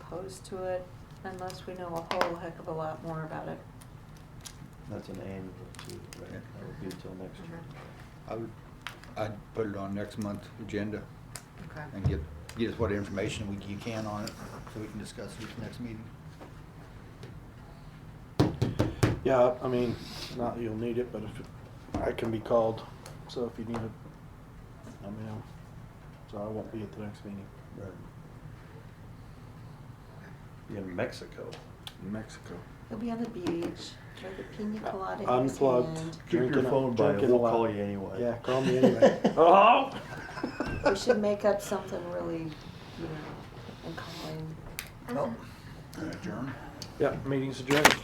opposed to it unless we know a whole heck of a lot more about it. that's an annual too, right? That would be until next year. I'd put it on next month's agenda Okay. and get us what information you can on it, so we can discuss it at the next meeting. Yeah, I mean, not that you'll need it, but I can be called. So if you need it, let me know. So I won't be at the next meeting. Right. In Mexico. Mexico. He'll be on the beach with a pina colada in his Unplugged. hand. Keep your phone by it, we'll call you anyway. Yeah, call me anyway. Oh! We should make up something really, and call him. Adjourn. Yep, meeting's adjourned.